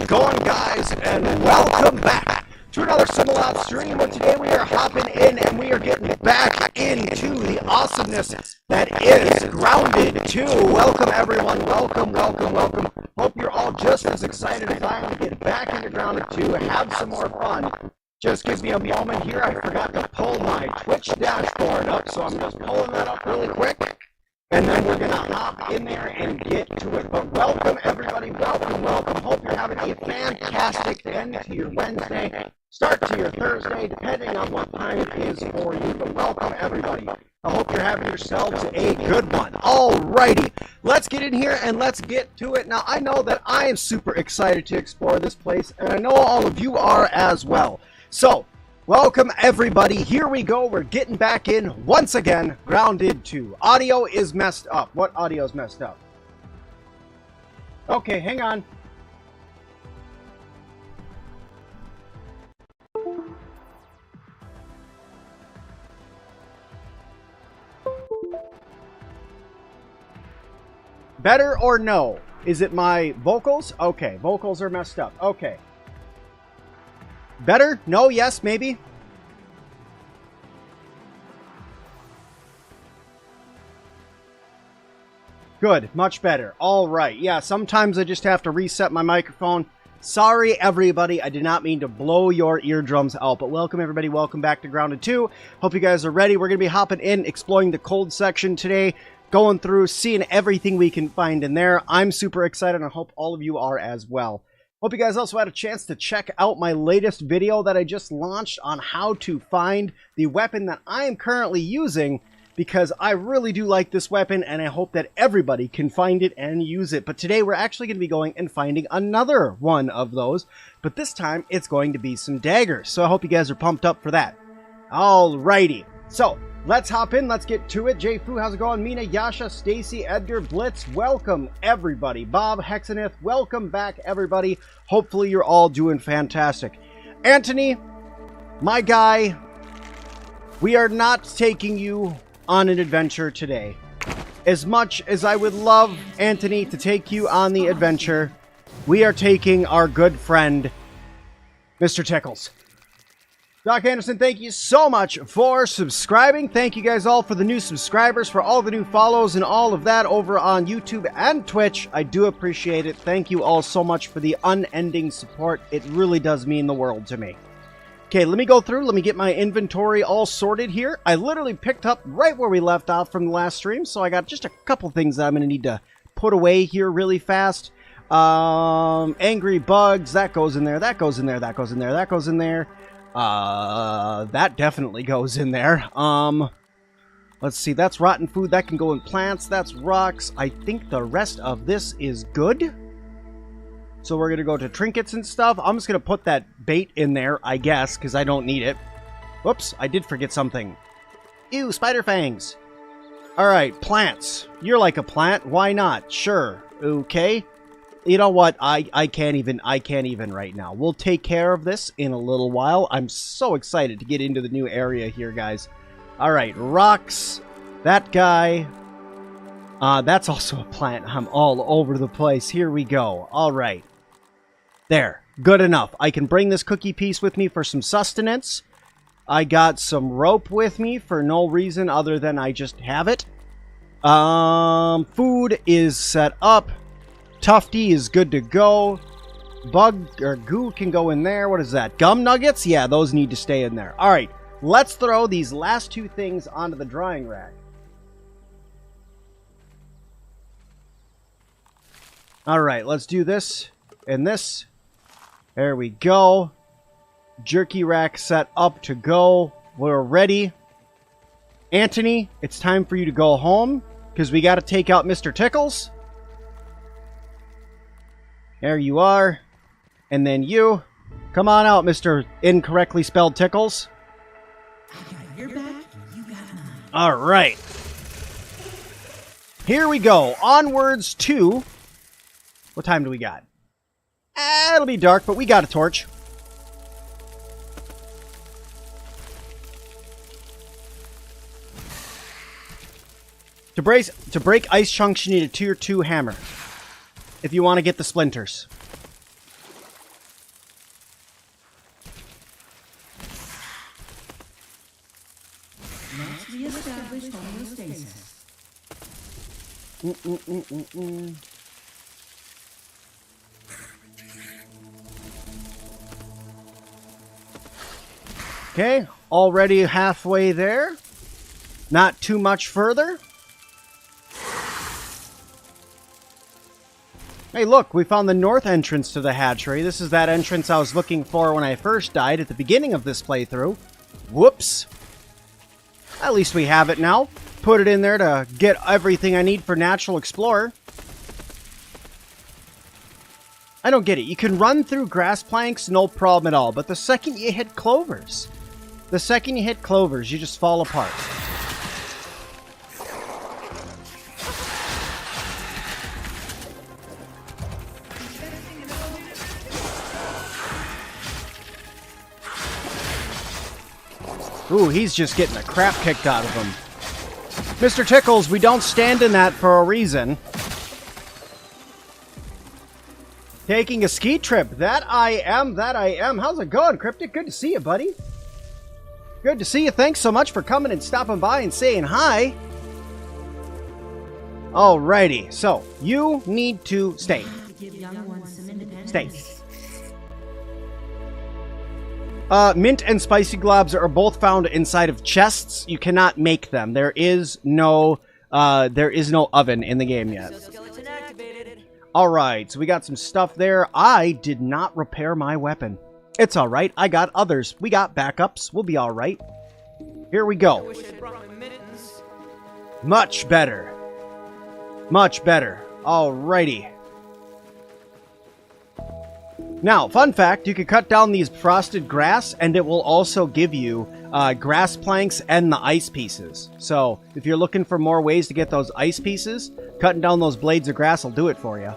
it going, guys? And welcome back to another Sim-Alot stream, where today we are hopping in and we are getting back into the awesomeness that is Grounded 2. Welcome, everyone. Welcome, welcome, welcome. Hope you're all just as excited as I am to get back into Grounded 2, have some more fun. Just give me a moment here. I forgot to pull my Twitch dashboard up, so I'm just pulling that up really quick. And then we're going to hop in there and get to it. But welcome, everybody. Welcome, welcome. Hope you're having a fantastic end to your Wednesday, start to your Thursday, depending on what time it is for you. But welcome, everybody. I hope you're having yourselves a good one. Alrighty, let's get in here and let's get to it. Now, I know that I am super excited to explore this place, and I know all of you are as well. So, welcome everybody, here we go, we're getting back in once again, Grounded 2. Audio is messed up. What audio is messed up? Okay, hang on. Better or no? Is it my vocals? Okay, vocals are messed up. Okay. Better? No? Yes? Maybe? Good. Much better. All right. Yeah, sometimes I just have to reset my microphone. Sorry, everybody. I did not mean to blow your eardrums out. But welcome, everybody. Welcome back to Grounded 2. Hope you guys are ready. We're going to be hopping in, exploring the cold section today. Going through, seeing everything we can find in there. I'm super excited, and I hope all of you are as well. Hope you guys also had a chance to check out my latest video that I just launched on how to find the weapon that I am currently using, because I really do like this weapon and I hope that everybody can find it and use it. But today we're actually going to be going and finding another one of those, but this time it's going to be some daggers. So I hope you guys are pumped up for that. Alrighty, so let's hop in, let's get to it. JFu, how's it going? Mina, Yasha, Stacy, Edgar, Blitz, welcome everybody. Bob, Hexenith, welcome back everybody. Hopefully you're all doing fantastic. Anthony, my guy, we are not taking you on an adventure today. As much as I would love, Anthony, to take you on the adventure, we are taking our good friend, Mr. Tickles. Doc Anderson, thank you so much for subscribing. Thank you guys all for the new subscribers, for all the new follows and all of that over on YouTube and Twitch. I do appreciate it. Thank you all so much for the unending support. It really does mean the world to me. Okay, let me go through. Let me get my inventory all sorted here. I literally picked up right where we left off from the last stream, so I got just a couple things that I'm going to need to put away here really fast. Angry bugs, that goes in there, that goes in there, that goes in there, that goes in there. That definitely goes in there. Let's see, that's rotten food, that can go in plants, that's rocks. I think the rest of this is good. So we're gonna go to trinkets and stuff. I'm just gonna put that bait in there, I guess, because I don't need it. Whoops, I did forget something. Ew, spider fangs. Alright, plants. You're like a plant, why not? Sure, okay. You know what? I can't even right now. We'll take care of this in a little while. I'm so excited to get into the new area here, guys. All right, rocks. That guy. That's also a plant. I'm all over the place. Here we go. All right. There. Good enough. I can bring this cookie piece with me for some sustenance. I got some rope with me for no reason other than I just have it. Food is set up. Tufty is good to go. Bug or goo can go in there. What is that? Gum nuggets? Yeah, those need to stay in there. All right, let's throw these last two things onto the drying rack. All right, let's do this and this. There we go. Jerky rack set up to go. We're ready. Anthony, it's time for you to go home because we got to take out Mr. Tickles. There you are. And then you. Come on out, Mr. Incorrectly Spelled Tickles. I got your back, you got mine. All right. Here we go. Onwards to... What time do we got? It'll be dark, but we got a torch. To break ice chunks, you need a tier 2 hammer. If you want to get the splinters. Okay, already halfway there. Not too much further. Hey, look, we found the north entrance to the hatchery. This is that entrance I was looking for when I first died at the beginning of this playthrough. Whoops. At least we have it now. Put it in there to get everything I need for Natural Explorer. I don't get it. You can run through grass planks, no problem at all. But the second you hit clovers, you just fall apart. Ooh, he's just getting the crap kicked out of him. Mr. Tickles, we don't stand in that for a reason. Taking a ski trip. That I am. How's it going, Cryptic? Good to see you, buddy. Good to see you. Thanks so much for coming and stopping by and saying hi. Alrighty, so you need to stay. Stay. Mint and spicy globs are both found inside of chests. You cannot make them. There is no oven in the game yet. Alright, so we got some stuff there. I did not repair my weapon. It's alright, I got others. We got backups. We'll be alright. Here we go. Much better. Much better. Alrighty. Now, fun fact, you can cut down these frosted grass, and it will also give you grass planks and the ice pieces. So, if you're looking for more ways to get those ice pieces, cutting down those blades of grass will do it for you.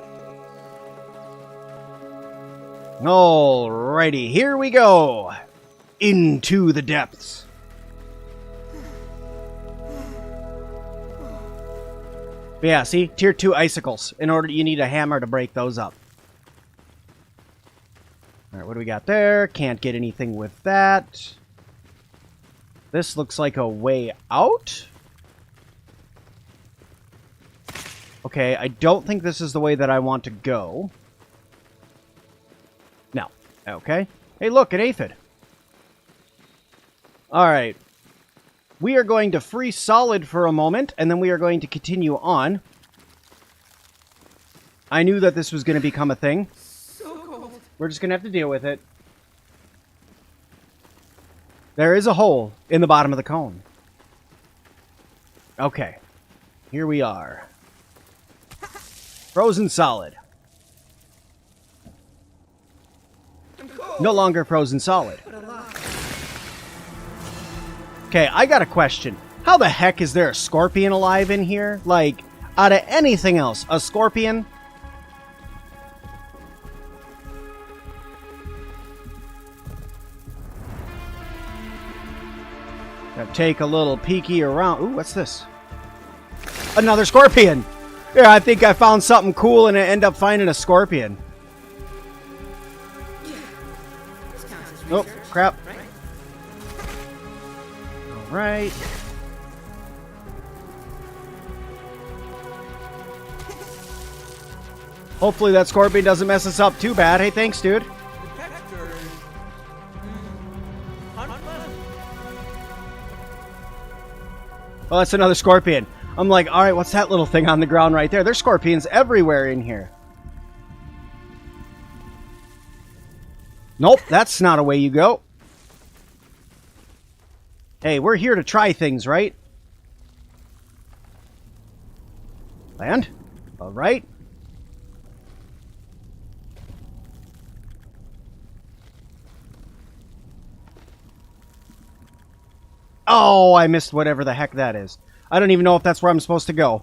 Alrighty, here we go. Into the depths. But yeah, see? Tier 2 icicles. In order, you need a hammer to break those up. Alright, what do we got there? Can't get anything with that. This looks like a way out. Okay, I don't think this is the way that I want to go. No. Okay. Hey, look, an aphid. Alright. We are going to freeze solid for a moment, and then we are going to continue on. I knew that this was going to become a thing. We're just going to have to deal with it. There is a hole in the bottom of the cone. Okay. Here we are. Frozen solid. No longer frozen solid. Okay, I got a question. How the heck is there a scorpion alive in here? Like, out of anything else, a scorpion? Take a little peeky around. Ooh, what's this? Another scorpion! Yeah, I think I found something cool and I end up finding a scorpion. Oh, crap. Alright. Hopefully that scorpion doesn't mess us up too bad. Hey, thanks, dude. Oh, that's another scorpion. I'm like, alright, what's that little thing on the ground right there? There's scorpions everywhere in here. Nope, that's not a way you go. Hey, we're here to try things, right? Land. Alright. Oh, I missed whatever the heck that is. I don't even know if that's where I'm supposed to go.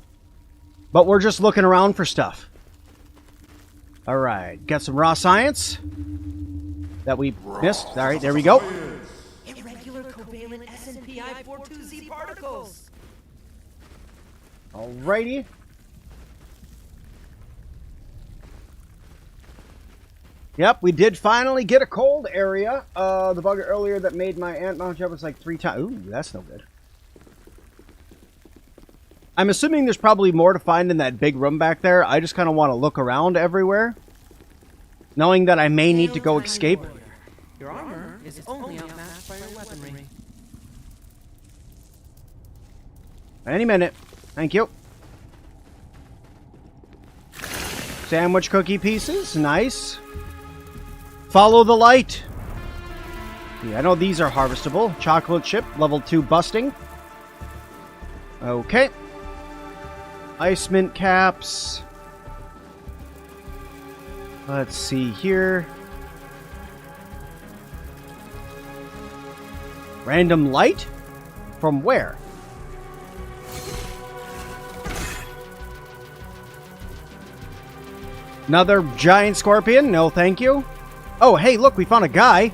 But we're just looking around for stuff. Alright, got some raw science that we missed. Alright, there we go. Irregular covalent SNPI 42Z particles. Alrighty. Yep, we did finally get a cold area. The bug earlier that made my ant mount jump was like 3 times. Ooh, that's no good. I'm assuming there's probably more to find in that big room back there. I just kind of want to look around everywhere, knowing that I may need to go escape. Your armor is only outmatched by your weaponry. Any minute. Thank you. Sandwich cookie pieces. Nice. Follow the light. Yeah, I know these are harvestable. Chocolate chip, level 2 busting. Okay. Ice mint caps. Let's see here. Random light? From where? Another giant scorpion? No, thank you. Oh, hey, look, we found a guy.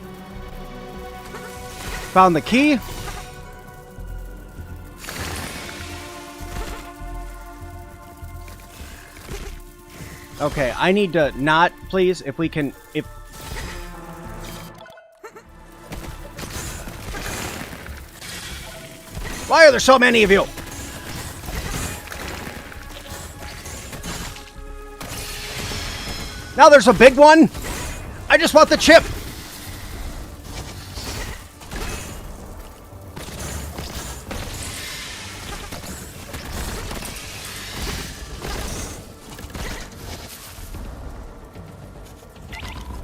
Found the key. Okay, I need to not, please, if we can, if... Why are there so many of you? Now there's a big one. I just want the chip.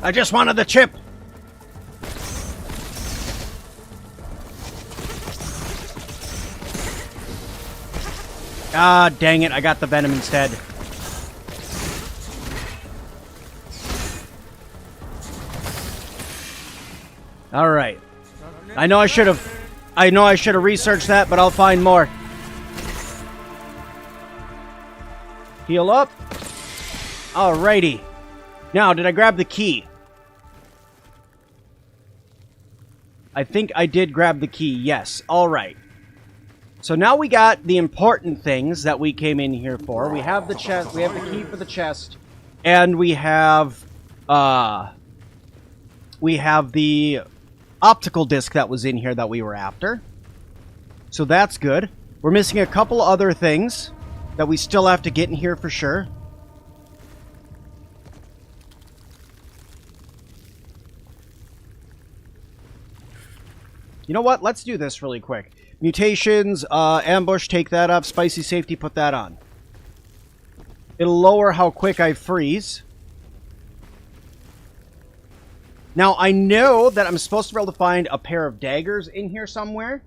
I just wanted the chip. Ah, dang it. I got the venom instead. All right. I know I should have researched that, but I'll find more. Heal up. Alrighty. Now, did I grab the key? I think I did grab the key. Yes. All right. So now we got the important things that we came in here for. We have the chest. We have the key for the chest, and we have the optical disc that was in here that we were after. So that's good. We're missing a couple other things that we still have to get in here for sure. You know what? Let's do this really quick. Mutations, ambush, take that up. Spicy safety, put that on. It'll lower how quick I freeze. Now, I know that I'm supposed to be able to find a pair of daggers in here somewhere.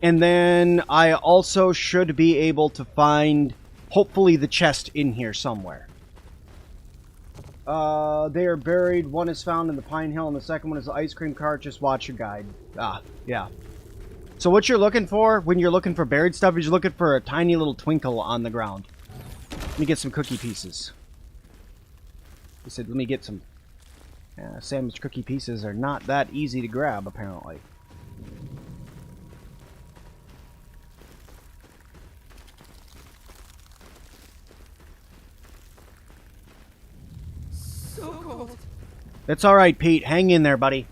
And then I also should be able to find, hopefully, the chest in here somewhere. They are buried. One is found in the Pine Hill, and the second one is the ice cream cart. Just watch your guide. Ah, yeah. So what you're looking for when you're looking for buried stuff is you're looking for a tiny little twinkle on the ground. Let me get some cookie pieces. He said, let me get some... sandwich cookie pieces are not that easy to grab, apparently. So cold. That's alright, Pete. Hang in there, buddy.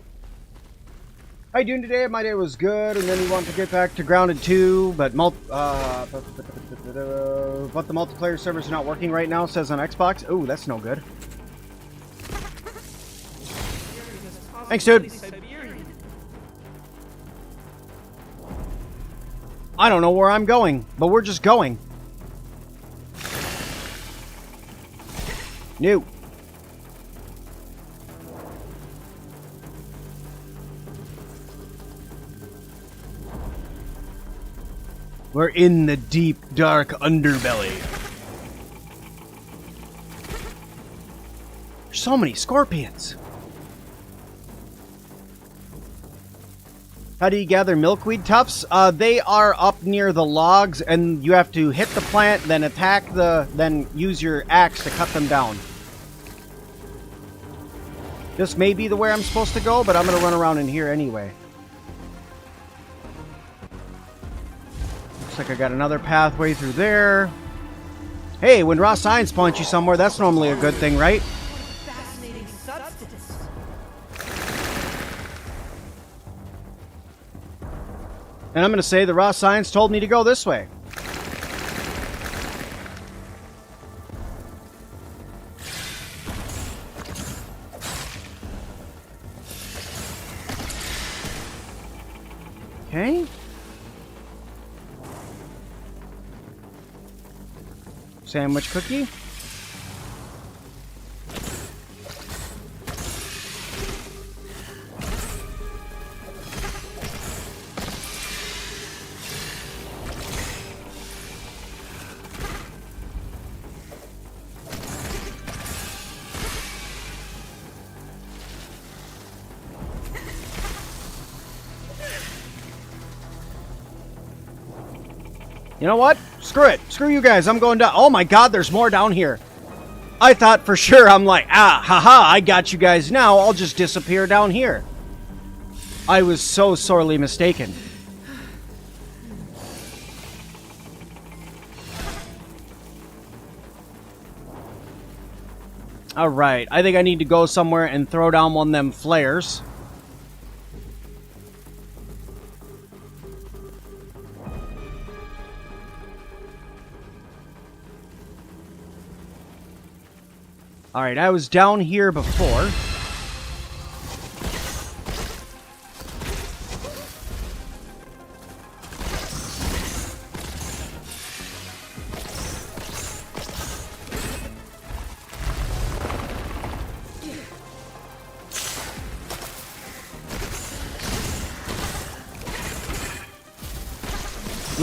How you doing today? My day was good, and then we want to get back to Grounded 2, but the multiplayer servers are not working right now, says on Xbox. Ooh, that's no good. Thanks, dude. I don't know where I'm going, but we're just going. New. We're in the deep, dark underbelly. There's so many scorpions. How do you gather milkweed tufts? They are up near the logs, and you have to hit the plant, then then use your axe to cut them down. This may be the way I'm supposed to go, but I'm gonna run around in here anyway. Looks like I got another pathway through there. Hey, when raw science points you somewhere, that's normally a good thing, right? Fascinating substance. And I'm going to say the raw science told me to go this way. Sandwich cookie. You know what? Screw it. Screw you guys. I'm going down. Oh my god, there's more down here. I thought for sure, I'm like, haha, I got you guys now. I'll just disappear down here. I was so sorely mistaken. Alright, I think I need to go somewhere and throw down one of them flares. Alright, I was down here before.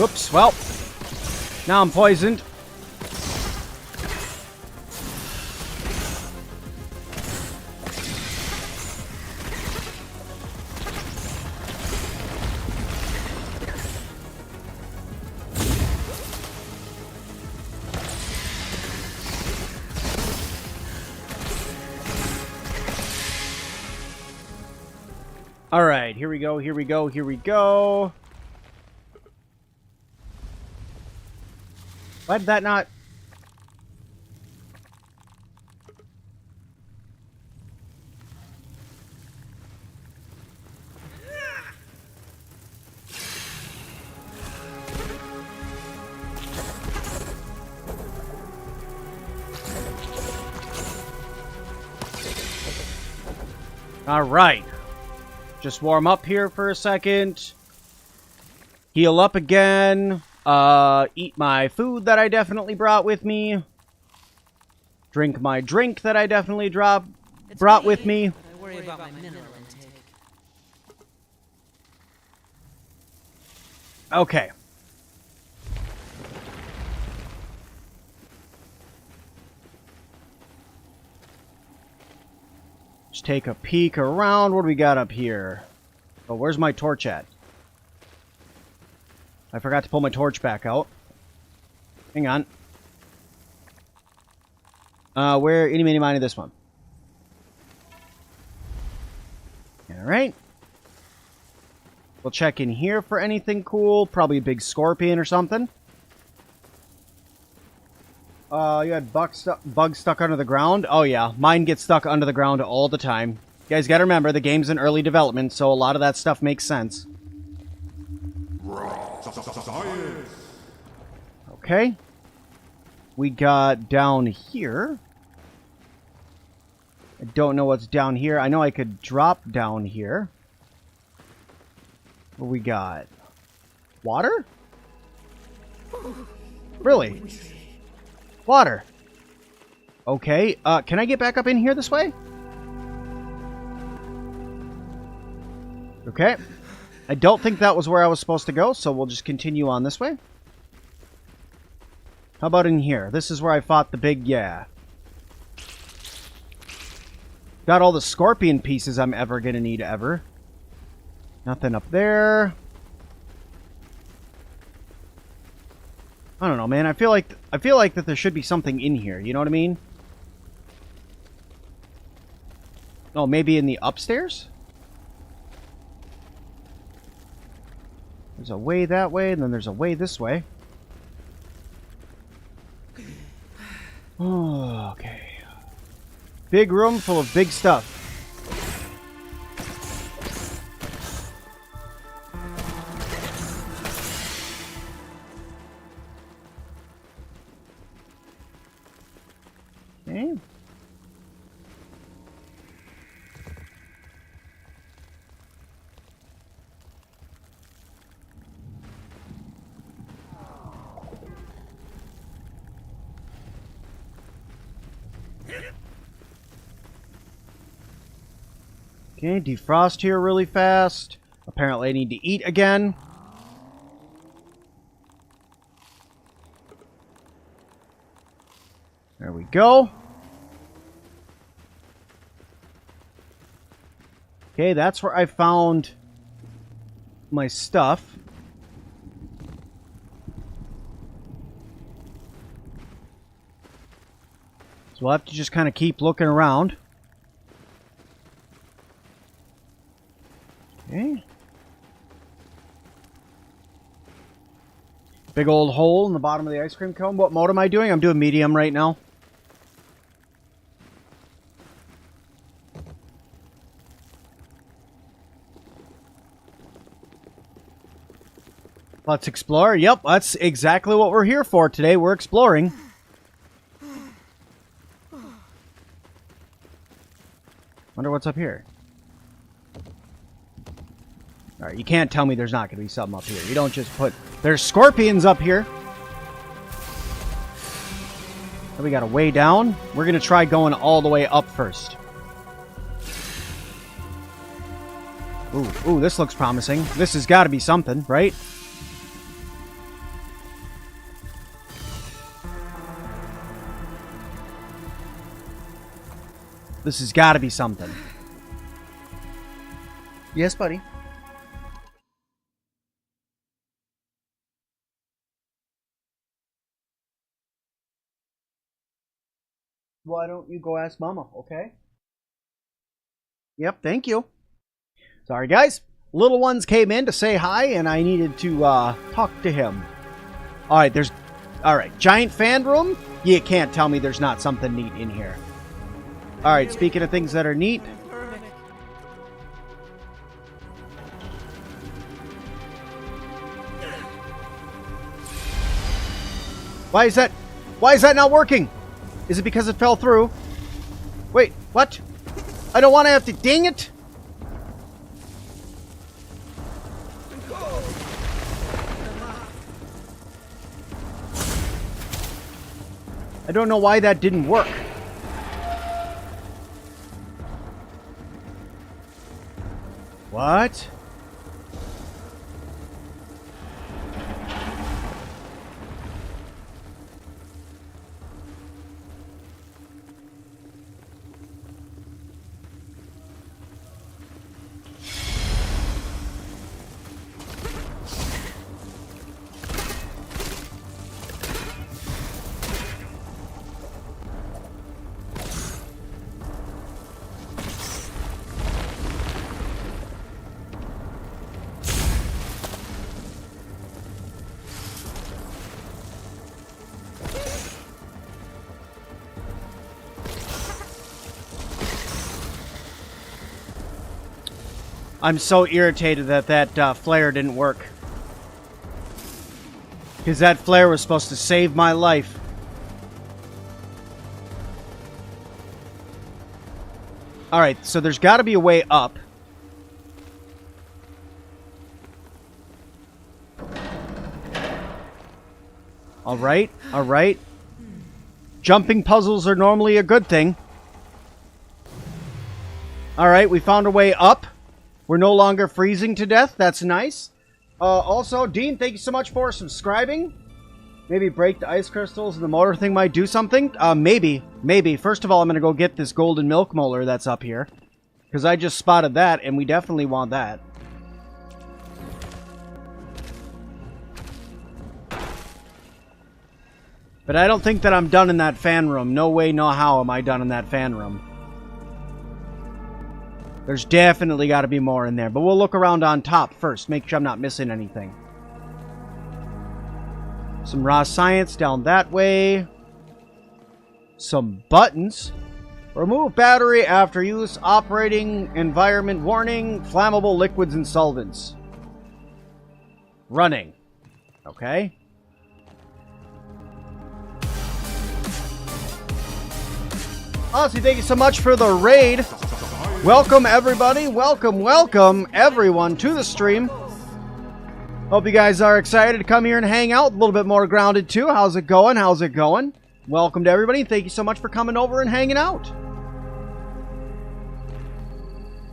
Whoops, well, now I'm poisoned. Alright, here we go, here we go, here we go. Why did that not... Alright. Just warm up here for a second. Heal up again. Eat my food that I definitely brought with me. Drink my drink that I definitely brought with me. I worry about my mineral intake. Okay. Just take a peek around. What do we got up here? Oh, where's my torch at? I forgot to pull my torch back out. Hang on. Where? Any, mini, miny, this one. Alright. We'll check in here for anything cool. Probably a big scorpion or something. You had bugs stuck under the ground? Oh yeah, mine gets stuck under the ground all the time. You guys gotta remember, the game's in early development, so a lot of that stuff makes sense. Okay. We got down here. I don't know what's down here. I know I could drop down here. What we got? Water? Really? Water. Okay, can I get back up in here this way? Okay. I don't think that was where I was supposed to go, so we'll just continue on this way. How about in here? This is where I fought the big, yeah. Got all the scorpion pieces I'm ever gonna need ever. Nothing up there. I don't know, man. I feel like that there should be something in here. You know what I mean? Oh, maybe in the upstairs? There's a way that way, and then there's a way this way. Oh, okay. Big room full of big stuff. Okay. Okay, defrost here really fast. Apparently I need to eat again. There we go. Okay, that's where I found my stuff. So we'll have to just kind of keep looking around. Okay. Big old hole in the bottom of the ice cream cone. What mode am I doing? I'm doing medium right now. Let's explore. Yep, that's exactly what we're here for today. We're exploring. Wonder what's up here. Alright, you can't tell me there's not going to be something up here. You don't just put... There's scorpions up here. So we got a way down. We're going to try going all the way up first. Ooh, this looks promising. This has got to be something, right? This has got to be something. Yes, buddy. Why don't you go ask Mama, okay? Yep, thank you. Sorry, guys. Little ones came in to say hi, and I needed to talk to him. Alright, there's... Alright, giant fan room? You can't tell me there's not something neat in here. Alright, speaking of things that are neat. Why is that not working? Is it because it fell through? Wait, what? I don't want to have to... Dang it! I don't know why that didn't work. What? I'm so irritated that that flare didn't work. Because that flare was supposed to save my life. Alright, so there's got to be a way up. Alright, alright. Jumping puzzles are normally a good thing. Alright, we found a way up. We're no longer freezing to death. That's nice. Also, Dean, thank you so much for subscribing. Maybe break the ice crystals and the motor thing might do something. Maybe. First of all, I'm going to go get this golden milk molar that's up here. Because I just spotted that, and we definitely want that. But I don't think that I'm done in that fan room. No way, no how am I done in that fan room. There's definitely got to be more in there. But we'll look around on top first. Make sure I'm not missing anything. Some raw science down that way. Some buttons. Remove battery after use. Operating environment warning. Flammable liquids and solvents. Running. Okay. Ozzy, thank you so much for the raid. Welcome, everybody. Welcome, everyone, to the stream. Hope you guys are excited to come here and hang out. A little bit more grounded, too. How's it going? Welcome to everybody. Thank you so much for coming over and hanging out.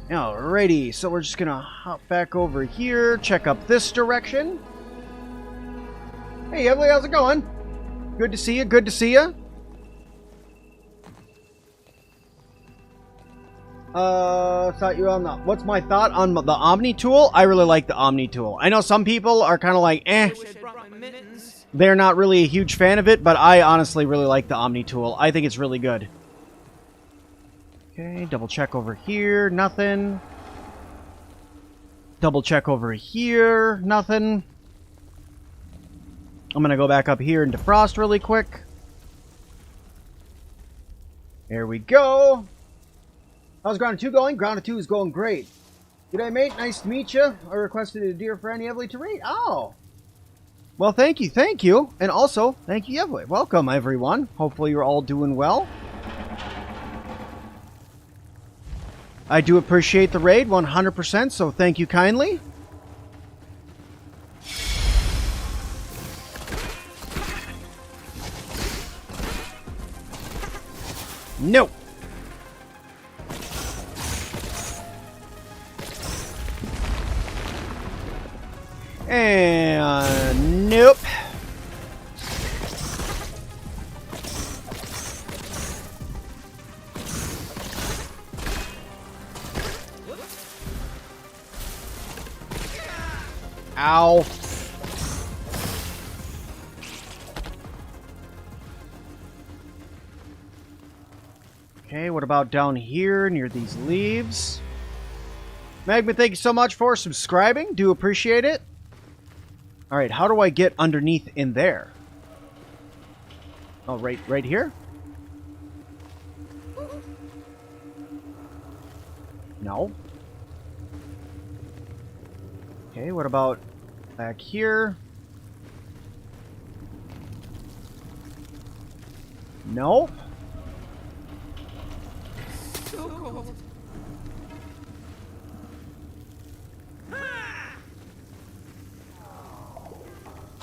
Alrighty, so we're just gonna hop back over here, check up this direction. Hey, Emily, how's it going? Good to see you, good to see you. Thought you on the... What's my thought on the Omni tool? I really like the Omni tool. I know some people are kind of like, eh. They're not really a huge fan of it, but I honestly really like the Omni tool. I think it's really good. Okay, double check over here, nothing. Double check over here, nothing. I'm gonna go back up here and defrost really quick. There we go. How's Grounded 2 going? Grounded 2 is going great. G'day, mate. Nice to meet you. I requested a dear friend, Yevly, to rate. Oh. Well, thank you. Thank you. And also, thank you, Yevly. Welcome, everyone. Hopefully you're all doing well. I do appreciate the raid 100%, so thank you kindly. No. And nope. Ow. Okay, what about down here near these leaves? Magma, thank you so much for subscribing. Do appreciate it. Alright, how do I get underneath in there? Oh, right here? No. Okay, what about back here? Nope. So cold.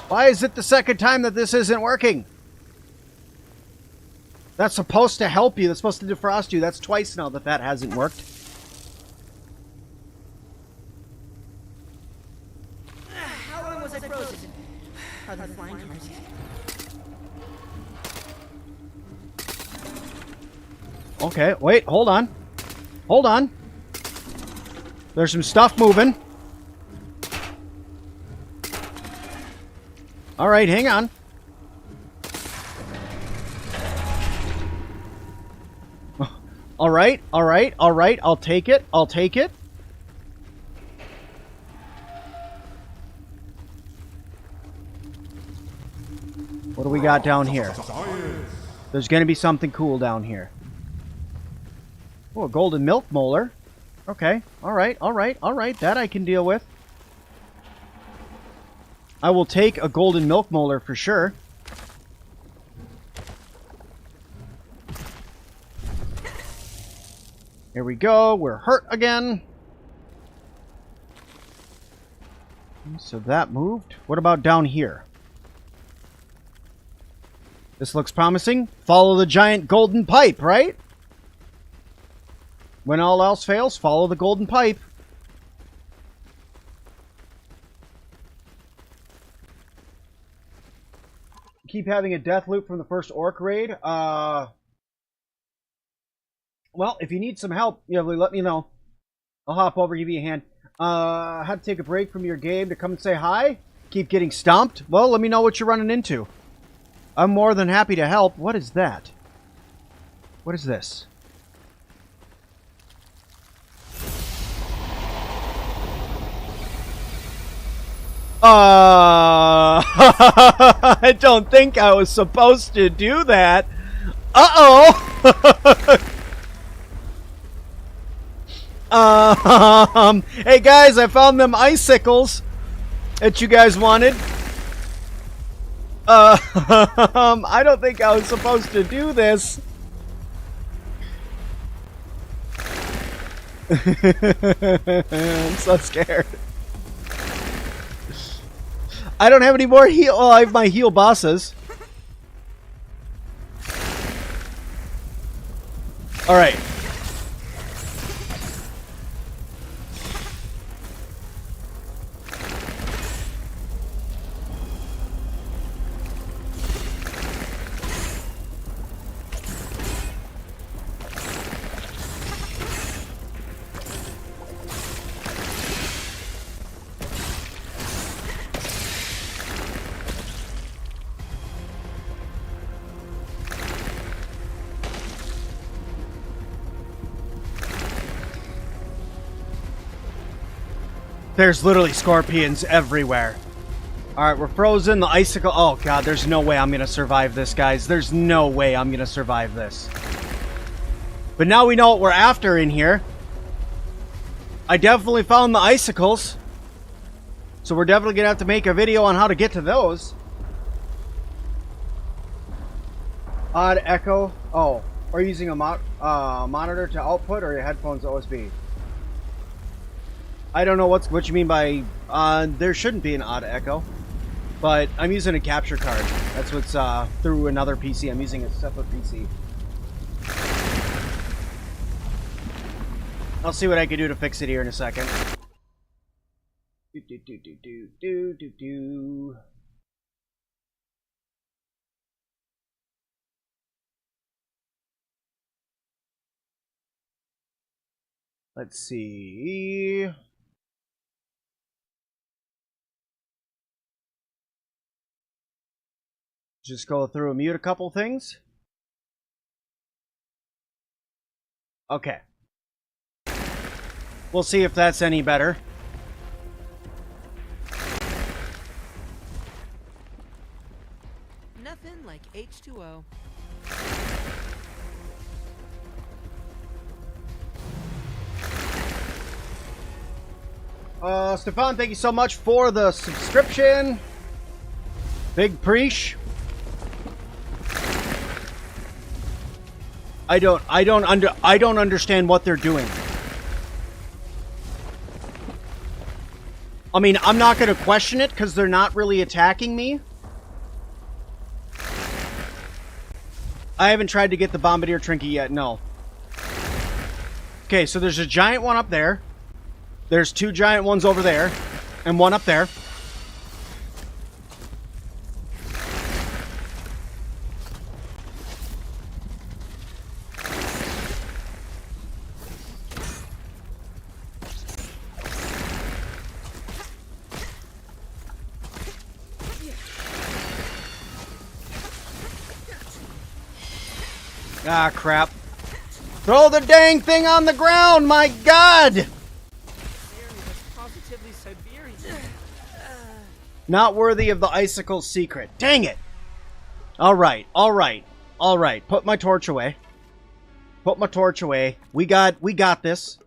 Why is it the second time that this isn't working? That's supposed to help you. That's supposed to defrost you. That's twice now that that hasn't worked. How long was I frozen? Are the flying cars yet? Okay, wait, hold on. Hold on. There's some stuff moving. Alright, hang on. Alright, alright, alright. I'll take it. I'll take it. What do we got down here? There's going to be something cool down here. Oh, a golden milk molar. Okay. Alright, alright, alright. That I can deal with. I will take a golden milk molar for sure. Here we go. We're hurt again. So that moved. What about down here? This looks promising. Follow the giant golden pipe, right? When all else fails, follow the golden pipe. Keep having a death loop from the first orc raid. Well, if you need some help, let me know. I'll hop over, give you a hand. Had to take a break from your game to come and say hi? Keep getting stomped? Well, let me know what you're running into. I'm more than happy to help. What is that? What is this? I don't think I was supposed to do that. Hey guys, I found them icicles that you guys wanted. I don't think I was supposed to do this. I'm so scared. I don't have any more heal. Oh, I have my heal bosses. Alright. There's literally scorpions everywhere. Alright, we're frozen. The icicle... Oh, God, there's no way I'm going to survive this, guys. There's no way I'm going to survive this. But now we know what we're after in here. I definitely found the icicles. So we're definitely going to have to make a video on how to get to those. Odd echo. Oh, are you using a monitor to output or your headphones OSB? I don't know what you mean by... there shouldn't be an odd echo. But I'm using a capture card. That's what's through another PC. I'm using a separate PC. I'll see what I can do to fix it here in a second. Let's see. Just go through and mute a couple things. Okay. We'll see if that's any better. Nothing like H2O. Stefan, thank you so much for the subscription. Big preach. I don't understand what they're doing. I mean, I'm not going to question it because they're not really attacking me. I haven't tried to get the Bombardier Trinket yet, no. Okay, so there's a giant one up there. There's two giant ones over there. And one up there. Ah, crap. Throw the dang thing on the ground, my God! Not worthy of the icicle secret. Dang it! Alright, alright, alright. Put my torch away. Put my torch away. We got this.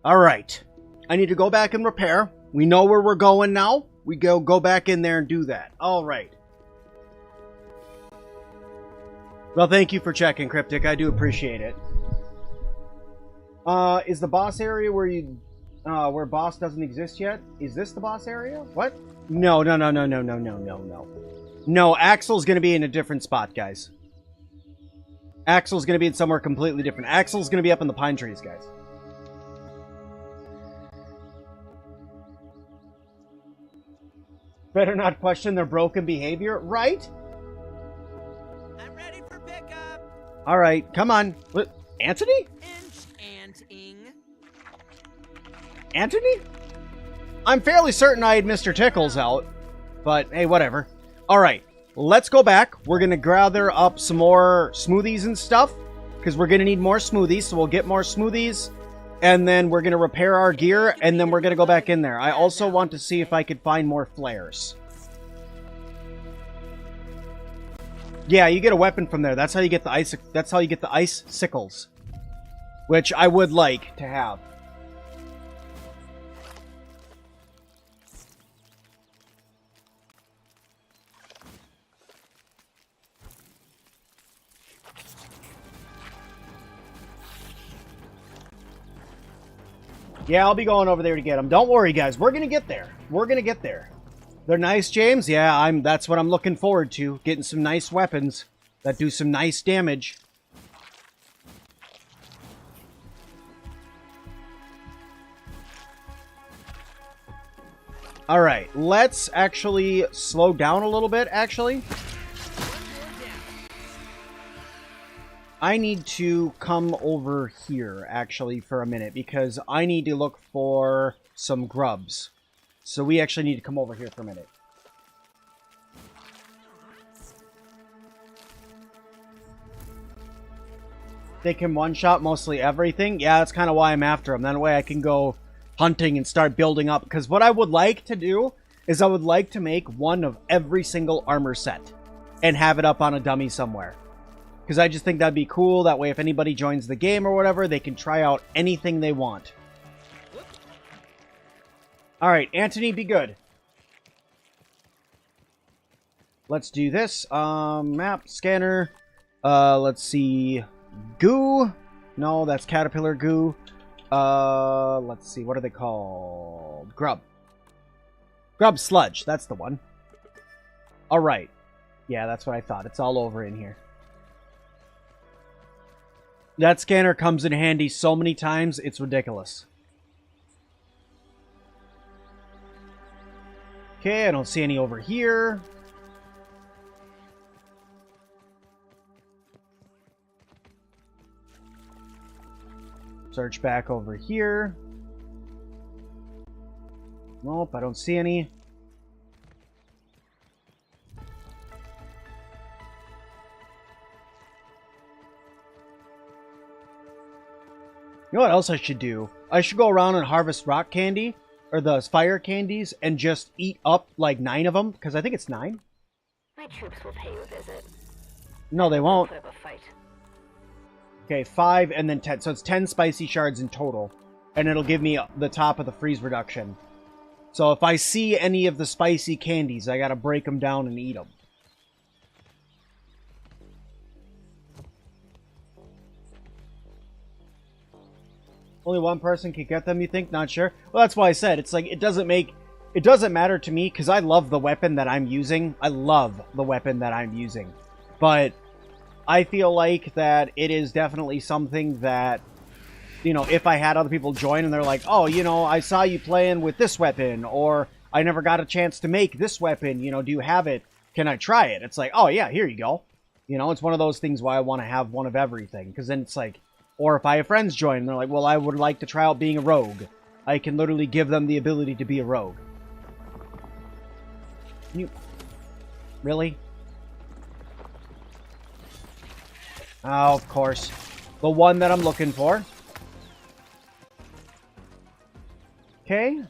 Alright. I need to go back and repair. We know where we're going now. We go back in there and do that. Alright. Well, thank you for checking, Cryptic. I do appreciate it. Is the boss area where boss doesn't exist yet? Is this the boss area? What? No. No, Axel's gonna be in a different spot, guys. Axel's gonna be in somewhere completely different. Axel's gonna be up in the pine trees, guys. Better not question their broken behavior, right? Alright, come on. What? Anthony? Anthony? I'm fairly certain I had Mr. Tickles out. But, hey, whatever. Alright, let's go back. We're going to gather up some more smoothies and stuff. Because we're going to need more smoothies, so we'll get more smoothies. And then we're going to repair our gear, and then we're going to go back in there. I also want to see if I could find more flares. Yeah, you get a weapon from there. That's how you get the ice. That's how you get the ice sickles, which I would like to have. Yeah, I'll be going over there to get them. Don't worry, guys. We're gonna get there. We're gonna get there. They're nice, James? Yeah, that's what I'm looking forward to. Getting some nice weapons that do some nice damage. Alright, let's actually slow down a little bit, actually. I need to come over here, actually, for a minute, because I need to look for some grubs. So we actually need to come over here for a minute. They can one-shot mostly everything? Yeah, that's kind of why I'm after them. That way I can go hunting and start building up. Because what I would like to do is I would like to make one of every single armor set and have it up on a dummy somewhere. Because I just think that'd be cool. That way if anybody joins the game or whatever, they can try out anything they want. Alright, Anthony, be good. Let's do this. Map, scanner. Let's see. Goo. No, that's caterpillar goo. Let's see. What are they called? Grub. Grub sludge. That's the one. Alright. Yeah, that's what I thought. It's all over in here. That scanner comes in handy so many times, it's ridiculous. Okay, I don't see any over here. Search back over here. Nope, I don't see any. You know what else I should do? I should go around and harvest rock candy, or the fire candies, and just eat up like 9 of them, because I think it's 9. My troops will pay you a visit. No, they won't. Put up a fight. Okay, 5 and then 10. So it's 10 spicy shards in total. And it'll give me the top of the freeze reduction. So if I see any of the spicy candies, I gotta break them down and eat them. Only one person can get them, you think? Not sure. Well, that's why I said, it's like, it doesn't matter to me, because I love the weapon that I'm using. I love the weapon that I'm using. But I feel like that it is definitely something that, you know, if I had other people join and they're like, oh, you know, I saw you playing with this weapon, or I never got a chance to make this weapon, you know, do you have it? Can I try it? It's like, oh yeah, here you go. You know, it's one of those things why I want to have one of everything, because then it's like, or if I have friends join and they're like, well, I would like to try out being a rogue. I can literally give them the ability to be a rogue. You... Really? Oh, of course. The one that I'm looking for. Okay.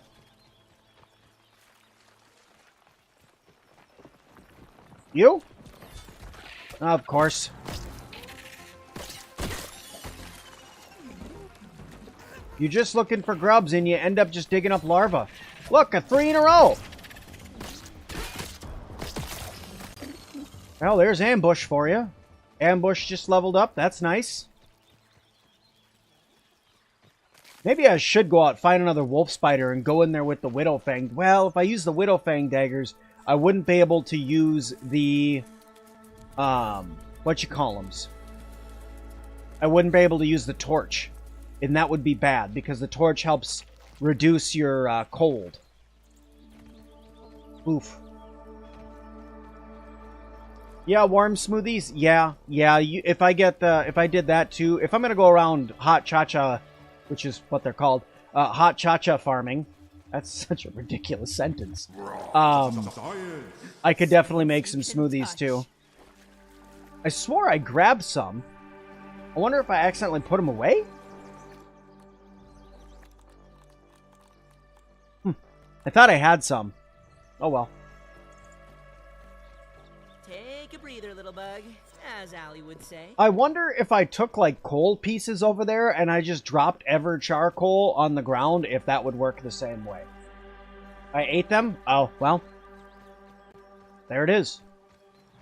You? Of course. You're just looking for grubs and you end up just digging up larvae. Look, a 3 in a row. Well, there's ambush for you. Ambush just leveled up. That's nice. Maybe I should go out, find another wolf spider, and go in there with the Widowfang. Well, if I use the Widowfang daggers, I wouldn't be able to use the... whatchamacallums. I wouldn't be able to use the torch. And that would be bad, because the torch helps reduce your cold. Oof. Yeah, warm smoothies. Yeah. If I did that too, if I'm gonna go around hot cha-cha, which is what they're called, hot cha-cha farming. That's such a ridiculous sentence. I could definitely make some smoothies too. I swore I grabbed some. I wonder if I accidentally put them away. I thought I had some. Oh well. Take a breather, little bug, as Allie would say. I wonder if I took like coal pieces over there and I just dropped ever charcoal on the ground, if that would work the same way. I ate them? Oh, well. There it is.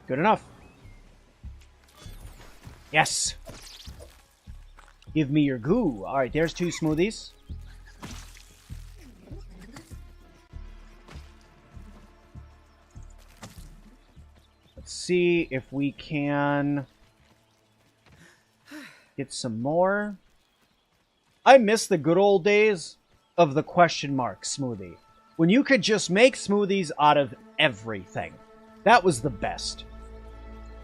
Good enough. Yes. Give me your goo. Alright, there's 2 smoothies. See if we can get some more. I miss the good old days of the question mark smoothie, when you could just make smoothies out of everything. That was the best.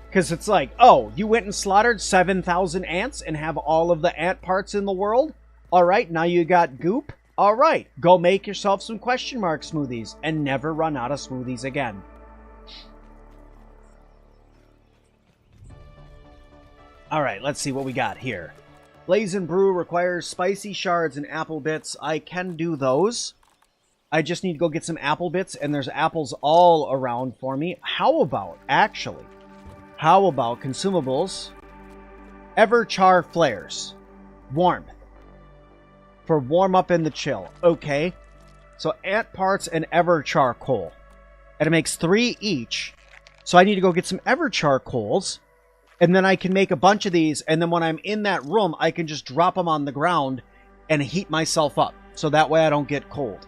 Because it's like, oh, you went and slaughtered 7,000 ants and have all of the ant parts in the world? Alright, now you got goop? Alright, go make yourself some question mark smoothies and never run out of smoothies again. Alright, let's see what we got here. Blaze and Brew requires spicy shards and apple bits. I can do those. I just need to go get some apple bits, and there's apples all around for me. How about, actually, how about consumables? Everchar flares. Warmth. For warm up in the chill. Okay. So ant parts and Everchar coal. And it makes 3 each. So I need to go get some Everchar coals. And then I can make a bunch of these. And then when I'm in that room, I can just drop them on the ground and heat myself up. So that way I don't get cold.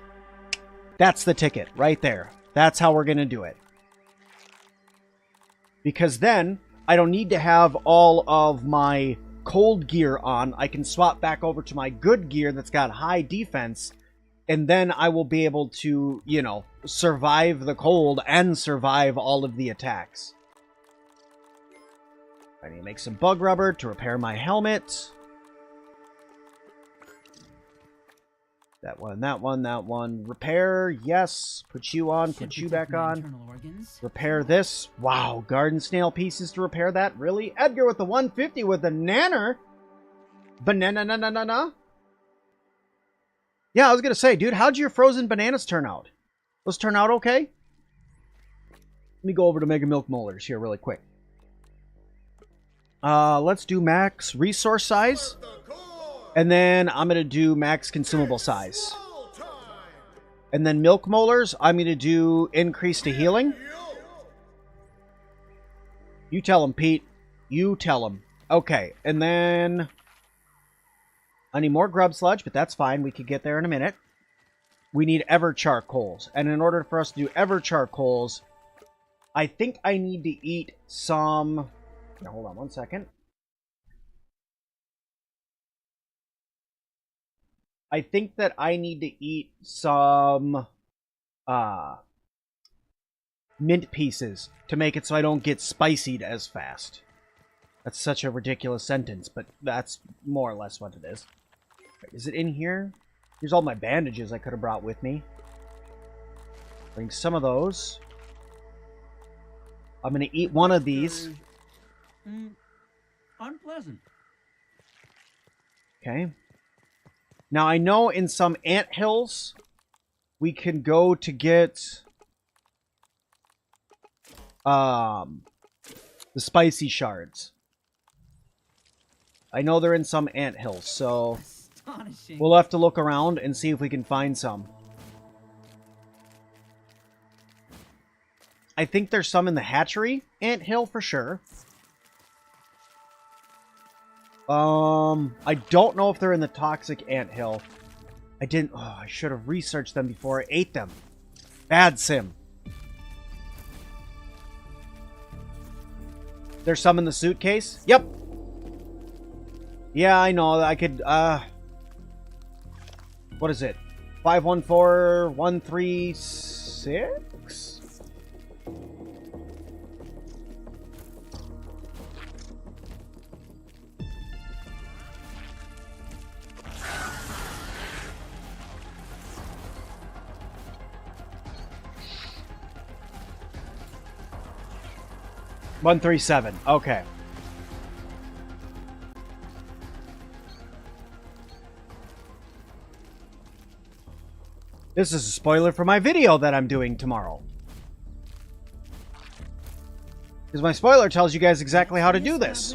That's the ticket right there. That's how we're going to do it. Because then I don't need to have all of my cold gear on. I can swap back over to my good gear that's got high defense. And then I will be able to, you know, survive the cold and survive all of the attacks. I need to make some bug rubber to repair my helmet. That one, that one, that one. Repair, yes. Put you on, put you back on. Repair this. Wow, garden snail pieces to repair that. Really? Edgar with the 150 with the nanner. Banana. Yeah, I was going to say, dude, how'd your frozen bananas turn out? Those turn out okay? Let me go over to Mega Milk Molars here really quick. Let's do max resource size. And then I'm going to do max consumable size. And then milk molars, I'm going to do increase to healing. You tell him, Pete. You tell him. Okay, and then I need more grub sludge, but that's fine. We could get there in a minute. We need Everchar coals. And in order for us to do Everchar coals, I think I need to eat some... Now, hold on one second. I think that I need to eat some mint pieces to make it so I don't get spicied as fast. That's such a ridiculous sentence, but that's more or less what it is. Is it in here? Here's all my bandages I could have brought with me. Bring some of those. I'm going to eat one of these. Unpleasant. Okay. Now, I know in some ant hills, we can go to get the spicy shards. I know they're in some ant hills, so we'll have to look around and see if we can find some. I think there's some in the hatchery ant hill for sure. I don't know if they're in the toxic anthill. I didn't... Oh, I should have researched them before I ate them. Bad sim. There's some in the suitcase? Yep. Yeah, I know. I could, what is it? 514136? $137. Okay. This is a spoiler for my video that I'm doing tomorrow. Because my spoiler tells you guys exactly how to do this.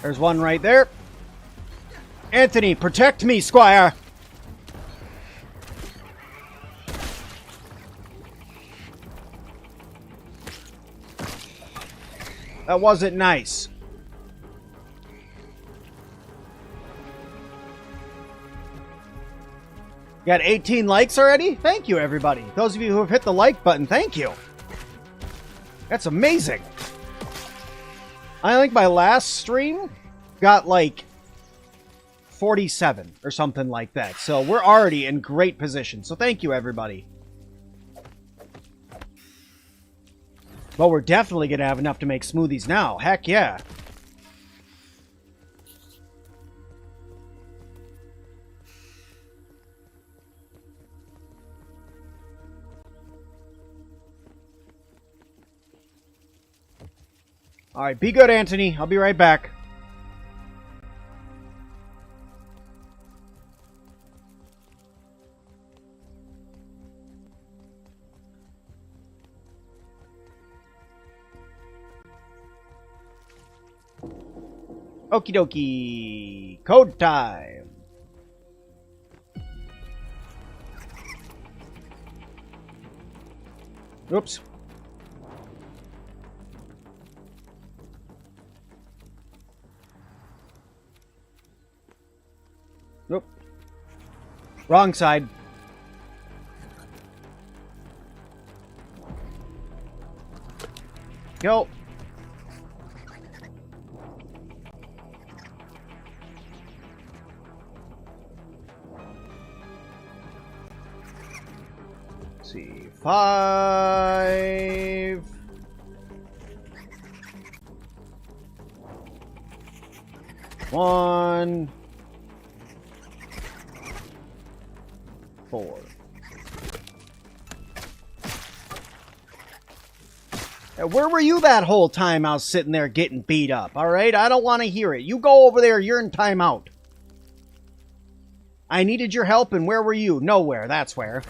There's one right there. Anthony, protect me, Squire! That wasn't nice. Got 18 likes already? Thank you, everybody. Those of you who have hit the like button, thank you. That's amazing. I think my last stream got like 47 or something like that. So we're already in great position. So thank you, everybody. Well, we're definitely going to have enough to make smoothies now. Heck yeah. Alright, be good, Anthony. I'll be right back. Okie dokie. Code time. Oops. Nope. Wrong side. Go. Let's see. 5. 1. 4. Where were you that whole time I was sitting there getting beat up, alright? I don't want to hear it. You go over there, you're in timeout. I needed your help, and where were you? Nowhere, that's where.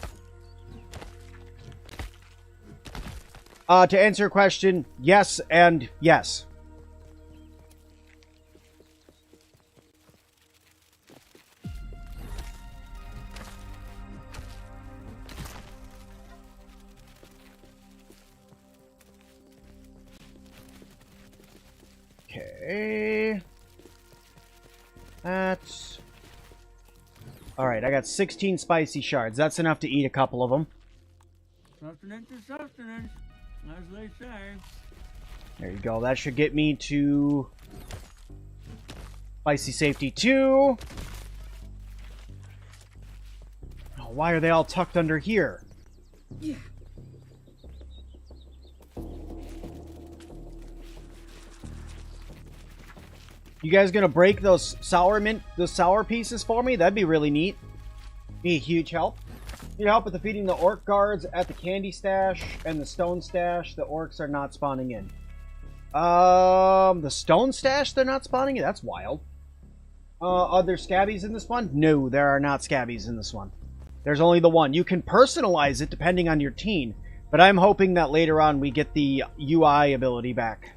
To answer your question, yes and yes. Okay. That's... Alright, I got 16 spicy shards. That's enough to eat a couple of them. Sustenance is sustenance, as they say. There you go. That should get me to... Spicy safety 2. Oh, why are they all tucked under here? Yeah. You guys gonna break those sour pieces for me? That'd be really neat. Be a huge help. Need help with defeating the orc guards at the candy stash and the stone stash. The orcs are not spawning in. The stone stash they're not spawning in? That's wild. Are there scabbies in this one? No, there are not scabbies in this one. There's only the one. You can personalize it depending on your team, but I'm hoping that later on we get the UI ability back.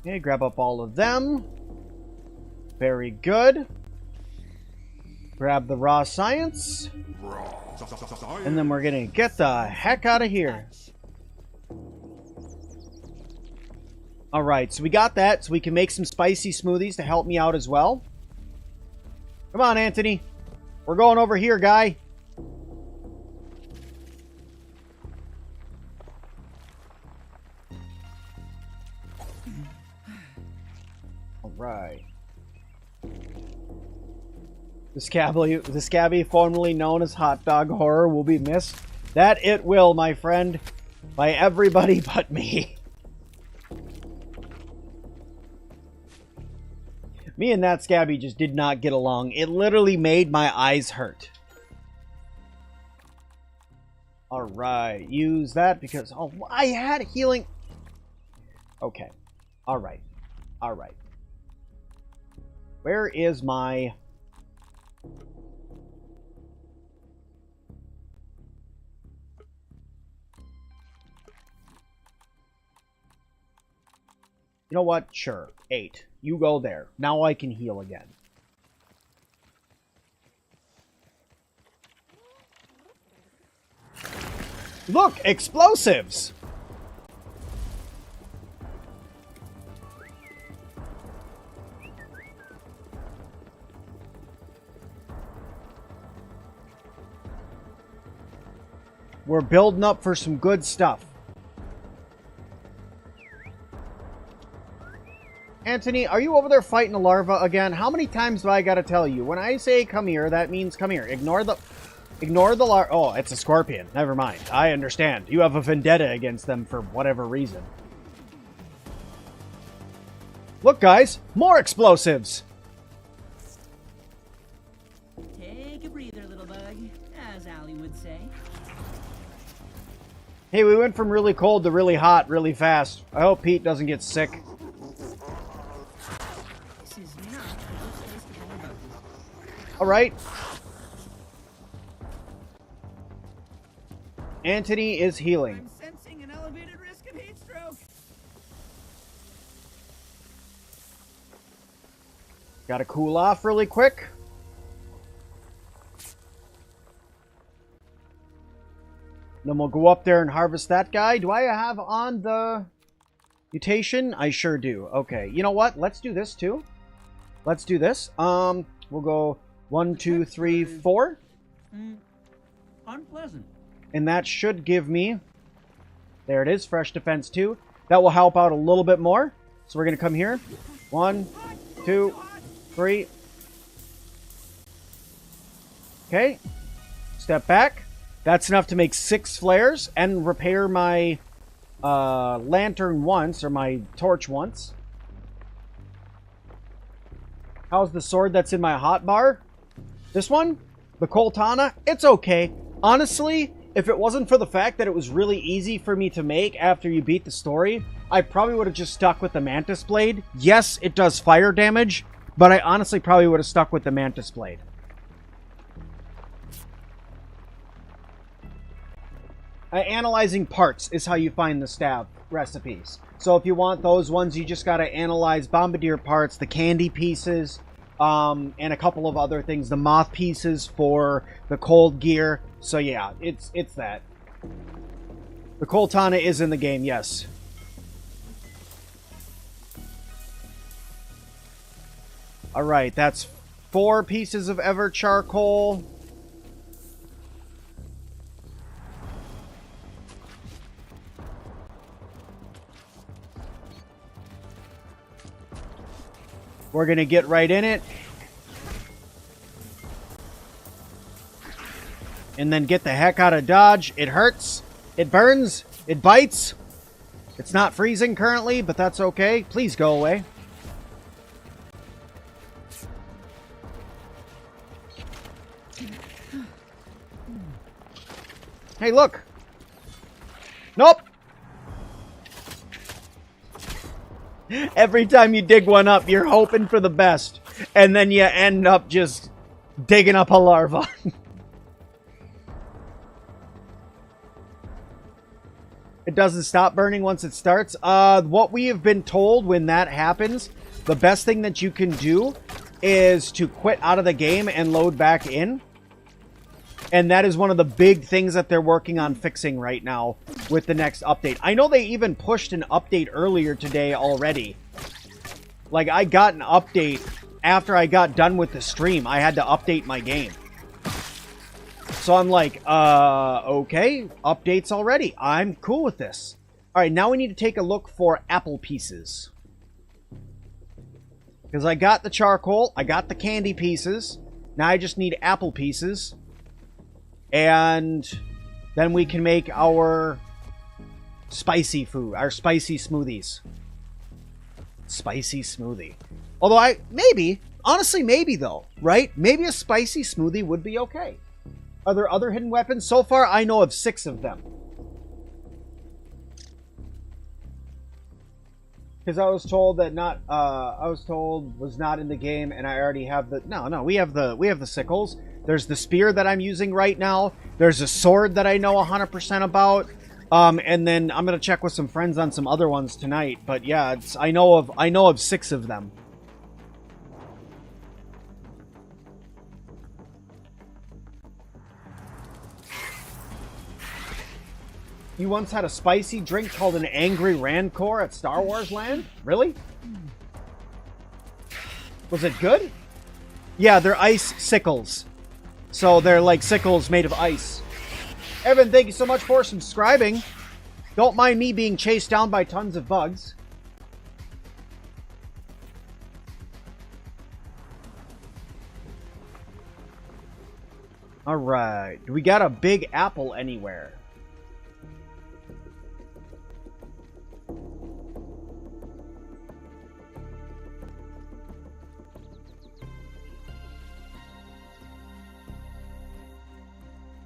Okay, grab up all of them. Very good. Grab the raw science. And then we're gonna get the heck out of here. Alright, so we got that, so we can make some spicy smoothies to help me out as well. Come on, Anthony. We're going over here, guy. Right. The scabby, formerly known as Hot Dog Horror, will be missed. That it will, my friend. By everybody but me. Me and that scabby just did not get along. It literally made my eyes hurt. Alright. Use that because... Oh, I had healing... Okay. Alright. Alright. Where is my... You know what? Sure. 8. You go there. Now I can heal again. Look! Explosives! We're building up for some good stuff. Anthony, are you over there fighting a larva again? How many times do I gotta tell you? When I say come here, that means come here. Ignore the... Ignore the oh, it's a scorpion. Never mind. I understand. You have a vendetta against them for whatever reason. Look, guys. More explosives. Take a breather, little bug, as Allie would say. Hey, we went from really cold to really hot really fast. I hope Pete doesn't get sick. This is not a good place to go about this. Alright. Anthony is healing. I'm sensing an elevated risk of heat stroke. Gotta cool off really quick. Then we'll go up there and harvest that guy. Do I have on the mutation? I sure do. Okay, you know what? Let's do this too. Let's do this. We'll go 1, 2, 3, 4. Unpleasant. And that should give me... There it is, fresh defense 2. That will help out a little bit more. So we're going to come here. 1, 2, 3. Okay. Step back. That's enough to make 6 flares and repair my lantern once, or my torch once. How's the sword that's in my hotbar? This one? The Coltana? It's okay. Honestly, if it wasn't for the fact that it was really easy for me to make after you beat the story, I probably would have just stuck with the Mantis blade. Yes, it does fire damage, but I honestly probably would have stuck with the Mantis blade. Analyzing parts is how you find the stab recipes. So if you want those ones, you just got to analyze Bombardier parts, the candy pieces, and a couple of other things. The moth pieces for the cold gear. So yeah, it's that. The Coltana is in the game, yes. Alright, that's 4 pieces of ever charcoal. We're going to get right in it. And then get the heck out of Dodge. It hurts. It burns. It bites. It's not freezing currently, but that's okay. Please go away. Hey, look. Nope. Every time you dig one up, you're hoping for the best. And then you end up just digging up a larva. It doesn't stop burning once it starts. What we have been told when that happens, the best thing that you can do is to quit out of the game and load back in. And that is one of the big things that they're working on fixing right now with the next update. I know they even pushed an update earlier today already. Like, I got an update after I got done with the stream. I had to update my game. So I'm like, okay, updates already. I'm cool with this. All right, now we need to take a look for apple pieces. Because I got the charcoal, I got the candy pieces. Now I just need apple pieces. And then we can make our spicy food, our spicy smoothies. Spicy smoothie. Although honestly maybe though, right? Maybe a spicy smoothie would be okay. Are there other hidden weapons? So far I know of 6 of them. Because I was told that was not in the game, and I already have the... No, we have the sickles. There's the spear that I'm using right now. There's a sword that I know 100% about. And then I'm gonna check with some friends on some other ones tonight. But yeah, I know of 6 of them. You once had a spicy drink called an Angry Rancor at Star Wars Land? Really? Was it good? Yeah, they're ice sickles. So they're like sickles made of ice. Evan, thank you so much for subscribing. Don't mind me being chased down by tons of bugs. Alright. Do we got a big apple anywhere?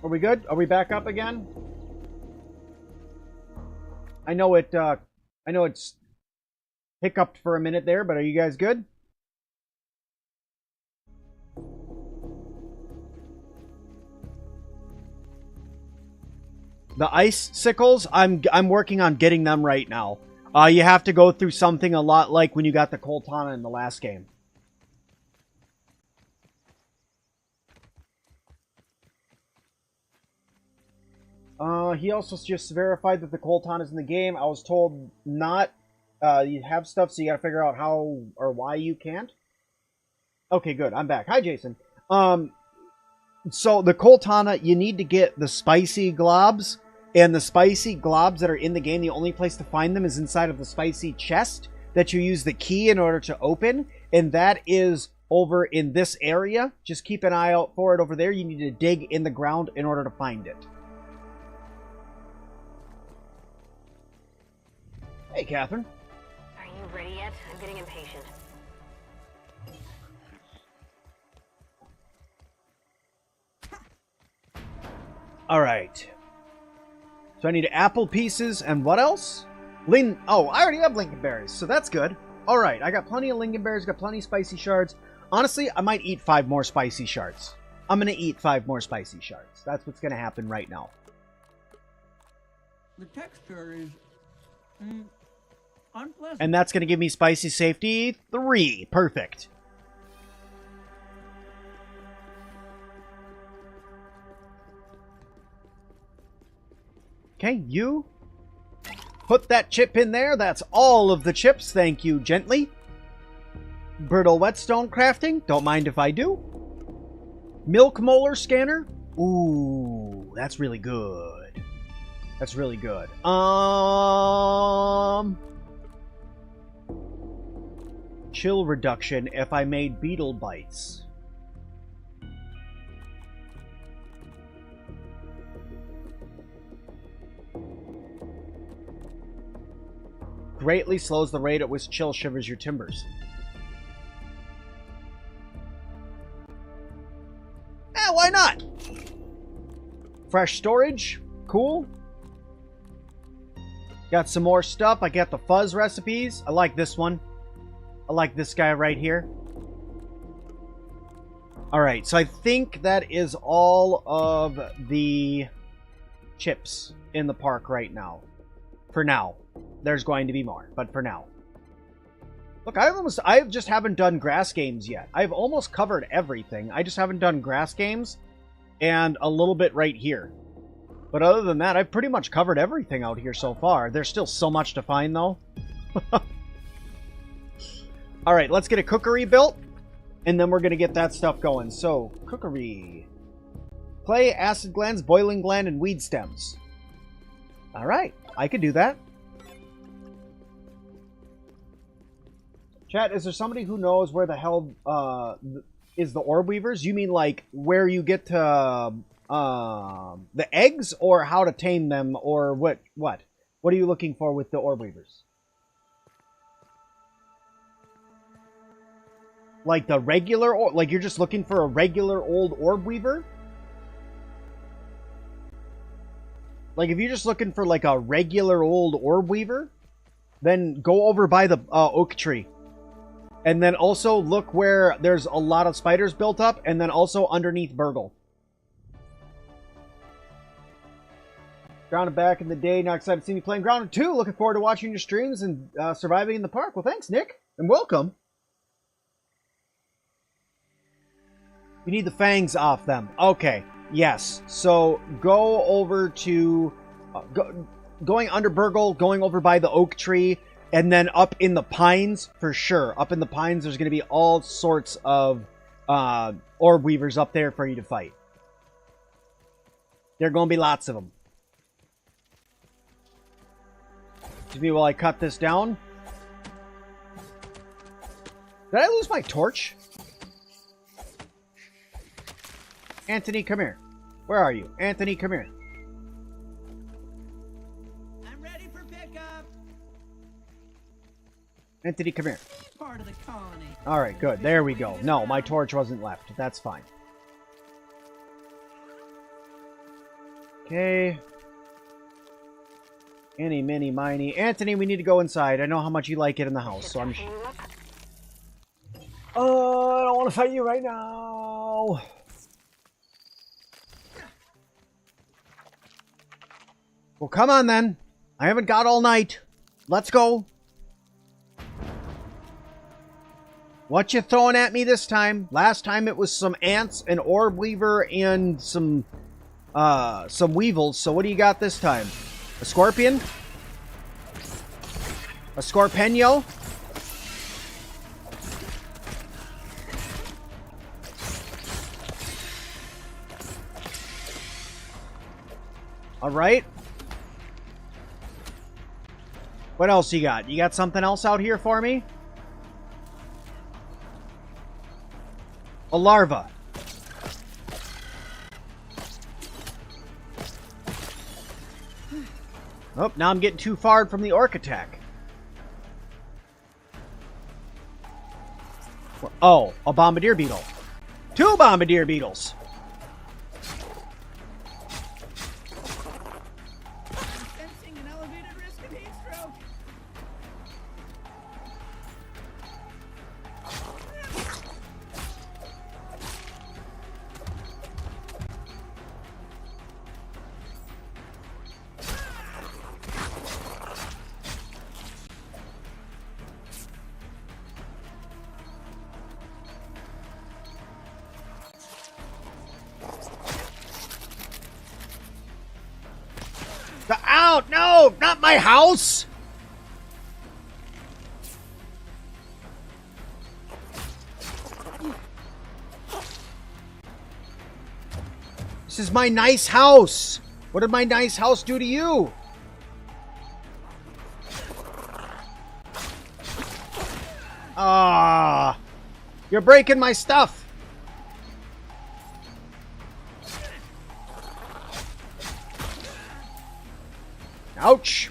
Are we good? Are we back up again? I know it's hiccuped for a minute there, but are you guys good? The ice sickles, I'm working on getting them right now. You have to go through something a lot like when you got the Coltana in the last game. He also just verified that the Coltana is in the game. I was told not. You have stuff, so you gotta figure out how or why you can't. Okay, good. I'm back. Hi, Jason. So the Coltana, you need to get the spicy globs. And the spicy globs that are in the game, the only place to find them is inside of the spicy chest that you use the key in order to open. And that is over in this area. Just keep an eye out for it over there. You need to dig in the ground in order to find it. Hey, Catherine. Are you ready yet? I'm getting impatient. Alright. So I need apple pieces and what else? Oh, I already have lingonberries, so that's good. Alright, I got plenty of lingonberries, got plenty of spicy shards. Honestly, I might eat 5 more spicy shards. I'm going to eat 5 more spicy shards. That's what's going to happen right now. The texture is unpleasant. And that's going to give me spicy safety 3. Perfect. Okay, you put that chip in there. That's all of the chips. Thank you, gently. Brittle whetstone crafting. Don't mind if I do. Milk molar scanner. Ooh, that's really good. That's really good. Chill reduction if I made beetle bites. Greatly slows the rate at which chill shivers your timbers. Why not? Fresh storage. Cool. Got some more stuff. I got the fuzz recipes. I like this one. I like this guy right here. Alright, so I think that is all of the chips in the park right now. For now. There's going to be more, but for now. Look, I just haven't done grass games yet. I've almost covered everything. I just haven't done grass games and a little bit right here. But other than that, I've pretty much covered everything out here so far. There's still so much to find, though. Alright, let's get a cookery built, and then we're going to get that stuff going. So, cookery. Clay, acid glands, boiling gland, and weed stems. Alright, I could do that. Chat, is there somebody who knows where the hell is the orb weavers? You mean like where you get to the eggs, or how to tame them, or what? What are you looking for with the orb weavers? Like the regular, or like you're just looking for a regular old orb weaver? Like if you're just looking for like a regular old orb weaver, then go over by the oak tree. And then also look where there's a lot of spiders built up, and then also underneath Burgle. Grounded back in the day, now excited to see me playing Grounded 2. Looking forward to watching your streams and surviving in the park. Well, thanks, Nick, and welcome. You need the fangs off them. Okay, yes. So go over to... going under Burgle, going over by the oak tree... And then up in the pines, for sure. Up in the pines, there's going to be all sorts of orb weavers up there for you to fight. There are going to be lots of them. Excuse me while I cut this down. Did I lose my torch? Anthony, come here. Where are you? Anthony, come here. I'm ready for pickup. Anthony, come here. Part of the colony. Alright, good. There we go. No, my torch wasn't left. That's fine. Okay. Any, mini, miny. Anthony, we need to go inside. I know how much you like it in the house, so I'm... Oh, I don't want to fight you right now. Well, come on then. I haven't got all night. Let's go. What you throwing at me this time? Last time it was some ants, an orb weaver, and some weevils. So what do you got this time? A scorpion? A scorpion? Alright. What else you got? You got something else out here for me? A larva. Oh, now I'm getting too far from the orc attack. Oh, a bombardier beetle. 2 bombardier beetles. Sensing an elevated risk of heat stroke. Out! No! Not my house! This is my nice house! What did my nice house do to you? Ah! You're breaking my stuff! Ouch!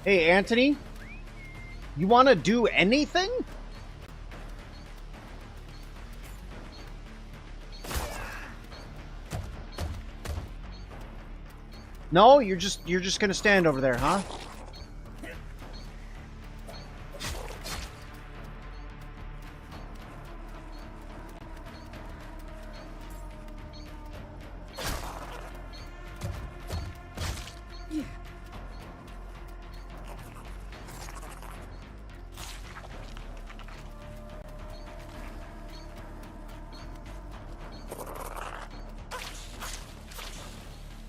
Hey, Anthony? You want to do anything? No, you're just gonna stand over there, huh?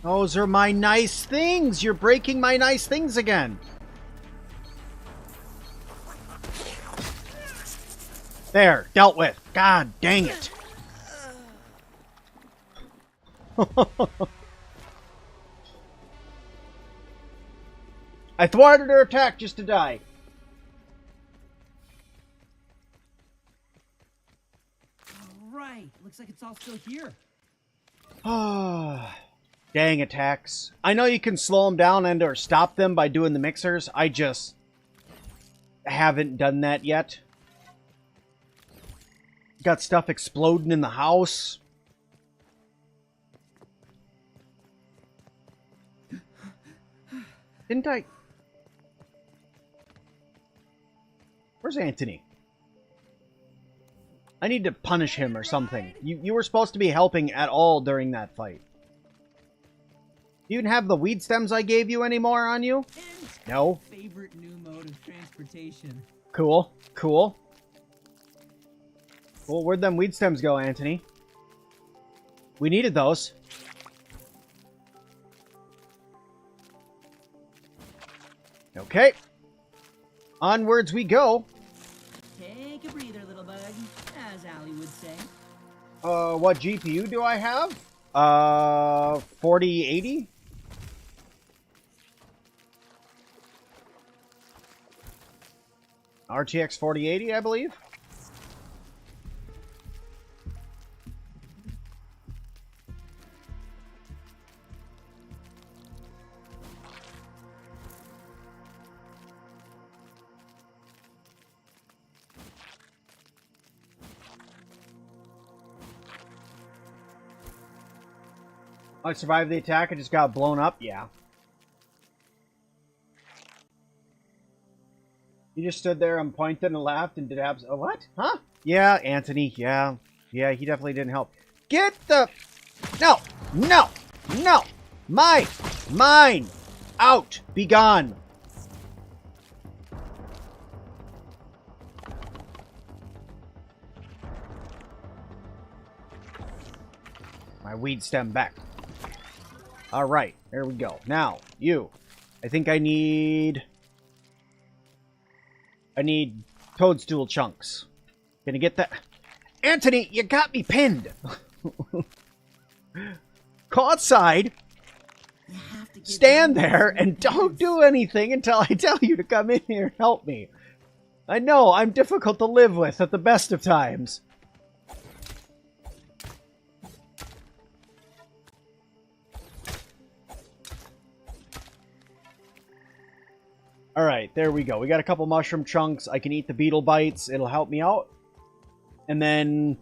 Those are my nice things. You're breaking my nice things again. There, dealt with. God dang it. I thwarted her attack just to die. All right. Looks like it's all still here. Ah. Dang attacks. I know you can slow them down and or stop them by doing the mixers. I just haven't done that yet. Got stuff exploding in the house. Didn't I? Where's Anthony? I need to punish him or something. You were supposed to be helping at all during that fight. You even have the weed stems I gave you anymore on you? No. Favorite new mode of transportation. Cool. Cool. Well, where'd them weed stems go, Anthony? We needed those. Okay. Onwards we go. Take a breather, little bug, as Allie would say. What GPU do I have? 4080? RTX 4080, I believe. I survived the attack. I just got blown up. Yeah. You just stood there and pointed and laughed and did what? Huh? Yeah, Anthony. Yeah. Yeah, he definitely didn't help. Get the... No! No! No! Mine! Mine! Out! Be gone! My weed stem back. Alright, there we go. Now, you. I think I need toadstool chunks. Gonna get that... Anthony, you got me pinned! Go outside, stand there, and don't do anything until I tell you to come in here and help me. I know, I'm difficult to live with at the best of times. Alright, there we go. We got a couple mushroom chunks. I can eat the beetle bites. It'll help me out. And then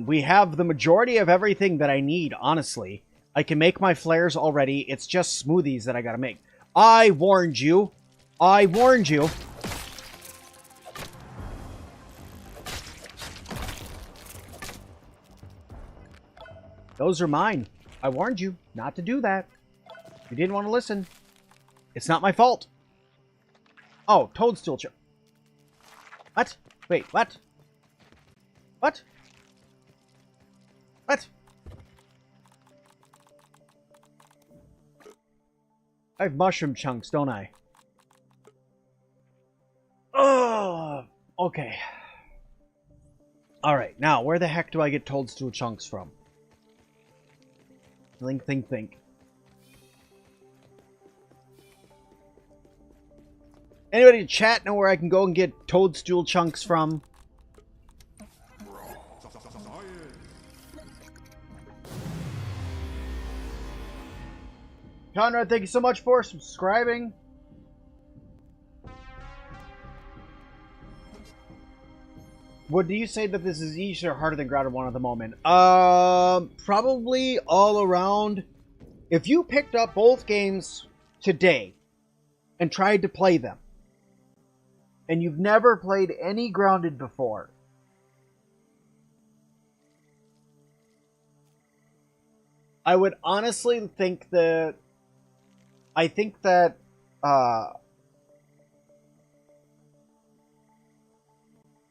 we have the majority of everything that I need, honestly. I can make my flares already. It's just smoothies that I gotta make. I warned you. I warned you. Those are mine. I warned you not to do that. You didn't want to listen. It's not my fault. Oh, toadstool chip. What? Wait, what? What? What? I have mushroom chunks, don't I? Oh, okay. Alright, now, where the heck do I get toadstool chunks from? Think. Anybody in chat know where I can go and get toadstool chunks from? Conrad, thank you so much for subscribing. Would you say that this is easier or harder than Grounded 1 at the moment? Probably all around. If you picked up both games today and tried to play them, and you've never played any Grounded before, I would honestly think that...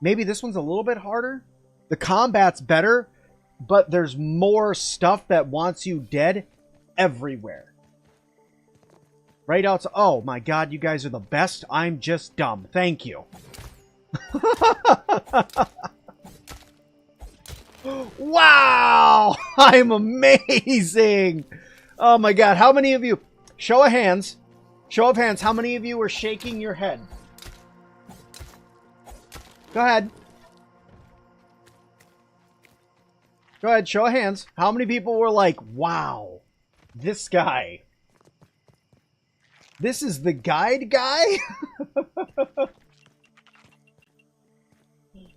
maybe this one's a little bit harder. The combat's better, but there's more stuff that wants you dead everywhere. Right outside. Oh my god, you guys are the best. I'm just dumb. Thank you. Wow! I'm amazing! Oh my god, how many of you... Show of hands. Show of hands, how many of you were shaking your head? Go ahead. Go ahead, show of hands. How many people were like, wow, this guy. This is the guide guy?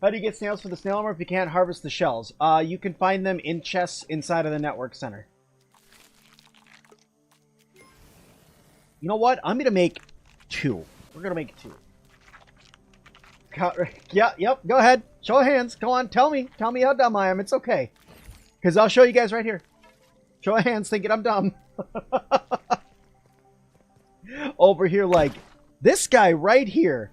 How do you get snails for the snail armor if you can't harvest the shells? You can find them in chests inside of the network center. You know what? I'm going to make 2. We're going to make 2. Yeah, yep, go ahead. Show of hands. Go on, tell me. Tell me how dumb I am. It's okay. Because I'll show you guys right here. Show of hands thinking I'm dumb. Over here like, this guy right here.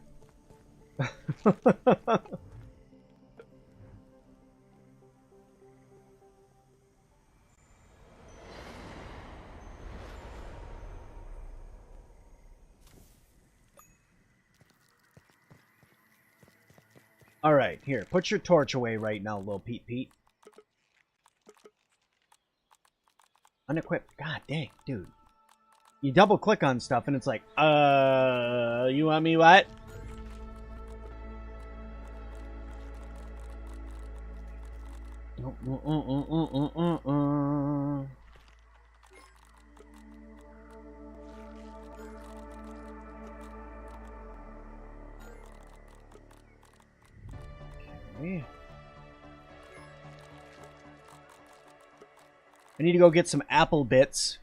Alright, here. Put your torch away right now, little Pete. Unequip. God dang, dude. You double click on stuff and it's like, you want me what? Okay. I need to go get some apple bits.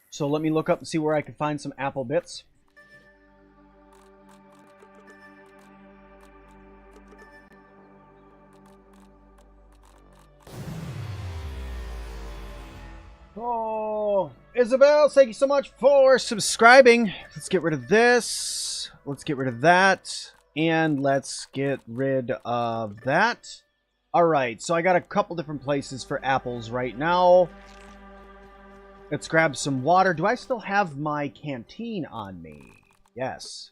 So let me look up and see where I can find some apple bits. Oh, Isabel, thank you so much for subscribing. Let's get rid of this. Let's get rid of that. And let's get rid of that. Alright, so I got a couple different places for apples right now. Let's grab some water. Do I still have my canteen on me? Yes.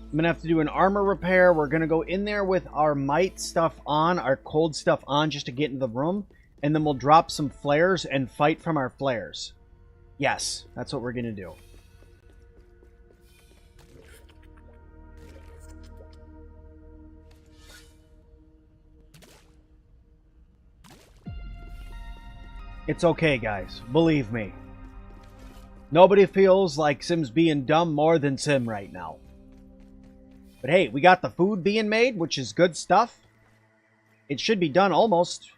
I'm going to have to do an armor repair. We're going to go in there with our might stuff on, our cold stuff on, just to get into the room. And then we'll drop some flares and fight from our flares. Yes, that's what we're going to do. It's okay, guys. Believe me. Nobody feels like Sim's being dumb more than Sim right now. But hey, we got the food being made, which is good stuff. It should be done almost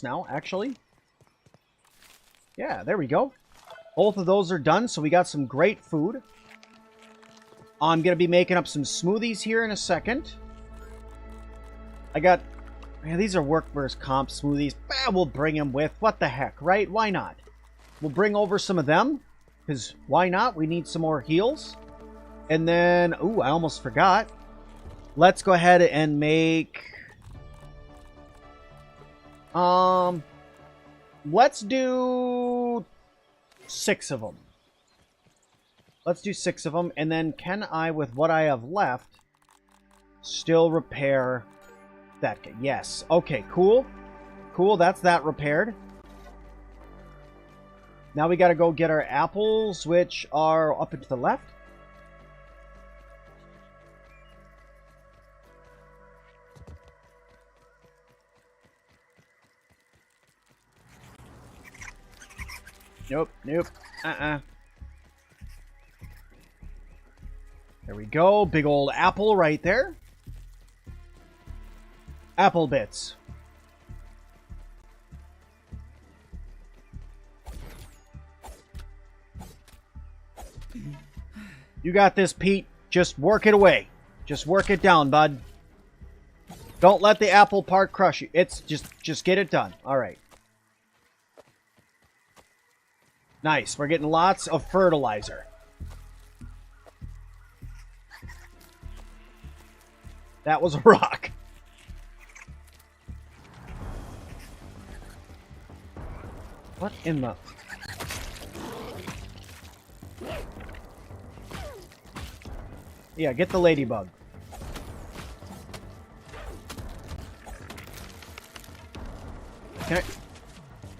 now, actually. Yeah, there we go. Both of those are done, so we got some great food. I'm going to be making up some smoothies here in a second. I got... Man, these are workers' comp smoothies. We'll bring them with. What the heck, right? Why not? We'll bring over some of them. Because why not? We need some more heals. And then... Ooh, I almost forgot. Let's go ahead and make... Let's do 6 of them. Let's do 6 of them. And then can I, with what I have left, still repair that? Yes. Okay, cool. Cool, that's that repaired. Now we got to go get our apples, which are up and to the left. Nope, nope. There we go. Big old apple right there. Apple bits. You got this, Pete. Just work it away. Just work it down, bud. Don't let the apple part crush you. It's just get it done. All right. Nice. We're getting lots of fertilizer. That was a rock. What in the... Yeah, get the ladybug. Can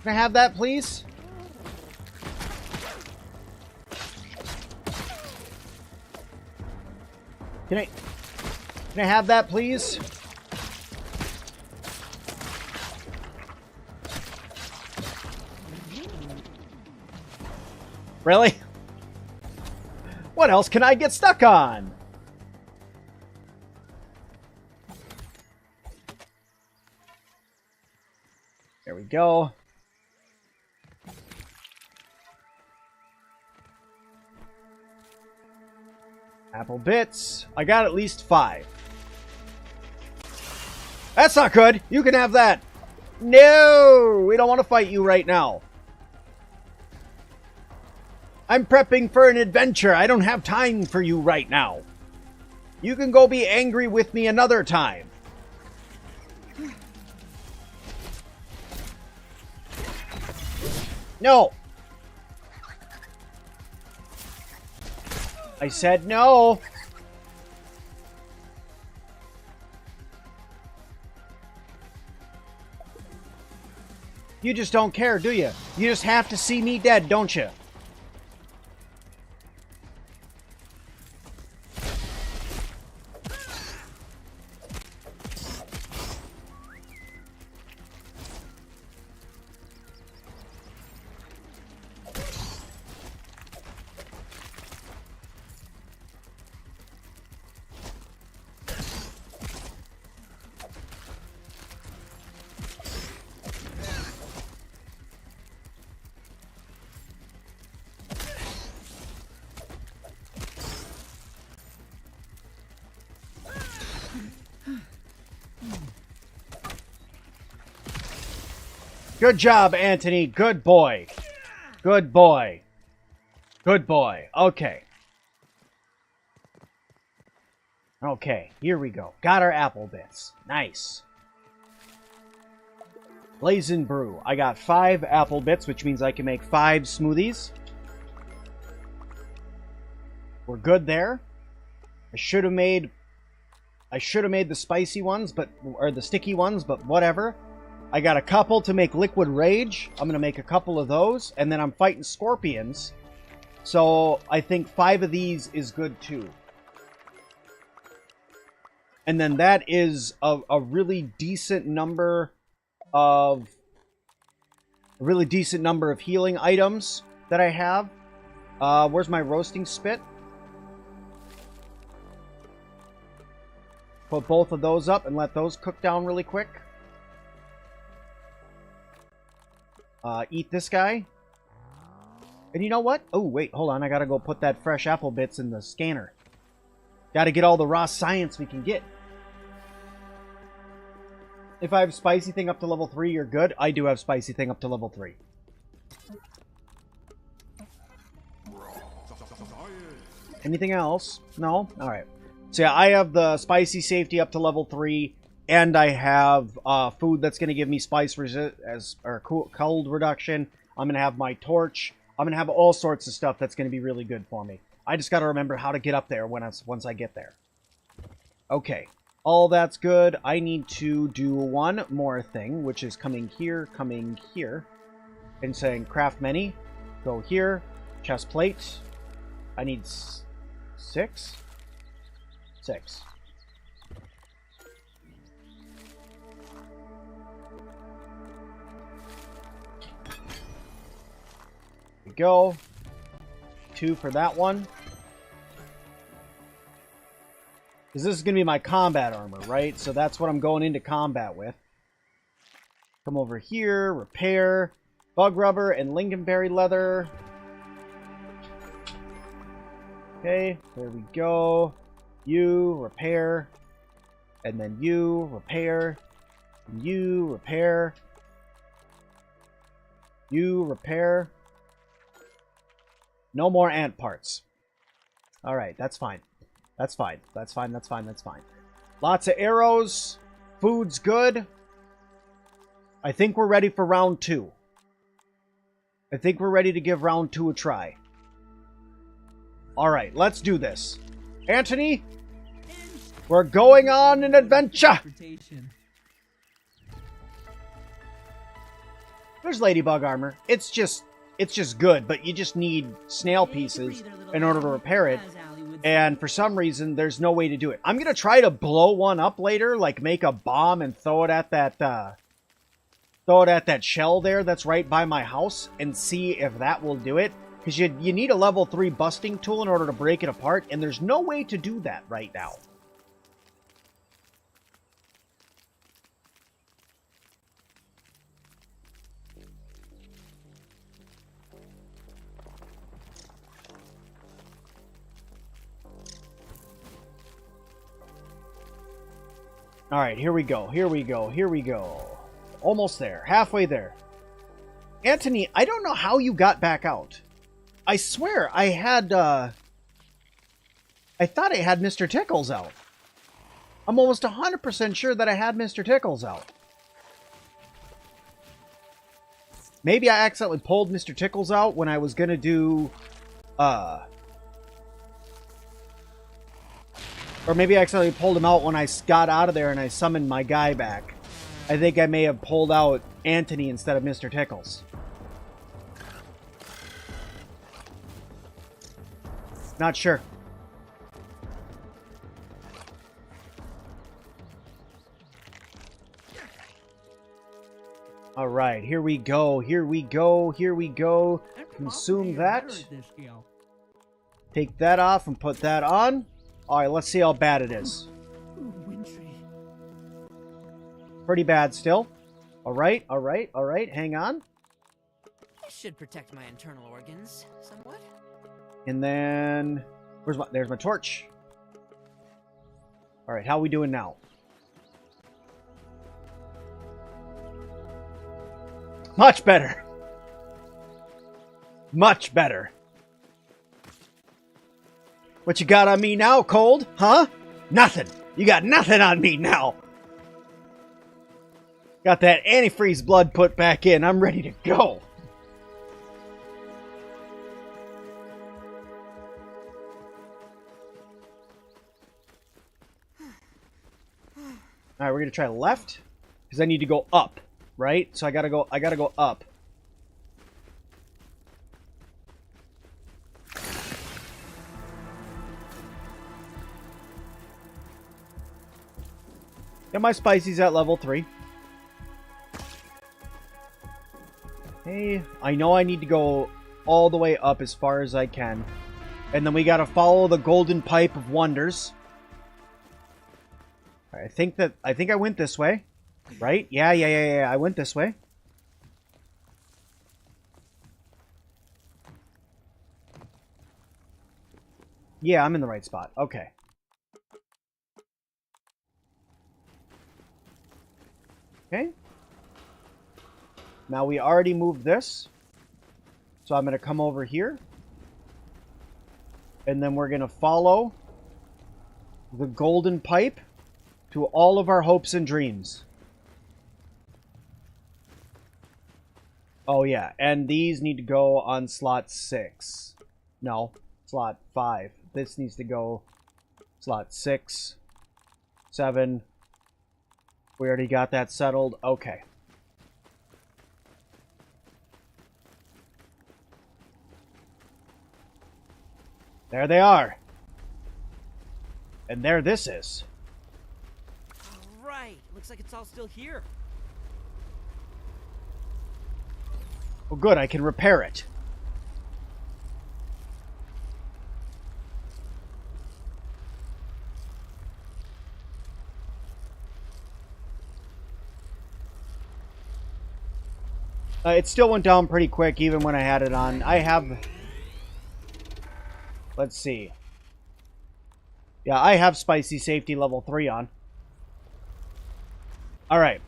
I have that, please? Can I have that, please? Really? What else can I get stuck on? There we go. Apple bits. I got at least 5. That's not good. You can have that. No, we don't want to fight you right now. I'm prepping for an adventure. I don't have time for you right now. You can go be angry with me another time. No. I said no. You just don't care, do you? You just have to see me dead, don't you? Good job, Anthony. Good boy. Good boy. Good boy. Okay. Okay, here we go. Got our apple bits. Nice. Blazing Brew. I got 5 apple bits, which means I can make 5 smoothies. We're good there. I should have made the spicy ones, or the sticky ones, but whatever. I got a couple to make Liquid Rage. I'm going to make a couple of those, and then I'm fighting scorpions. So I think 5 of these is good too. And then that is a really decent number of healing items that I have. Where's my roasting spit? Put both of those up and let those cook down really quick. Eat this guy. And you know what? Oh, wait, hold on. I gotta go put that fresh apple bits in the scanner. Gotta get all the raw science we can get. If I have spicy thing up to level 3, you're good. I do have spicy thing up to level 3. Anything else? No? Alright. So yeah, I have the spicy safety up to level 3, and I have food that's going to give me spice cold reduction. I'm going to have my torch. I'm going to have all sorts of stuff that's going to be really good for me. I just got to remember how to get up there once I get there. Okay. All that's good. I need to do one more thing, which is coming here, and saying craft many. Go here. Chest plate. I need 6. 6. There we go. 2 for that one. Because this is going to be my combat armor, right? So that's what I'm going into combat with. Come over here, repair, bug rubber, and lingonberry leather. Okay, there we go. You, repair. And then you, repair. And you, repair. You, repair. No more ant parts. Alright, that's fine. That's fine. That's fine. That's fine. That's fine. Lots of arrows. Food's good. I think we're ready for round 2. I think we're ready to give round 2 a try. Alright, let's do this. Anthony, we're going on an adventure! There's ladybug armor. It's just good, but you just need snail pieces in order to repair it. And for some reason, there's no way to do it. I'm going to try to blow one up later, like make a bomb and throw it at that shell there that's right by my house and see if that will do it. Because you need a level 3 busting tool in order to break it apart, and there's no way to do that right now. Alright, here we go, here we go, here we go. Almost there, halfway there. Anthony, I don't know how you got back out. I swear, I thought I had Mr. Tickles out. I'm almost 100% sure that I had Mr. Tickles out. Maybe I accidentally pulled Mr. Tickles out when I was gonna do, or maybe I accidentally pulled him out when I got out of there and I summoned my guy back. I think I may have pulled out Anthony instead of Mr. Tickles. Not sure. Alright, here we go, here we go, here we go. Consume that. Take that off and put that on. Alright, let's see how bad it is. Pretty bad still. Alright, alright, alright, hang on. This should protect my internal organs somewhat. And then there's my torch. Alright, how are we doing now? Much better. Much better. What you got on me now, Cold? Huh? Nothing. You got nothing on me now. Got that antifreeze blood put back in. I'm ready to go. Alright, we're gonna try left. Because I need to go up, right? So I gotta go up. Get my spices at level 3. Hey, I know I need to go all the way up as far as I can. And then we gotta follow the golden pipe of wonders. I think I went this way. Right? Yeah, I went this way. Yeah, I'm in the right spot. Okay. Okay. Now we already moved this. So I'm going to come over here. And then we're going to follow the golden pipe to all of our hopes and dreams. Oh yeah, and these need to go on slot 6. No, slot 5. This needs to go slot 6, 7. We already got that settled. Okay. There they are. And there this is. All right. Looks like it's all still here. Oh, good. I can repair it. It still went down pretty quick, even when I had it on. I have... Let's see. Yeah, I have Spicy Safety level 3 on. Alright.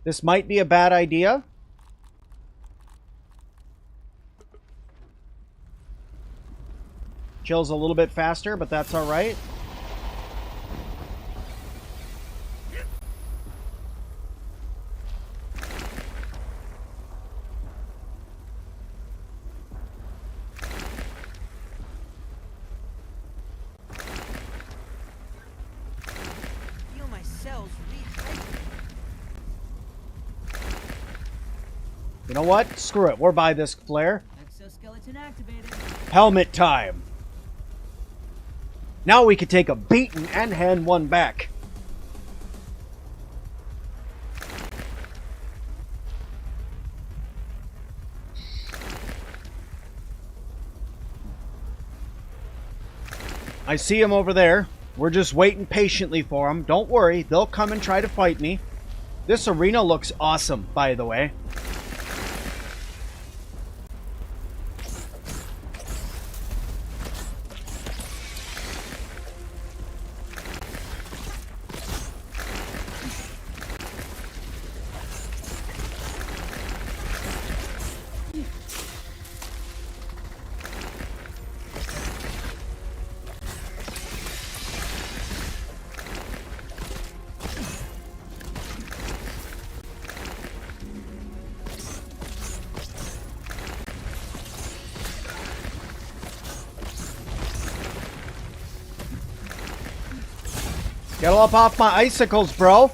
This might be a bad idea. Chills a little bit faster, but that's alright. You know what? Screw it. We're by this flare. Exoskeleton activated. Helmet time. Now we can take a beating and hand one back. I see him over there. We're just waiting patiently for him. Don't worry. They'll come and try to fight me. This arena looks awesome, by the way. Get up off my icicles, bro.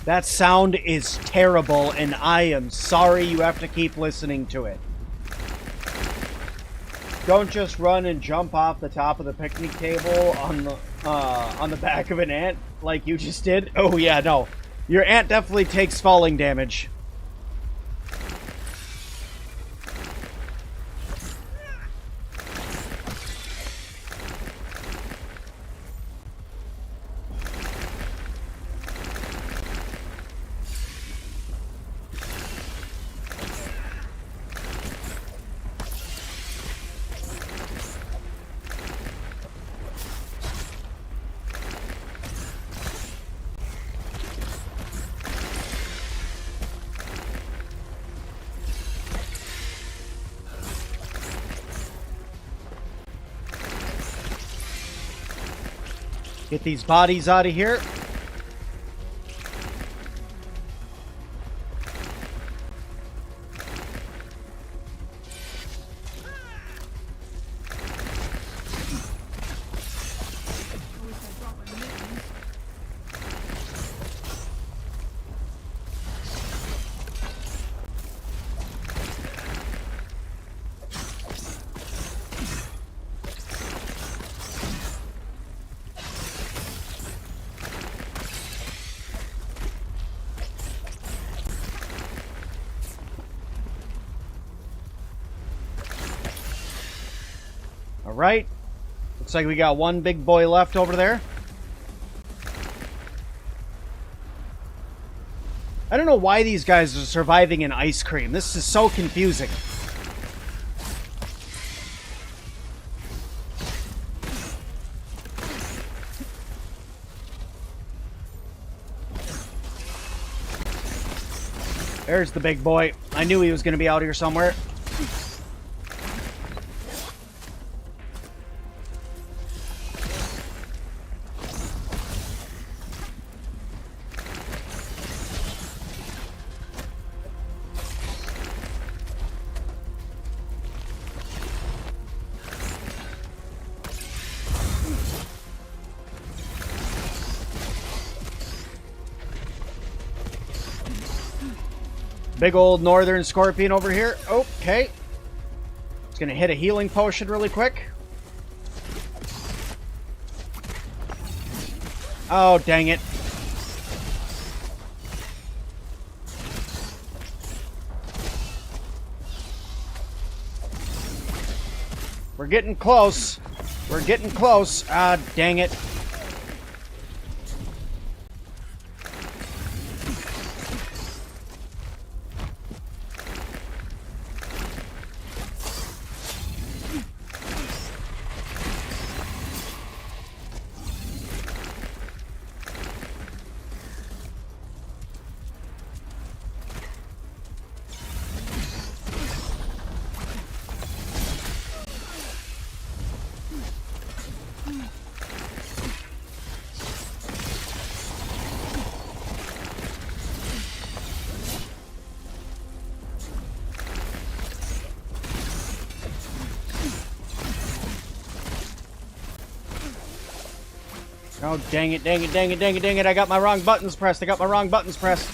That sound is terrible, and I am sorry you have to keep listening to it. Don't just run and jump off the top of the picnic table on the back of an ant like you just did. Oh yeah, no. Your ant definitely takes falling damage. Get these bodies out of here. Alright. Looks like we got one big boy left over there. I don't know why these guys are surviving in ice cream. This is so confusing. There's the big boy. I knew he was going to be out here somewhere. Big old northern scorpion over here. Okay. It's going to hit a healing potion really quick. Oh, dang it. We're getting close. We're getting close. Ah, dang it. Oh, dang it, dang it, dang it, dang it, dang it. I got my wrong buttons pressed. I got my wrong buttons pressed.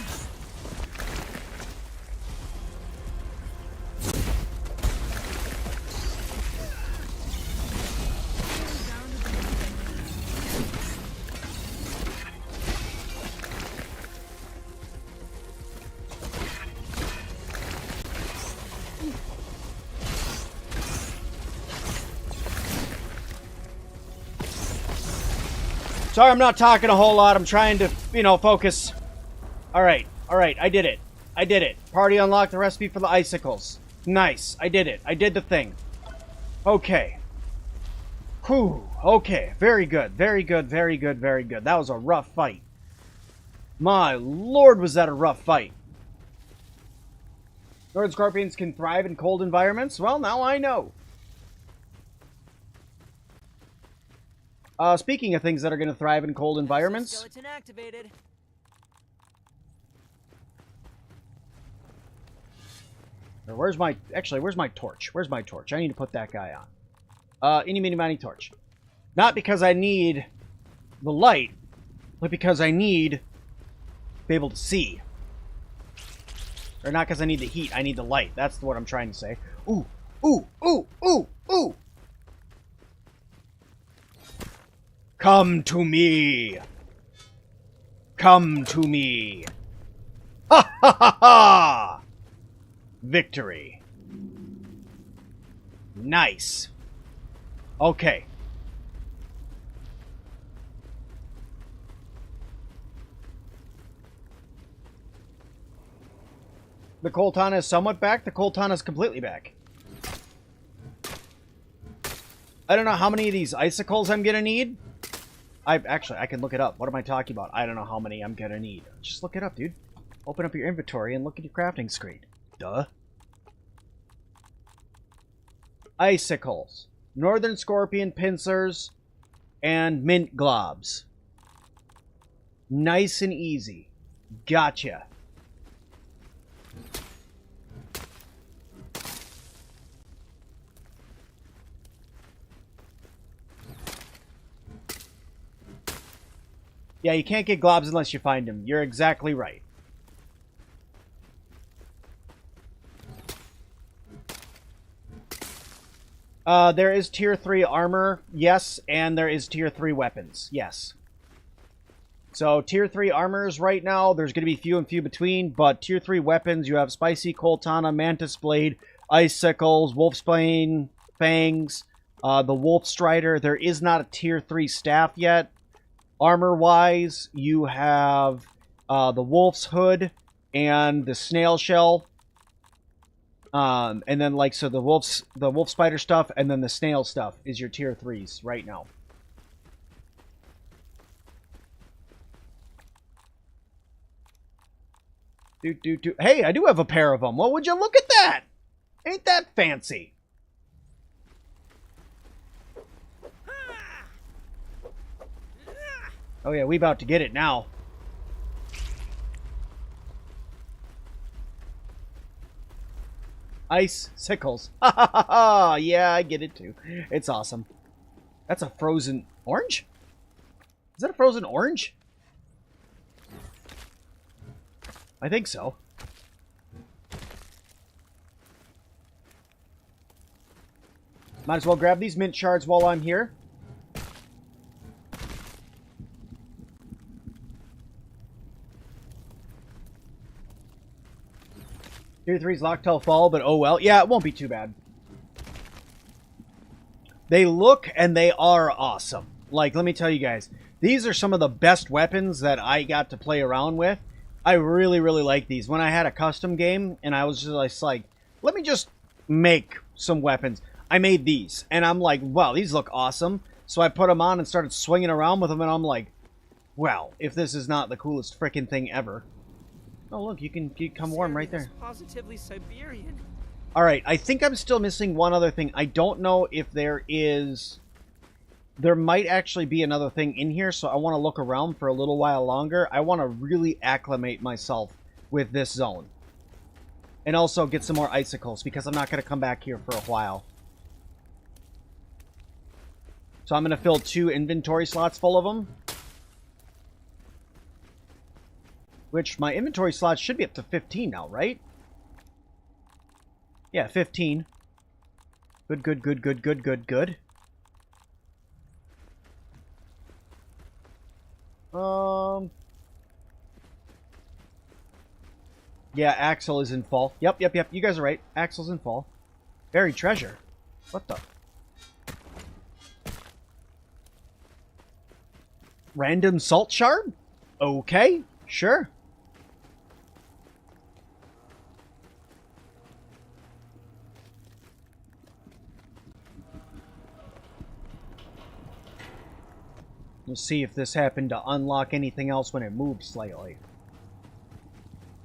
Sorry, I'm not talking a whole lot. I'm trying to, focus. Alright, I did it. I did it. Party unlocked the recipe for the icicles. Nice, I did it. I did the thing. Okay. Whew, okay. Very good, very good, very good, very good. That was a rough fight. My lord, was that a rough fight. Northern scorpions can thrive in cold environments? Well, now I know. Speaking of things that are going to thrive in cold environments. Skeleton activated. Where's my torch? Where's my torch? I need to put that guy on. Eeny, meeny, miny, torch. Not because I need the light, but because I need to be able to see. Or not because I need the heat, I need the light. That's what I'm trying to say. Ooh, ooh, ooh, ooh, ooh! Come to me! Come to me! Ha ha ha ha! Victory. Nice. Okay. The Coltana is somewhat back. The Coltana is completely back. I don't know how many of these icicles I'm gonna need. I can look it up. What am I talking about? I don't know how many I'm gonna need. Just look it up, dude. Open up your inventory and look at your crafting screen. Duh. Icicles. Northern scorpion pincers. And mint globs. Nice and easy. Gotcha. Yeah, you can't get globs unless you find them. You're exactly right. There is tier 3 armor, yes, and there is tier 3 weapons, yes. So, tier 3 armors right now, there's going to be few and few between, but tier 3 weapons, you have Spicy Coltana, Mantis Blade, Icicles, Wolfsbane, Fangs, the Wolf Strider. There is not a tier 3 staff yet. Armor-wise, you have the Wolf's Hood and the Snail Shell. And then, like, so the Wolf Spider stuff and then the Snail stuff is your tier 3s right now. Hey, I do have a pair of them. Well, would you look at that? Ain't that fancy? Oh yeah, we about to get it now. Ice sickles. Ha ha ha ha! Yeah, I get it too. It's awesome. That's a frozen orange? Is that a frozen orange? I think so. Might as well grab these mint shards while I'm here. Tier 3's locked till fall, but oh well. Yeah, it won't be too bad. They look and they are awesome. Like, let me tell you guys, these are some of the best weapons that I got to play around with. I really, really like these. When I had a custom game and I was just like, let me just make some weapons. I made these and I'm like, wow, these look awesome. So I put them on and started swinging around with them and I'm like, well, if this is not the coolest freaking thing ever. Oh, look, you can come warm right there. Positively Siberian. All right, I think I'm still missing one other thing. I don't know if there is... There might actually be another thing in here, so I want to look around for a little while longer. I want to really acclimate myself with this zone. And also get some more icicles, because I'm not going to come back here for a while. So I'm going to fill 2 inventory slots full of them. Which, my inventory slots should be up to 15 now, right? Yeah, 15. Good, good, good, good, good, good, good. Yeah, Axel is in fall. Yep, yep, yep. You guys are right. Axel's in fall. Buried treasure. What the? Random salt shard? Okay, sure. We'll see if this happened to unlock anything else when it moves slightly.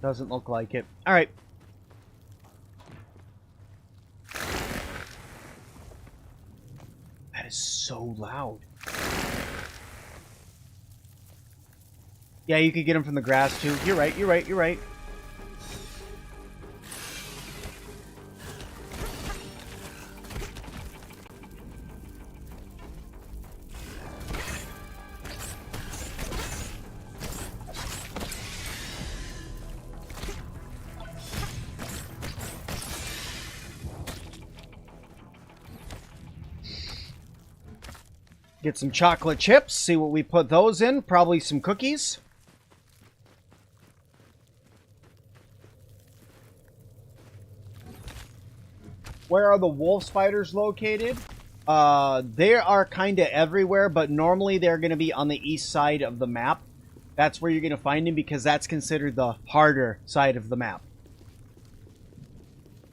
Doesn't look like it. Alright. That is so loud. Yeah, you could get them from the grass too. You're right, you're right, you're right. Get some chocolate chips, see what we put those in. Probably some cookies. Where are the wolf spiders located? They are kind of everywhere, but normally they're going to be on the east side of the map. That's where you're going to find them because that's considered the harder side of the map.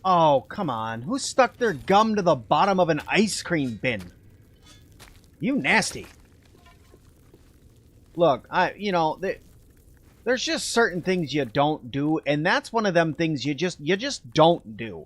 Oh, come on. Who stuck their gum to the bottom of an ice cream bin? You nasty. Look, there's just certain things you don't do, and that's one of them things you just don't do.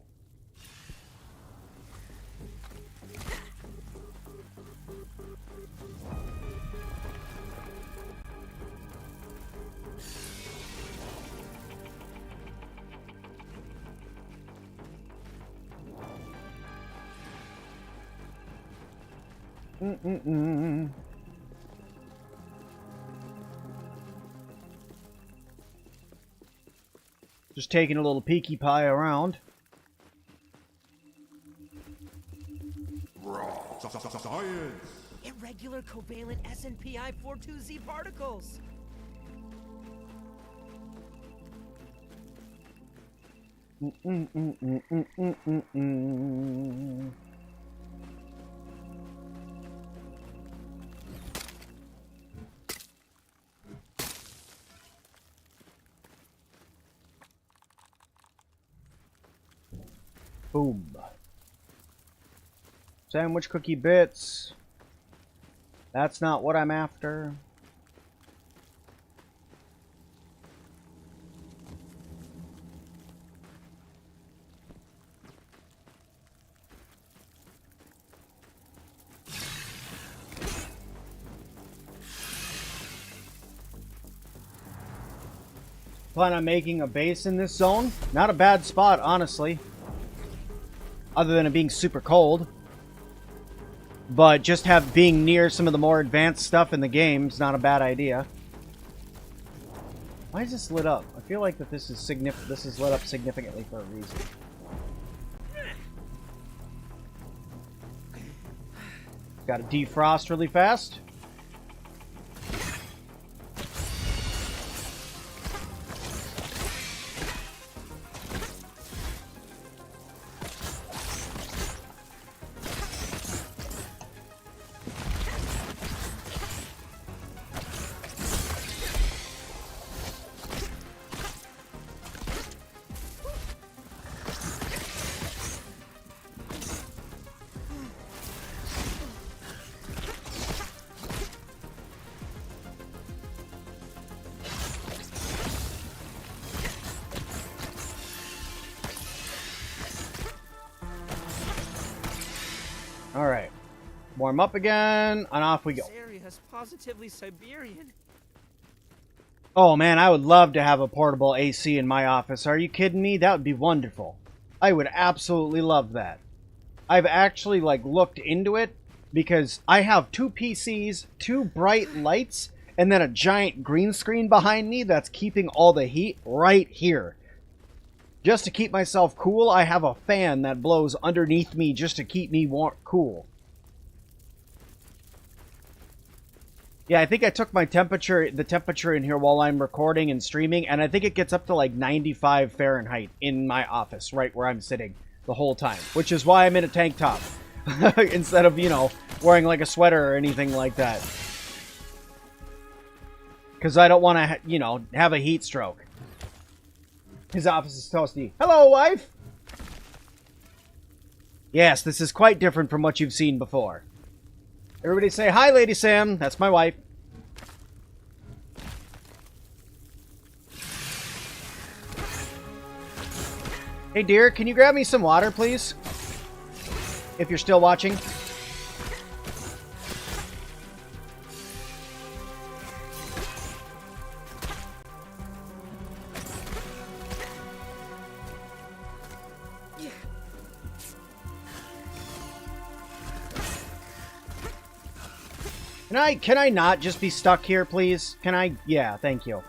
Just taking a little peeky pie around. Science! Irregular covalent SNPI 42Z particles. Boom. Sandwich cookie bits. That's not what I'm after. Plan on making a base in this zone. Not a bad spot, honestly. Other than it being super cold. But just being near some of the more advanced stuff in the game is not a bad idea. Why is this lit up? I feel like that this is lit up significantly for a reason. Got to defrost really fast. Alright. Warm up again, and off we go. This area is positively Siberian. Oh man, I would love to have a portable AC in my office. Are you kidding me? That would be wonderful. I would absolutely love that. I've actually looked into it because I have 2 PCs, 2 bright lights, and then a giant green screen behind me that's keeping all the heat right here. Just to keep myself cool, I have a fan that blows underneath me just to keep me cool. Yeah, I think I took the temperature in here while I'm recording and streaming, and I think it gets up to 95 Fahrenheit in my office, right where I'm sitting the whole time. Which is why I'm in a tank top. Instead of, wearing a sweater or anything like that. Because I don't want to, have a heat stroke. His office is toasty. Hello, wife! Yes, this is quite different from what you've seen before. Everybody say, hi, Lady Sam. That's my wife. Hey, dear, can you grab me some water, please? If you're still watching. Can I not just be stuck here, please? Can I? Yeah, thank you.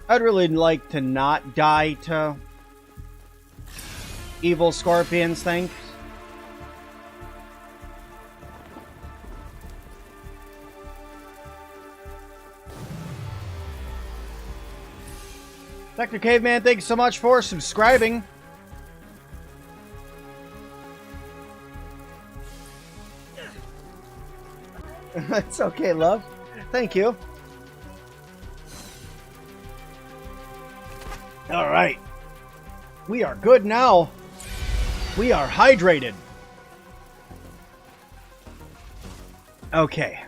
I'd really like to not die to evil scorpions, thanks. Dr. Caveman, thank you so much for subscribing. It's okay, love. Thank you. All right. We are good now. We are hydrated. Okay.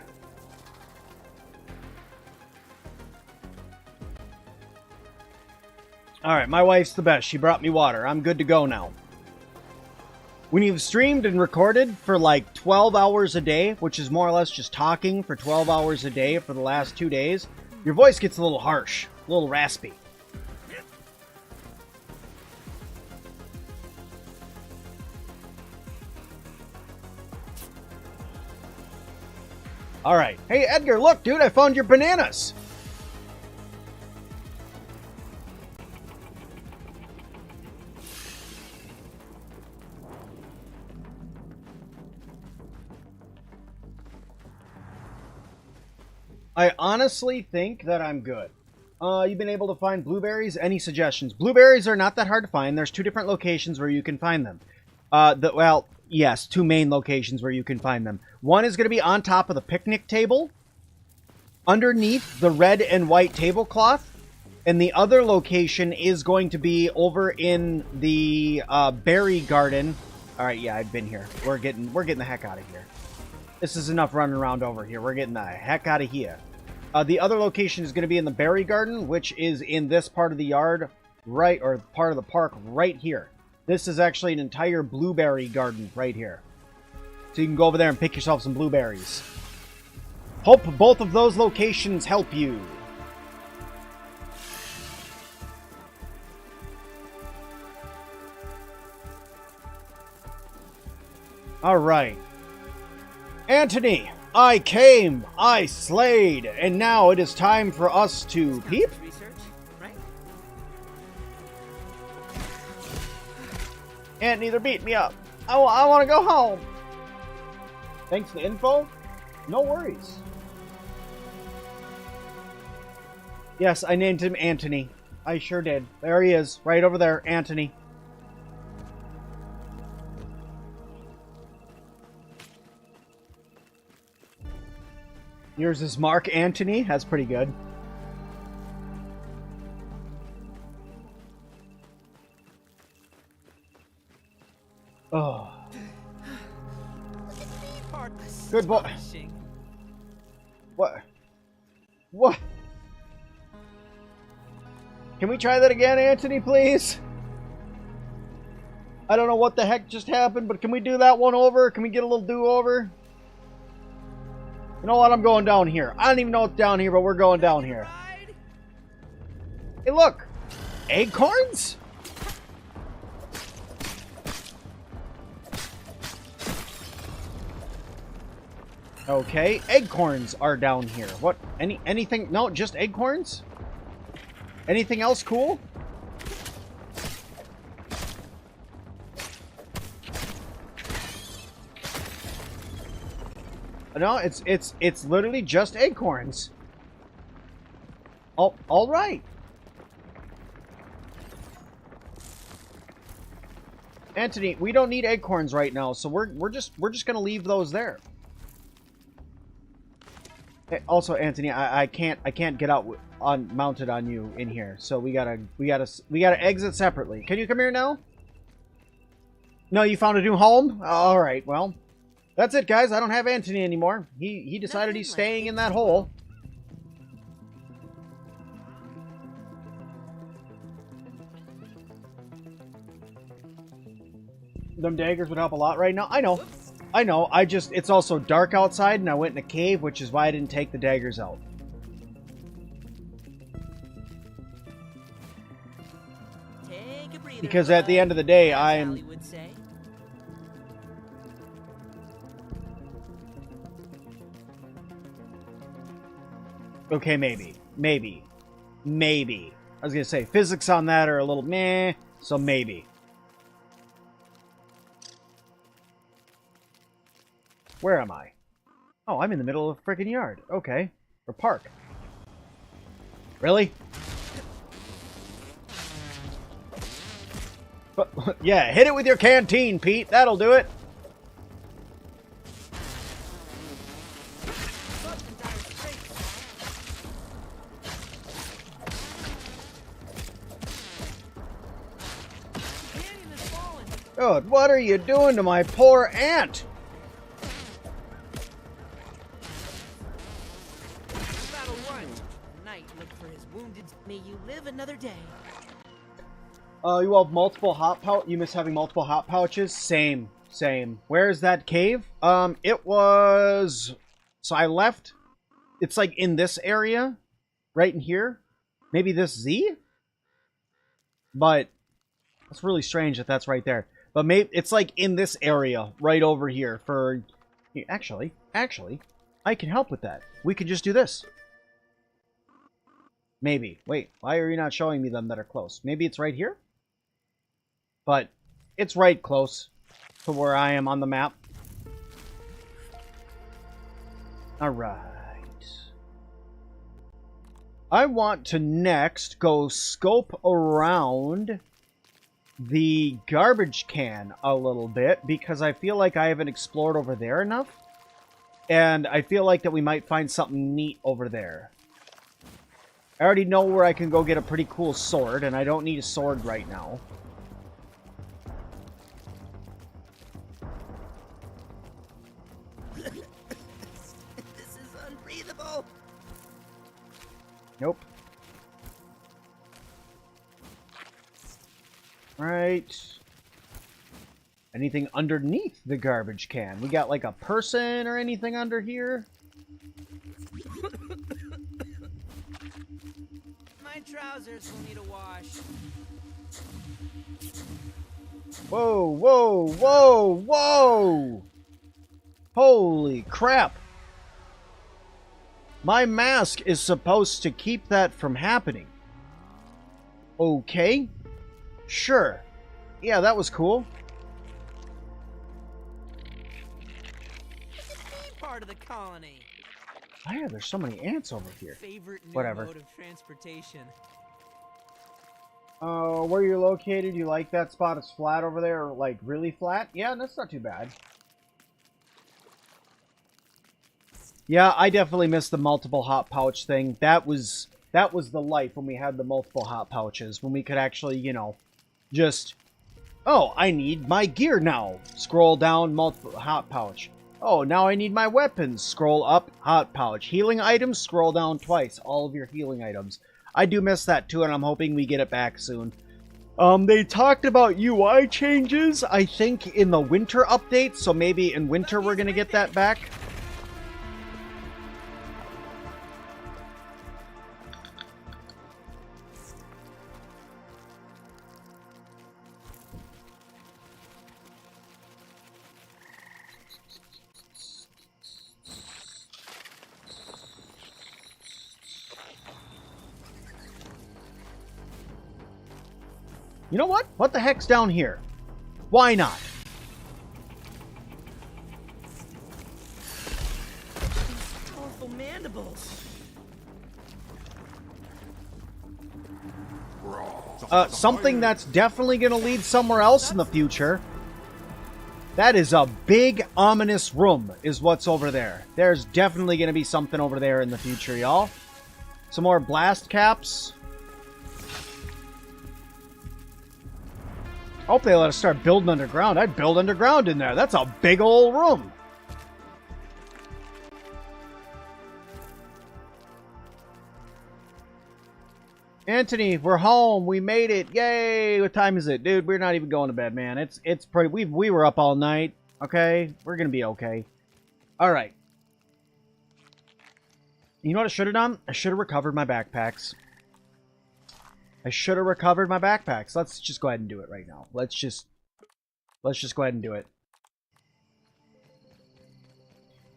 Alright, my wife's the best. She brought me water. I'm good to go now. When you've streamed and recorded for 12 hours a day, which is more or less just talking for 12 hours a day for the last 2 days, your voice gets a little harsh. A little raspy. Alright. Hey, Edgar, look, dude, I found your bananas. I honestly think that I'm good. You've been able to find blueberries? Any suggestions? Blueberries are not that hard to find. There's 2 different locations where you can find them. Well, yes, 2 main locations where you can find them. One is going to be on top of the picnic table, underneath the red and white tablecloth, and the other location is going to be over in the berry garden. All right, yeah, I've been here. We're getting the heck out of here. This is enough running around over here. We're getting the heck out of here. The other location is going to be in the berry garden, which is in this part of the yard, right, or part of the park right here. This is actually an entire blueberry garden right here. So you can go over there and pick yourself some blueberries. Hope both of those locations help you. Alright. Anthony, I came, I slayed, and now it is time for us to peep? Research, right? Anthony, they're beating me up. I want to go home. Thanks for the info. No worries. Yes, I named him Anthony. I sure did. There he is, right over there, Anthony. Yours is Mark Antony. That's pretty good. Oh. Good boy. What? What? Can we try that again, Anthony, please? I don't know what the heck just happened, but can we do that one over? Can we get a little do-over? You know what? I'm going down here. I don't even know what's down here, but we're going down here. Hey, look! Acorns? Okay, acorns are down here. What? Anything? No, just acorns? Anything else cool? No, it's literally just acorns. Oh, all right. Anthony, we don't need acorns right now, so we're just gonna leave those there. Hey, also, Anthony, I can't get out mounted on you in here, so we gotta exit separately. Can you come here now? No, you found a new home? All right, well. That's it, guys. I don't have Anthony anymore. He decided he's staying in that hole. Them daggers would help a lot right now. I know. I know. It's also dark outside, and I went in a cave, which is why I didn't take the daggers out. Take a breather, Because at the end of the day, I'm... Okay, maybe. Maybe. Maybe. I was going to say, physics on that are a little meh, so maybe. Where am I? Oh, I'm in the middle of a freaking yard. Okay. Or park. Really? But, yeah, hit it with your canteen, Pete. That'll do it. God, what are you doing to my poor ant? Battle one. Knight, look for his wounded. May you live another day. You have multiple hot pouch. You miss having multiple hot pouches. Same. Where is that cave? It was. So I left. It's like in this area, right in here. Maybe this Z? But it's really strange that that's right there. But maybe it's like in this area right over here for... Actually, I can help with that. We could just do this. Maybe. Wait, why are you not showing me them that are close? Maybe it's right here? But it's right close to where I am on the map. Alright. I want to next go scope around the garbage can a little bit because I feel like I haven't explored over there enough. And I feel like that we might find something neat over there. I already know where I can go get a pretty cool sword, and I don't need a sword right now. This is unbreathable. Nope. Right. Anything underneath the garbage can? We got like a person or anything under here? My trousers will need a wash. Whoa, whoa, whoa, whoa! Holy crap! My mask is supposed to keep that from happening. Okay. Sure. Yeah, that was cool. Part of the colony. Oh yeah, there's so many ants over here. Favorite new Whatever. mode of transportation. Where you're located, you like that spot? It's flat over there, or like really flat? Yeah, that's not too bad. Yeah, I definitely missed the multiple hot pouch thing. That was the life when we had the multiple hot pouches, when we could actually, you know, just, oh, I need my gear now. Scroll down, multiple hot pouch. Oh, now I need my weapons. Scroll up, hot pouch. Healing items, scroll down twice. All of your healing items. I do miss that too, and I'm hoping we get it back soon. They talked about UI changes, I think, in the winter update, so maybe in winter we're gonna get that back. You know what? What the heck's down here? Why not? Powerful mandibles. Something that's definitely going to lead somewhere else in the future. That is a big, ominous room, is what's over there. There's definitely going to be something over there in the future, y'all. Some more blast caps. Hope they let us start building underground. I'd build underground in there. That's a big old room. Anthony, we're home. We made it. Yay. What time is it? Dude, we're not even going to bed, man. It's pretty... We were up all night. Okay? We're going to be okay. Alright. You know what I should have done? I should have recovered my backpacks. Let's just go ahead and do it right now. Let's just go ahead and do it.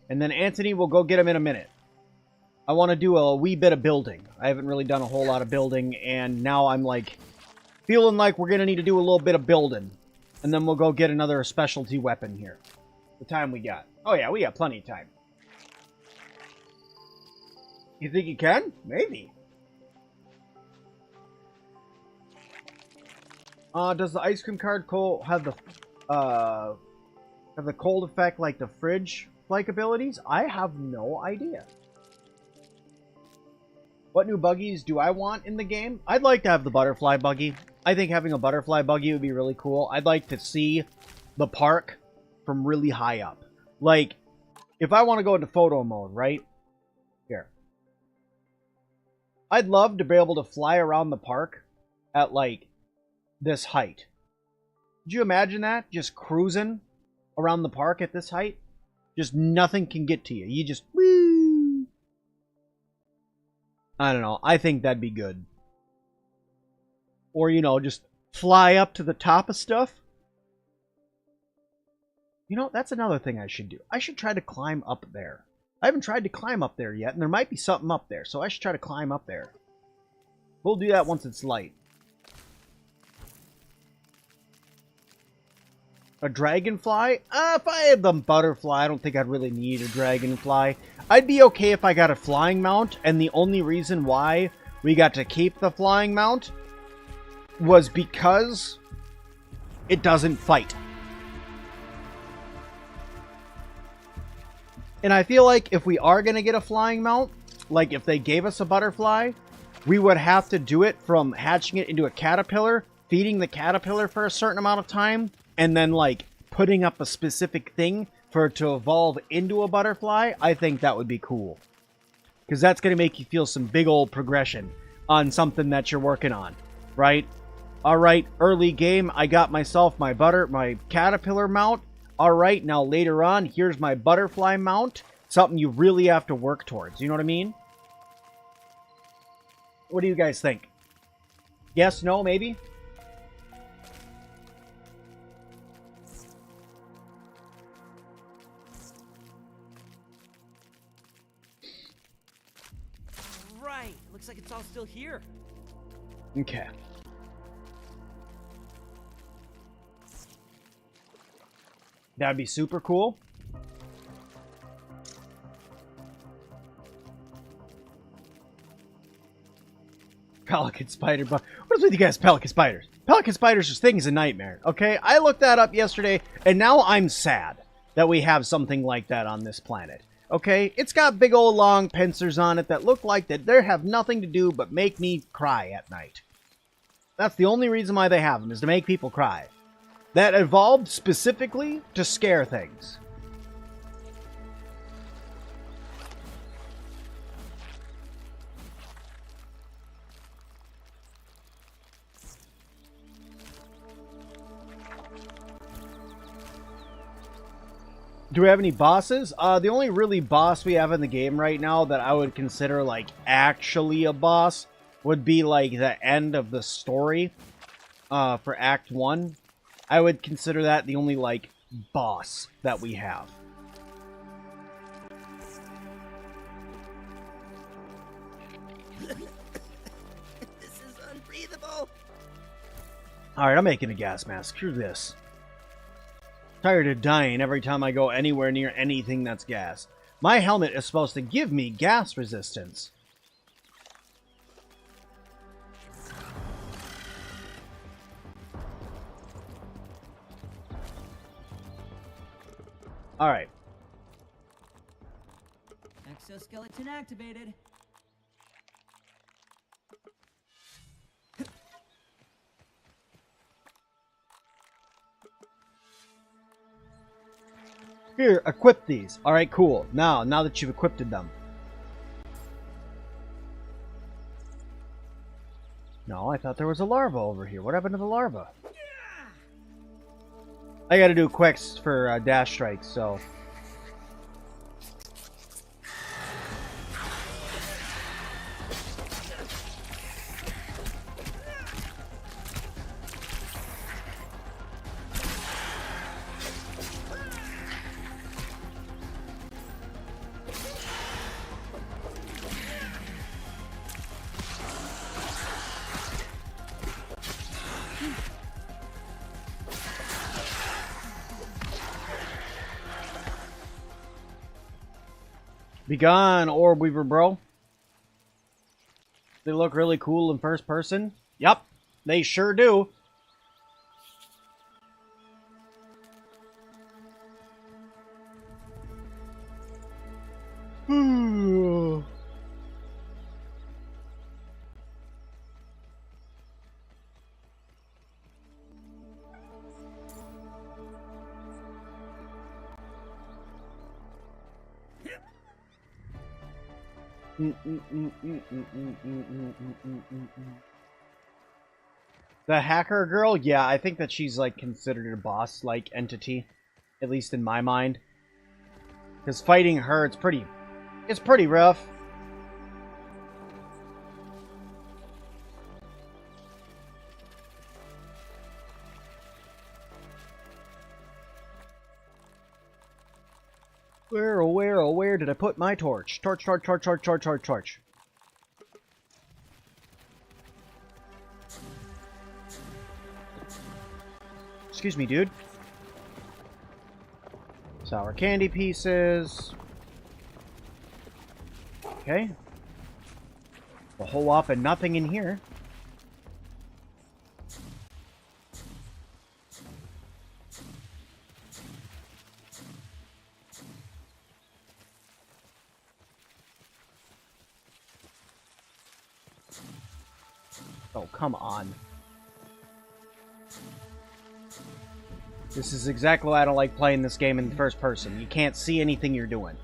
And then Anthony will go get him in a minute. I want to do a wee bit of building. I haven't really done a whole lot of building, and now I'm like feeling like we're gonna need to do a little bit of building. And then we'll go get another specialty weapon here. The time we got. Oh yeah, we got plenty of time. You think you can? Maybe. Does the ice cream card cold have the cold effect like the fridge-like abilities? I have no idea. What new buggies do I want in the game? I'd like to have the butterfly buggy. I think having a butterfly buggy would be really cool. I'd like to see the park from really high up. Like, if I want to go into photo mode, right? Here. I'd love to be able to fly around the park at, like, this height. Could you imagine that? Just cruising around the park at this height? Just nothing can get to you. You just... Woo! I don't know. I think that'd be good. Or, you know, just fly up to the top of stuff. You know, that's another thing I should do. I should try to climb up there. I haven't tried to climb up there yet, and there might be something up there, so I should try to climb up there. We'll do that once it's light. A dragonfly? If I had the butterfly, I don't think I'd really need a dragonfly. I'd be okay if I got a flying mount, and the only reason why we got to keep the flying mount was because it doesn't fight. And I feel like if we are going to get a flying mount, like if they gave us a butterfly, we would have to do it from hatching it into a caterpillar, feeding the caterpillar for a certain amount of time, and then like putting up a specific thing for it to evolve into a butterfly. I think that would be cool. Because that's going to make you feel some big old progression on something that you're working on, right? Alright, early game, I got myself my caterpillar mount. Alright, now later on, here's my butterfly mount. Something you really have to work towards. You know what I mean? What do you guys think? Yes, no, maybe? Right. Looks like it's all still here. Okay. That'd be super cool. Pelican spider. What is with you guys, pelican spiders? Pelican spiders, thing is a nightmare. Okay, I looked that up yesterday, and now I'm sad that we have something like that on this planet. Okay, it's got big old long pincers on it that look like that they have nothing to do but make me cry at night. That's the only reason why they have them, is to make people cry. That evolved specifically to scare things. Do we have any bosses? The only really boss we have in the game right now that I would consider like actually a boss would be like the end of the story for Act 1. I would consider that the only, like, boss that we have. This is unbreathable. Alright, I'm making a gas mask. Screw this. Tired of dying every time I go anywhere near anything that's gas. My helmet is supposed to give me gas resistance. Alright. Exoskeleton activated. Here, equip these. Alright, cool. Now that you've equipped them. No, I thought there was a larva over here. What happened to the larva? I gotta do quicks for dash strikes, so... Be gone, Orb Weaver, bro. They look really cool in first person. Yep, they sure do. The hacker girl, yeah, I think that she's like considered a boss-like entity, at least in my mind. Because fighting her, it's pretty rough. where did I put my torch? Torch. Excuse me, dude. Sour candy pieces. Okay. A whole lot and nothing in here. Oh, come on. This is exactly why I don't like playing this game in the first person. You can't see anything you're doing.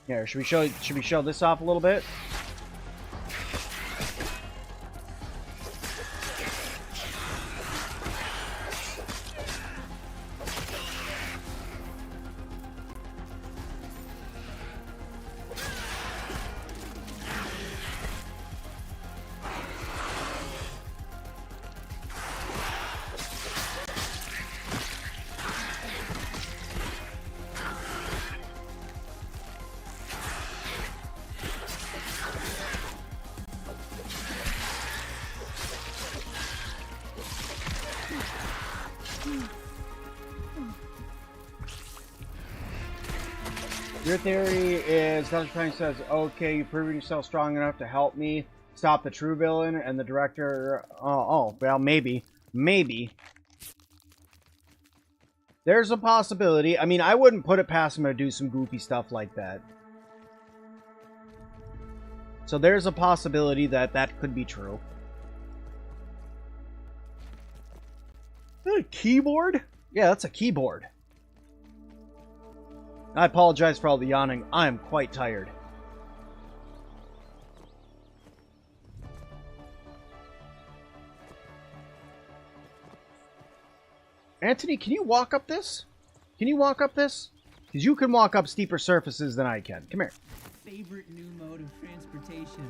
Here, should we show this off a little bit? Your theory is Dr. Pine says, okay, you've proven yourself strong enough to help me stop the true villain, and the director... Oh, well, maybe. Maybe. There's a possibility. I mean, I wouldn't put it past him to do some goofy stuff like that. So there's a possibility that that could be true. Is that a keyboard? Yeah, that's a keyboard. I apologize for all the yawning. I am quite tired. Anthony, can you walk up this? Can you walk up this? Because you can walk up steeper surfaces than I can. Come here. Favorite new mode of transportation.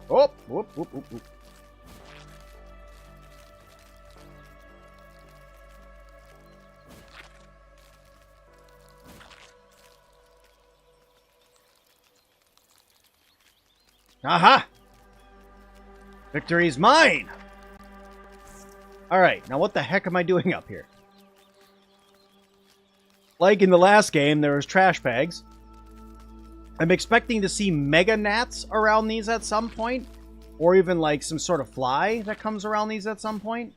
Oh, whoop, whoop, whoop, whoop. Aha! Victory's mine! Alright, now what the heck am I doing up here? Like in the last game, there was trash bags. I'm expecting to see mega gnats around these at some point. Or even like some sort of fly that comes around these at some point.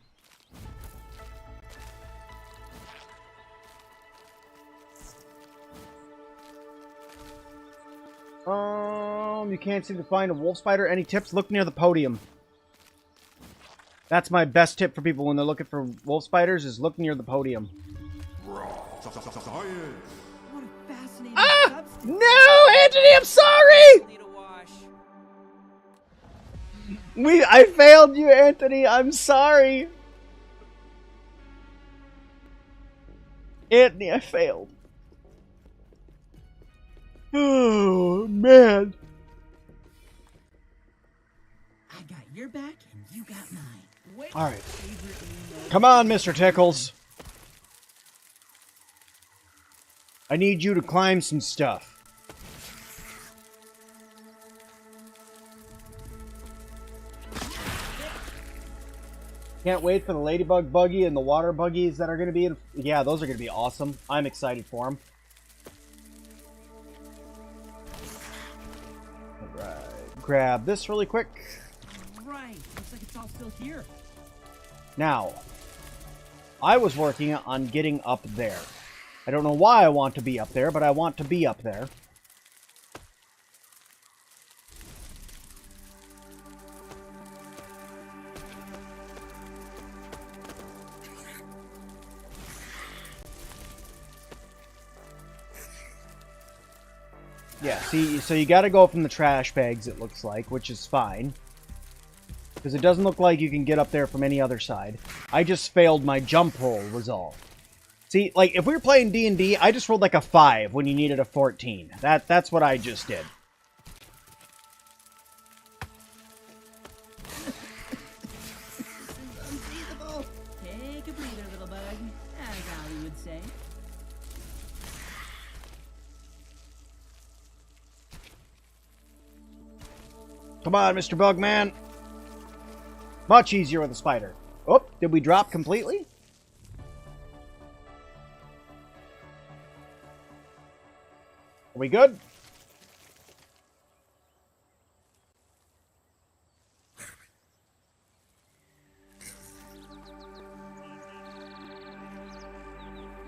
You can't seem to find a wolf spider. Any tips? Look near the podium. That's my best tip for people when they're looking for wolf spiders, is look near the podium. Science. What a fascinating Ah! substance. No, Anthony, I'm sorry! Need a wash. I failed you, Anthony. I'm sorry. Anthony, I failed. Oh, man. I got your back and you got mine. Wait. All right. Come on, Mr. Tickles. I need you to climb some stuff. Can't wait for the ladybug buggy and the water buggies that are going to be in... Yeah, those are going to be awesome. I'm excited for them. Alright, grab this really quick. Right. Looks like it's all still here. Now, I was working on getting up there. I don't know why I want to be up there, but I want to be up there. Yeah, see, so you gotta go from the trash bags, it looks like, which is fine. Because it doesn't look like you can get up there from any other side. I just failed my jump roll resolve. See, like, if we were playing D&D, I just rolled like a 5 when you needed a 14. That's what I just did. Unseizable. Take a breather, little bug, as Ali would say. Come on, Mr. Bugman. Much easier with a spider. Oh, did we drop completely? Are we good?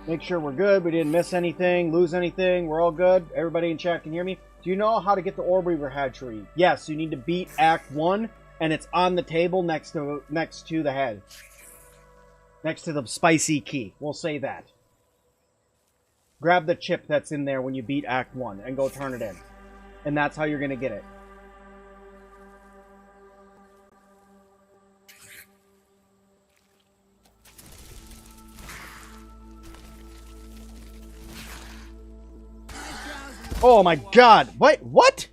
Make sure we're good. We didn't miss anything, lose anything. We're all good. Everybody in chat can hear me. Do you know how to get the Orb Reaver hatchery? Yes, you need to beat Act 1, and it's on the table next to the head. Next to the spicy key. We'll say that. Grab the chip that's in there when you beat Act 1 and go turn it in. And that's how you're going to get it. Oh my god! Wait, what?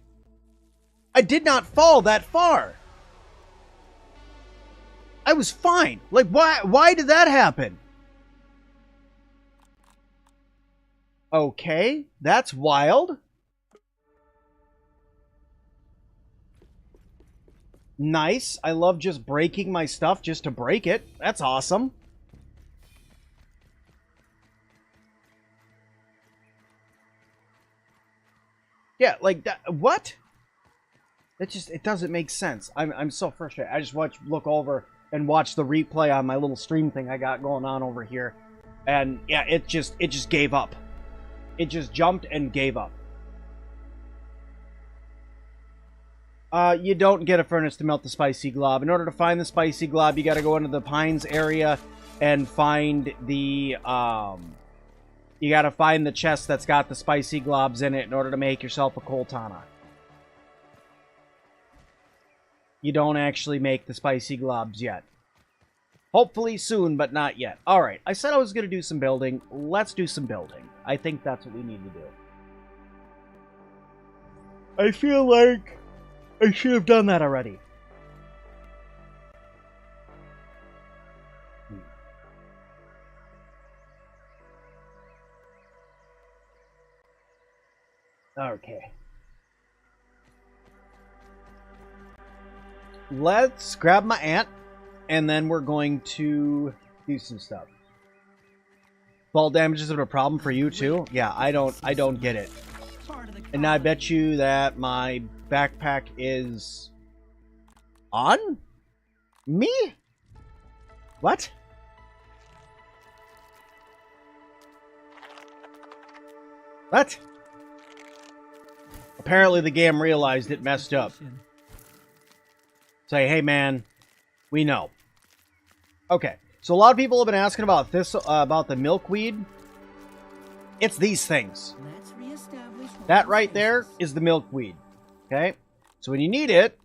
I did not fall that far! I was fine! Like, why did that happen? Okay, that's wild. Nice. I love just breaking my stuff just to break it. That's awesome. Yeah, like that. What? It doesn't make sense. I'm so frustrated. I just look over and watch the replay on my little stream thing I got going on over here, and yeah, it just gave up. It just jumped and gave up. You don't get a furnace to melt the spicy glob. In order to find the spicy glob, you got to go into the pines area and find the you got to find the chest that's got the spicy globs in it in order to make yourself a Coltana. You don't actually make the spicy globs yet. Hopefully soon, but not yet. Alright, I said I was going to do some building. Let's do some building. I think that's what we need to do. I feel like I should have done that already. Okay. Let's grab my ant, and then we're going to do some stuff. Fall damage is a problem for you too? Yeah, I don't get it. And I bet you that my backpack is on me? What? What? Apparently the game realized it messed up. Say, hey man, we know. Okay, so a lot of people have been asking about this, about the milkweed. It's these things. That right there is the milkweed. Okay, so when you need it,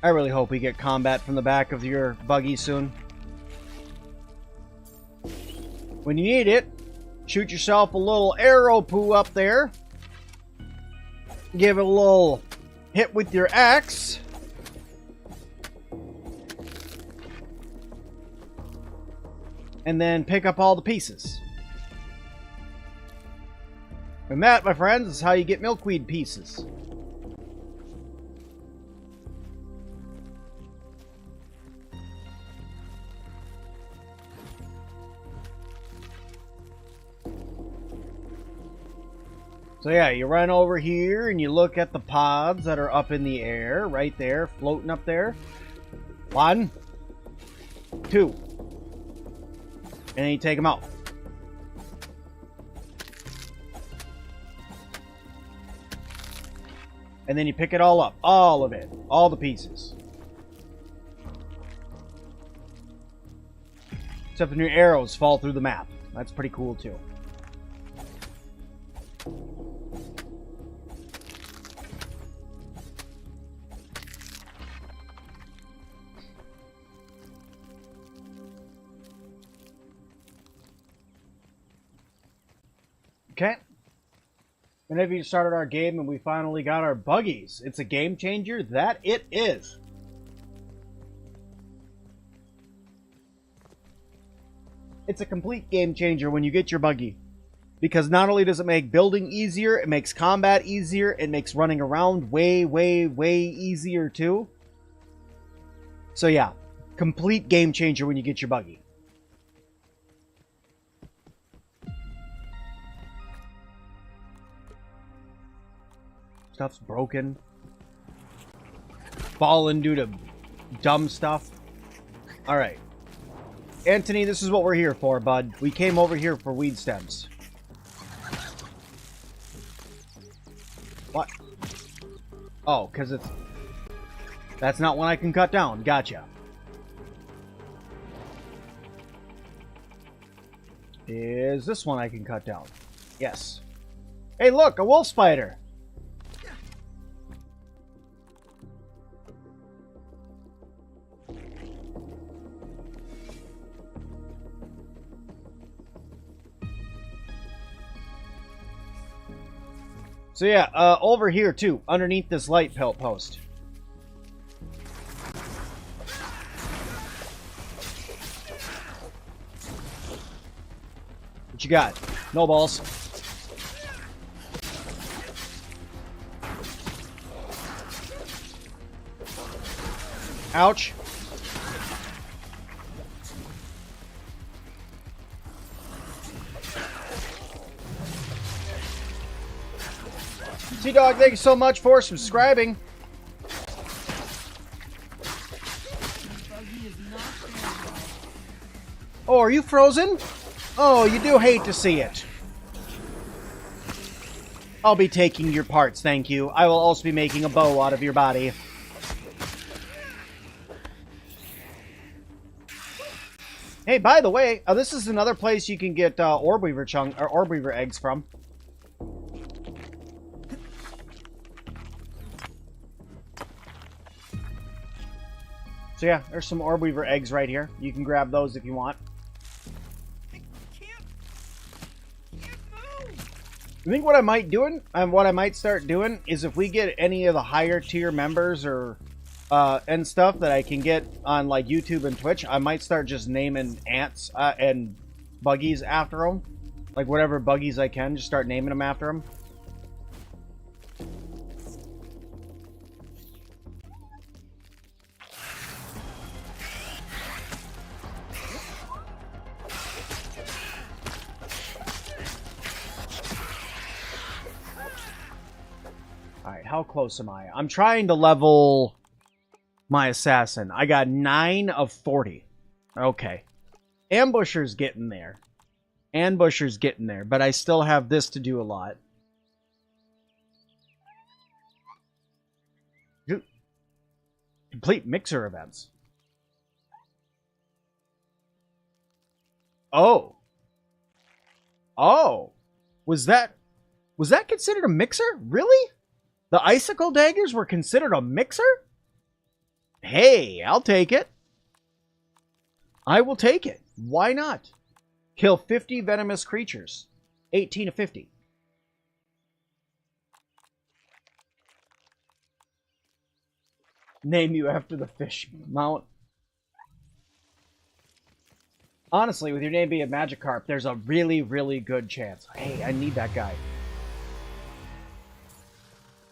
I really hope we get combat from the back of your buggy soon. When you need it, shoot yourself a little arrow poo up there. Give it a little hit with your axe. And then pick up all the pieces. And that, my friends, is how you get milkweed pieces. So yeah, you run over here and you look at the pods that are up in the air, right there, floating up there. 1, 2. And then you take them out. And then you pick it all up. All of it. All the pieces. Except when your arrows fall through the map. That's pretty cool too. Okay. And if you started our game and we finally got our buggies. It's a game changer. That it is. It's a complete game changer when you get your buggy. Because not only does it make building easier, it makes combat easier, it makes running around way, way, way easier too. So yeah, complete game changer when you get your buggy. Stuff's broken. Fallen due to dumb stuff. Alright. Anthony, this is what we're here for, bud. We came over here for weed stems. What? Oh, because it's... That's not one I can cut down. Gotcha. Is this one I can cut down? Yes. Hey, look! A wolf spider! So yeah, over here too, underneath this light post. What you got? No balls. Ouch. T-Dog, thank you so much for subscribing. Oh, are you frozen? Oh, you do hate to see it. I'll be taking your parts, thank you. I will also be making a bow out of your body. Hey, by the way, this is another place you can get orb weaver eggs from. So yeah, there's some orb weaver eggs right here. You can grab those if you want. I think what I might start doing is if we get any of the higher tier members or and stuff that I can get on like YouTube and Twitch, I might start just naming ants and buggies after them. Like whatever buggies I can, just start naming them after them. Alright, how close am I? I'm trying to level my assassin. I got 9 of 40. Okay. Ambusher's getting there. Ambusher's getting there, but I still have this to do a lot. Complete mixer events. Oh. Oh. Was that considered a mixer? Really? The icicle daggers were considered a mixer? Hey, I'll take it. I will take it. Why not? Kill 50 venomous creatures. 18 of 50. Name you after the fish mount. Honestly, with your name being Magikarp, there's a really, really good chance. Hey, I need that guy.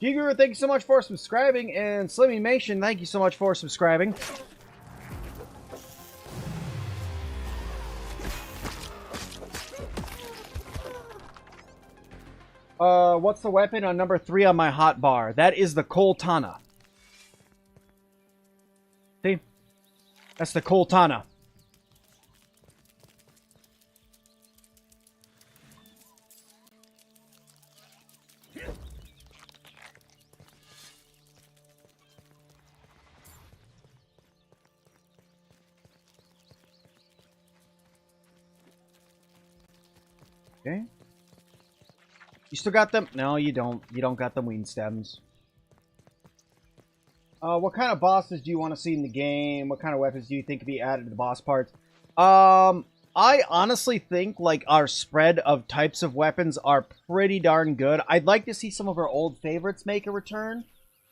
Guru, thank you so much for subscribing, and Slimmymation, thank you so much for subscribing. What's the weapon on number 3 on my hotbar? That is the Coltana. See? That's the Coltana. Okay. You still got them? No, you don't. You don't got the weed stems. What kind of bosses do you want to see in the game? What kind of weapons do you think could be added to the boss parts? I honestly think, like, our spread of types of weapons are pretty darn good. I'd like to see some of our old favorites make a return.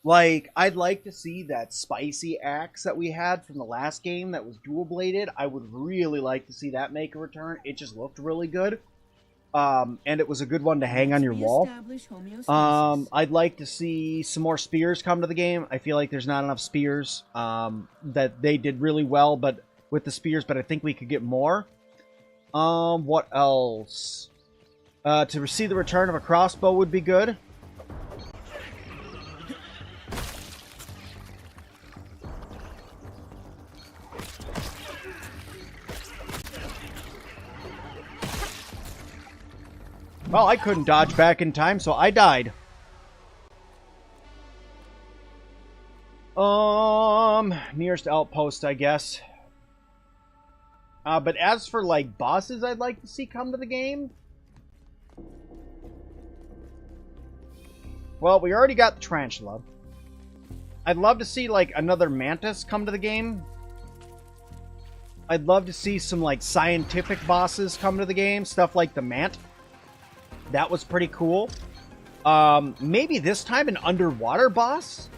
Like, I'd like to see that spicy axe that we had from the last game that was dual-bladed. I would really like to see that make a return. It just looked really good. And it was a good one to hang on your wall. I'd like to see some more spears come to the game. I feel like there's not enough spears. That they did really well but with the spears, but I think we could get more. What else? To see the return of a crossbow would be good. Well, I couldn't dodge back in time, so I died. Nearest outpost, I guess. But as for, like, bosses I'd like to see come to the game... Well, we already got the tarantula. I'd love to see, like, another Mantis come to the game. I'd love to see some, like, scientific bosses come to the game. Stuff like the Mant. That was pretty cool. Maybe this time an underwater boss?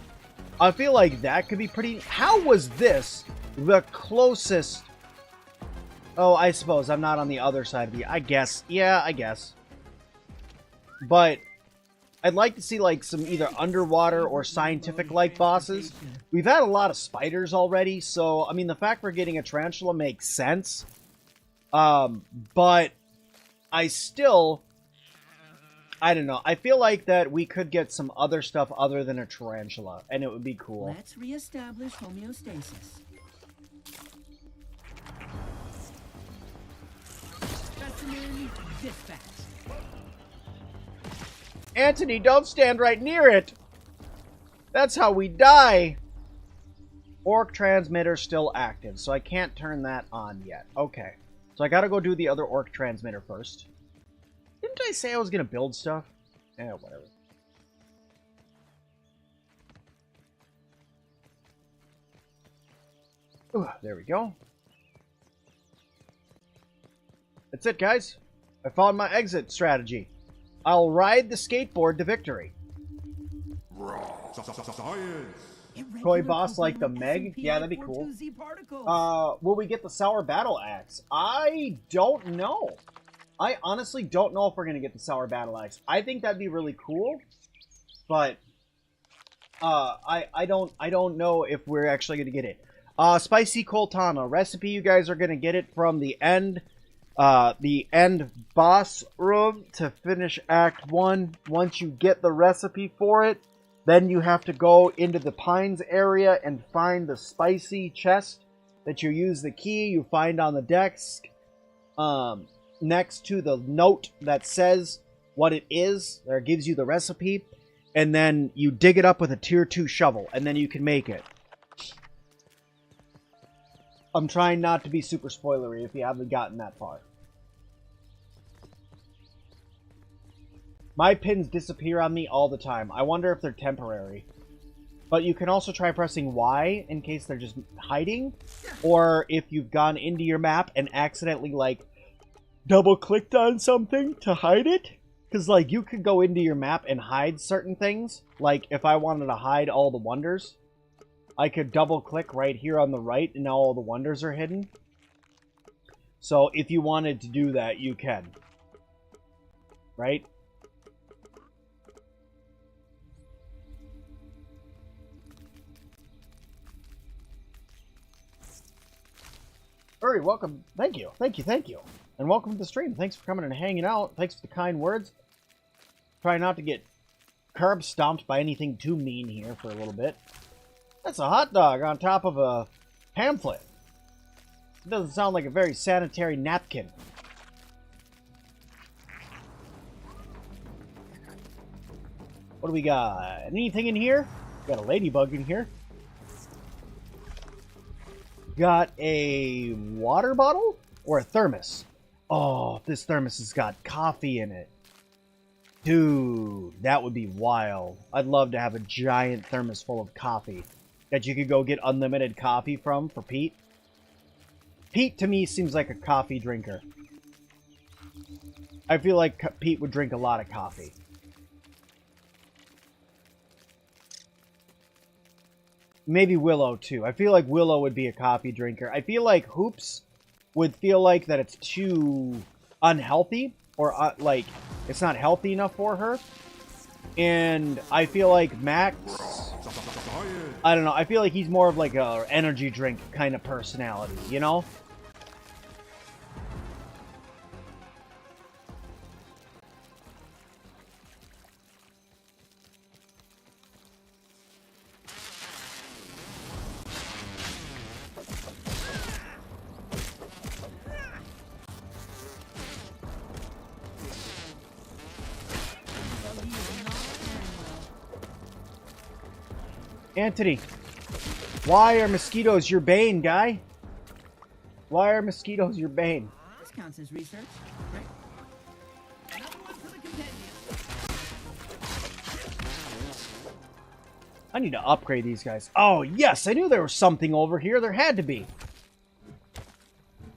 I feel like that could be pretty... How was this the closest... Oh, I suppose I'm not on the other side of the... I guess. Yeah, I guess. But I'd like to see, like, some either underwater or scientific-like bosses. We've had a lot of spiders already, so, I mean, the fact we're getting a tarantula makes sense. But I still... I don't know. I feel like that we could get some other stuff other than a tarantula, and it would be cool. Let's reestablish homeostasis. Specimen dispatch. Anthony, don't stand right near it! That's how we die! Orc transmitter still active, so I can't turn that on yet. Okay. So I gotta go do the other orc transmitter first. Didn't I say I was going to build stuff? Eh, whatever. Ooh, there we go. That's it, guys. I found my exit strategy. I'll ride the skateboard to victory. Koi boss like the Meg? Yeah, that'd be cool. Will we get the Sour Battle Axe? I don't know. I honestly don't know if we're going to get the Sour Battle Axe. I think that'd be really cool, but I don't know if we're actually going to get it. Spicy Coltana recipe, you guys are going to get it from the end boss room to finish Act 1. Once you get the recipe for it, then you have to go into the Pines area and find the spicy chest that you use the key you find on the desk. Next to the note that says what it is, or gives you the recipe, and then you dig it up with a tier 2 shovel, and then you can make it. I'm trying not to be super spoilery if you haven't gotten that far. My pins disappear on me all the time. I wonder if they're temporary. But you can also try pressing Y in case they're just hiding, or if you've gone into your map and accidentally, like, double-clicked on something to hide it. Because, like, you could go into your map and hide certain things. Like, if I wanted to hide all the wonders, I could double-click right here on the right, and now all the wonders are hidden. So, if you wanted to do that, you can. Right? Furry, welcome. Thank you. Thank you. Thank you. And welcome to the stream. Thanks for coming and hanging out. Thanks for the kind words. Try not to get curb stomped by anything too mean here for a little bit. That's a hot dog on top of a pamphlet. It doesn't sound like a very sanitary napkin. What do we got? Anything in here? Got a ladybug in here. Got a water bottle? Or a thermos? Oh, this thermos has got coffee in it. Dude, that would be wild. I'd love to have a giant thermos full of coffee that you could go get unlimited coffee from for Pete. Pete, to me, seems like a coffee drinker. I feel like Pete would drink a lot of coffee. Maybe Willow, too. I feel like Willow would be a coffee drinker. I feel like Hoops would feel like that it's too unhealthy. Or, like, it's not healthy enough for her. And I feel like Max... I don't know. I feel like he's more of like a energy drink kind of personality, you know? Anthony, why are mosquitoes your bane, guy? Why are mosquitoes your bane? This counts as research, right? Another one for the companion. I need to upgrade these guys. Oh, yes, I knew there was something over here. There had to be.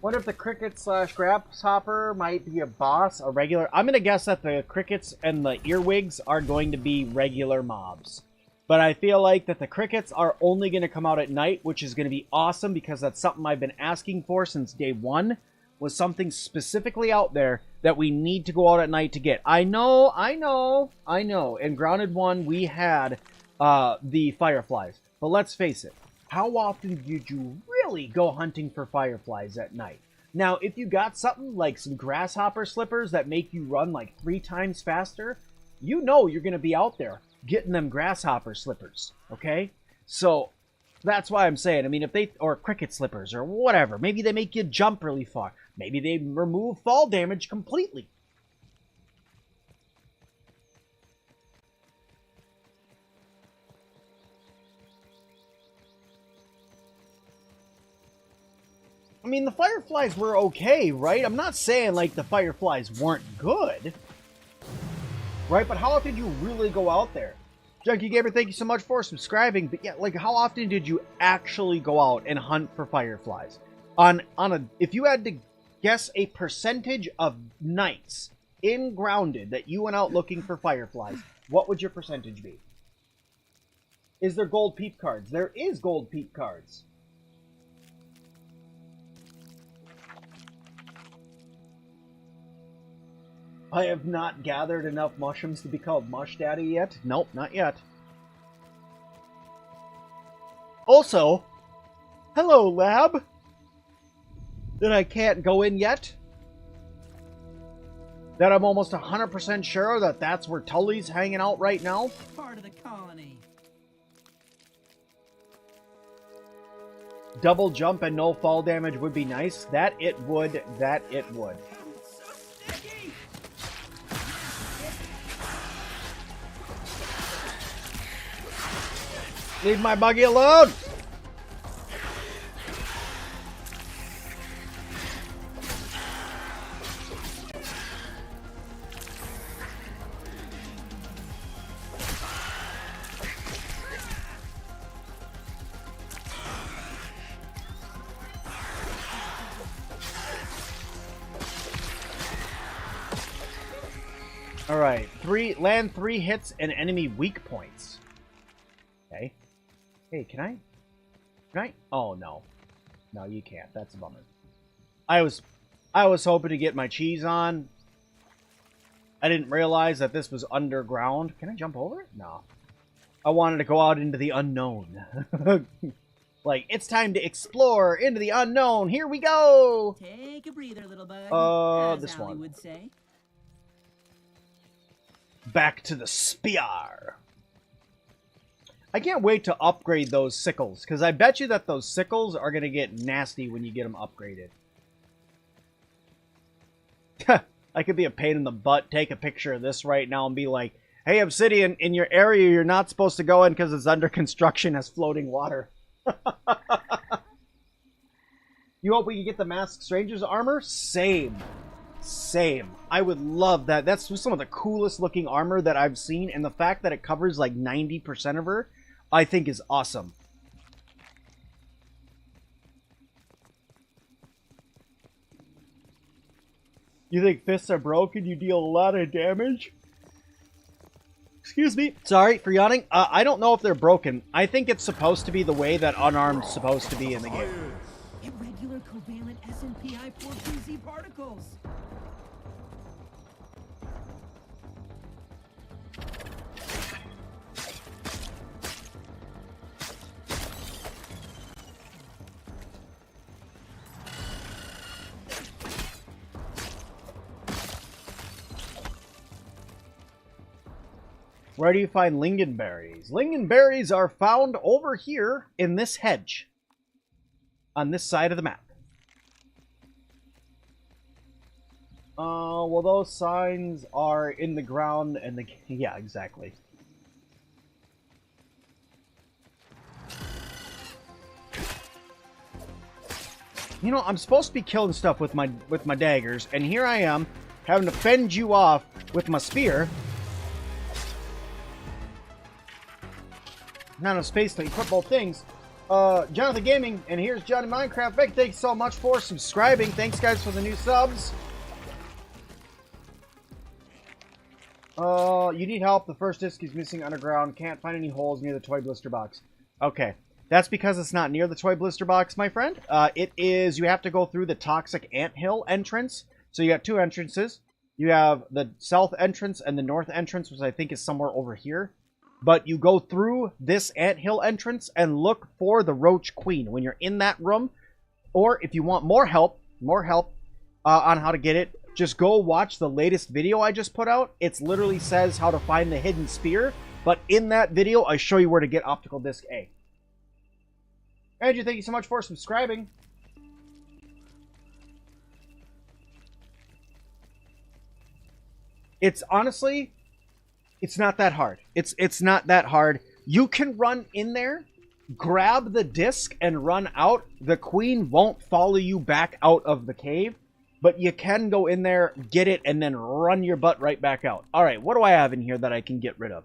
What if the cricket slash grasshopper might be a boss, a regular? I'm going to guess that the crickets and the earwigs are going to be regular mobs. But I feel like that the crickets are only going to come out at night, which is going to be awesome because that's something I've been asking for since day one, was something specifically out there that we need to go out at night to get. I know. In Grounded 1, we had the fireflies. But let's face it, how often did you really go hunting for fireflies at night? Now, if you got something like some grasshopper slippers that make you run like 3 times faster, you know you're going to be out there getting them grasshopper slippers, okay? So, that's why I'm saying, I mean, if they, or cricket slippers, or whatever, maybe they make you jump really far. Maybe they remove fall damage completely. I mean, the fireflies were okay, right? I'm not saying, like, the fireflies weren't good. Right, but how often did you really go out there? Junkie Gamer, thank you so much for subscribing. But yeah, like, how often did you actually go out and hunt for fireflies? If you had to guess a percentage of nights in Grounded that you went out looking for fireflies, what would your percentage be? Is there gold peep cards? There is gold peep cards. I have not gathered enough mushrooms to be called Mush Daddy yet. Nope, not yet. Also, hello, lab. That I can't go in yet. That I'm almost 100% sure that that's where Tully's hanging out right now. Part of the colony. Double jump and no fall damage would be nice. That it would. That it would. Leave my buggy alone! Alright, land 3 hits and enemy weak points. Okay. Hey, can I? Oh, no. No, you can't. That's a bummer. I was hoping to get my cheese on. I didn't realize that this was underground. Can I jump over it? No. I wanted to go out into the unknown. Like, it's time to explore into the unknown. Here we go! Take a breather, little bug. This Allie one. would say. Back to the spear. I can't wait to upgrade those sickles, because I bet you that those sickles are going to get nasty when you get them upgraded. I could be a pain in the butt, take a picture of this right now and be like, hey, Obsidian, in your area you're not supposed to go in because it's under construction as floating water. You hope we can get the Masked Stranger's armor? Same. I would love that. That's some of the coolest looking armor that I've seen, and the fact that it covers like 90% of her, I think is awesome. You think fists are broken? You deal a lot of damage? Excuse me. Sorry for yawning. I don't know if they're broken. I think it's supposed to be the way that unarmed's supposed to be in the game. Irregular covalent SNPI4PZ particles. Where do you find lingonberries? Lingonberries are found over here in this hedge. On this side of the map. Well, those signs are in the ground and the... Yeah, exactly. You know, I'm supposed to be killing stuff with my daggers, and here I am, having to fend you off with my spear. Not enough space to equip both things. Jonathan Gaming, and here's Johnny Minecraft. Big thanks so much for subscribing. Thanks, guys, for the new subs. You need help. The first disc is missing underground. Can't find any holes near the toy blister box. Okay. That's because it's not near the toy blister box, my friend. It is, you have to go through the toxic anthill entrance. So you got two entrances. You have the south entrance and the north entrance, which I think is somewhere over here. But you go through this anthill entrance and look for the Roach Queen when you're in that room. Or if you want more help on how to get it, just go watch the latest video I just put out. It literally says how to find the hidden spear. But in that video, I show you where to get optical disc A. Andrew, thank you so much for subscribing. It's honestly... It's not that hard. It's not that hard. You can run in there, grab the disc, and run out. The queen won't follow you back out of the cave, but you can go in there, get it, and then run your butt right back out. All right, what do I have in here that I can get rid of?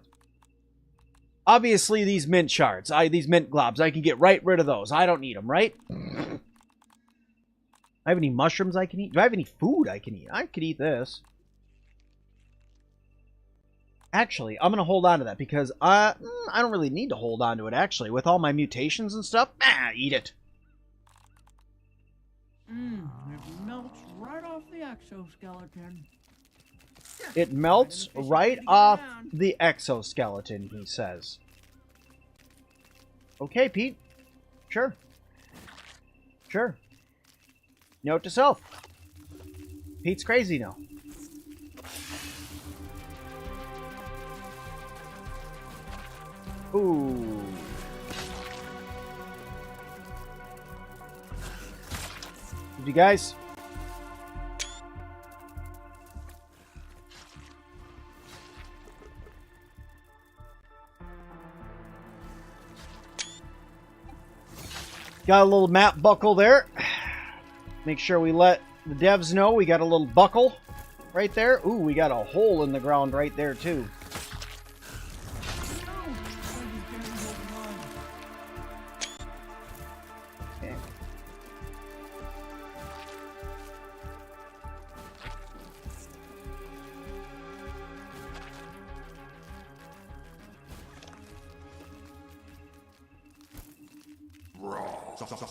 Obviously, these mint shards, these mint globs, I can get right rid of those. I don't need them, right? I have any mushrooms I can eat? Do I have any food I can eat? I could eat this. Actually, I'm going to hold on to that because I don't really need to hold on to it, actually. With all my mutations and stuff, eat it. It melts right off the exoskeleton. It melts right off the exoskeleton, he says. Okay, Pete. Sure. Sure. Note to self. Pete's crazy now. Ooh. Did you guys? Got a little map buckle there. Make sure we let the devs know we got a little buckle right there. Ooh, we got a hole in the ground right there too.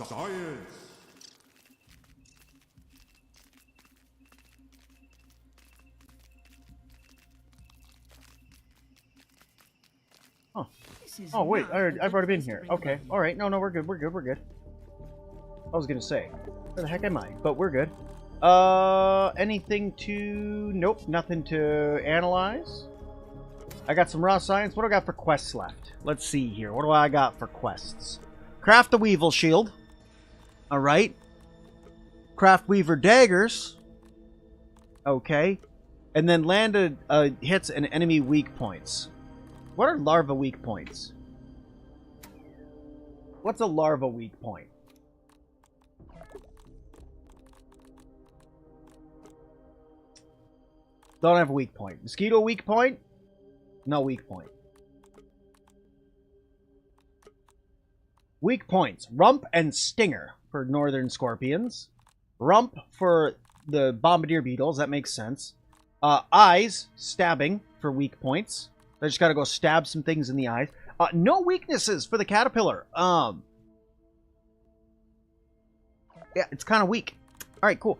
Science. Huh. Oh wait, I've already been here. Okay, all right. No, we're good. We're good. I was gonna say, where the heck am I? But we're good. Anything to? Nope, nothing to analyze. I got some raw science. What do I got for quests left? Let's see here. What do I got for quests? Craft the Weevil Shield. Alright. Craft Weaver Daggers. Okay. And then landed hits and enemy weak points. What are larva weak points? What's a larva weak point? Don't have a weak point. Mosquito weak point? No weak point. Weak points. Rump and Stinger for northern scorpions. Rump for the bombardier beetles. That makes sense. Eyes, stabbing for weak points. I just gotta go stab some things in the eyes. No weaknesses for the caterpillar. Yeah, it's kind of weak. All right, cool.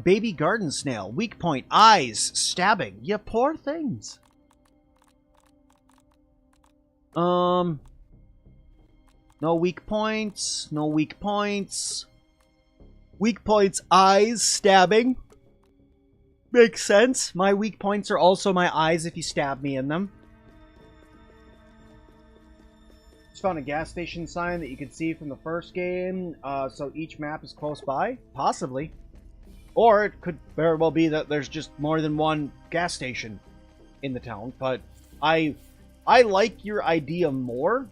Baby garden snail, weak point, eyes, stabbing. You poor things. No weak points. No weak points. Weak points, eyes, stabbing. Makes sense. My weak points are also my eyes if you stab me in them. Just found a gas station sign that you can see from the first game. So each map is close by? Possibly. Or it could very well be that there's just more than one gas station in the town. But I like your idea more.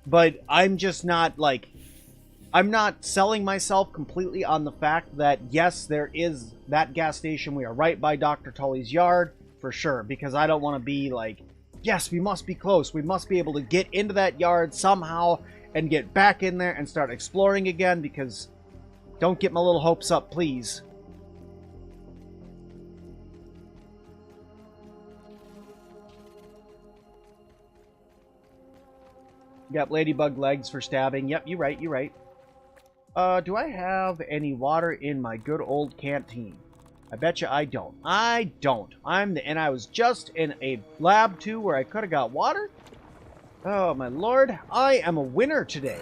But I'm just not, like... I'm not selling myself completely on the fact that, yes, there is that gas station. We are right by Dr. Tully's yard, for sure. Because I don't want to be like, yes, we must be close. We must be able to get into that yard somehow and get back in there and start exploring again. Because don't get my little hopes up, please. Got ladybug legs for stabbing. Yep, you're right, you're right. Do I have any water in my good old canteen? I bet you I don't. I don't. And I was just in a lab too where I could have got water. Oh my lord, I am a winner today.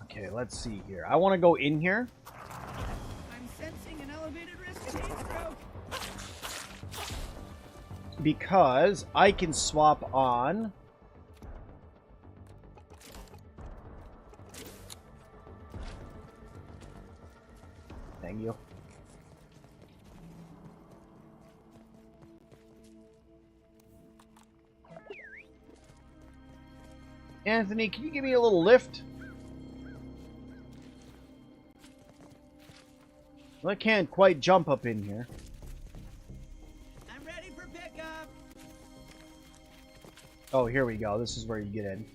Okay, let's see here. I want to go in here. I'm sensing an elevated risk of heat stroke. Because I can swap on... Thank you. Anthony, can you give me a little lift? Well, I can't quite jump up in here. Oh, here we go. This is where you get in.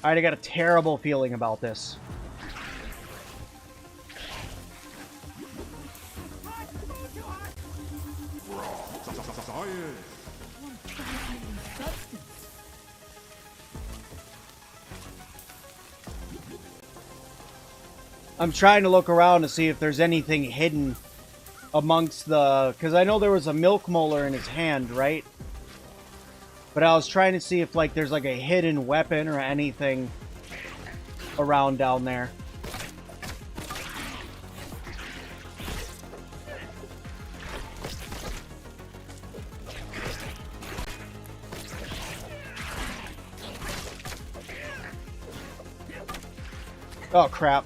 Alright, I got a terrible feeling about this. I'm trying to look around to see if there's anything hidden amongst the... Because I know there was a milk molar in his hand, right? But I was trying to see if, like, there's, like, a hidden weapon or anything around down there. Oh, crap.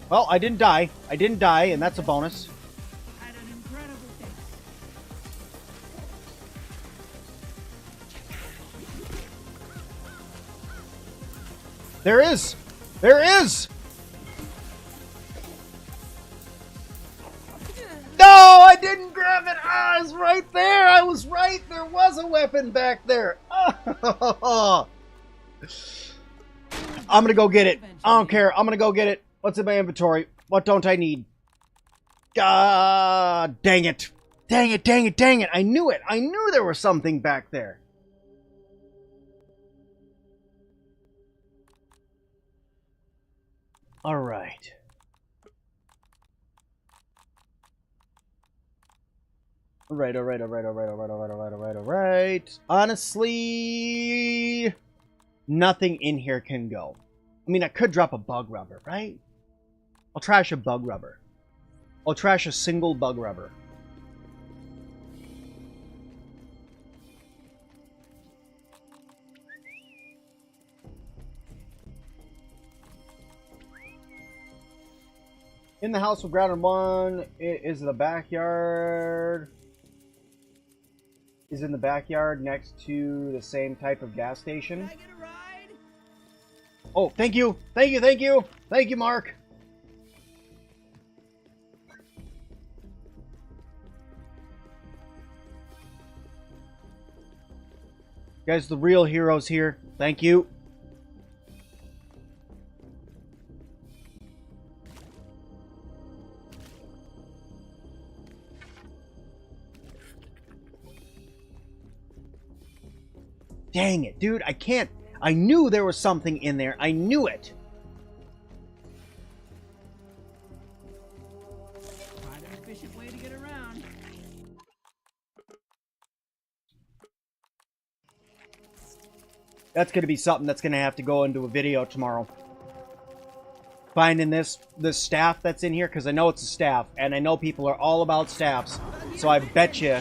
Well, I didn't die. I didn't die, and that's a bonus. There is! There is! No, I didn't grab it! Ah, I was right there! I was right! There was a weapon back there! Oh. I'm gonna go get it. I don't care. I'm gonna go get it. What's in my inventory? What don't I need? God, dang it. Dang it, dang it, dang it. I knew it. I knew there was something back there. All right. All right. Honestly, nothing in here can go. I mean, I could drop a bug rubber, right? I'll trash a bug rubber. I'll trash a single bug rubber. In the house with ground one, it is the backyard. Is in the backyard next to the same type of gas station. Can I get a ride? Oh, thank you. Thank you, thank you. Thank you, Mark. You guys, the real heroes here. Thank you. Dang it, dude. I can't. I knew there was something in there. I knew it. Find an efficient way to get around. That's going to be something that's going to have to go into a video tomorrow. Finding this staff that's in here, because I know it's a staff, and I know people are all about staffs, so I bet you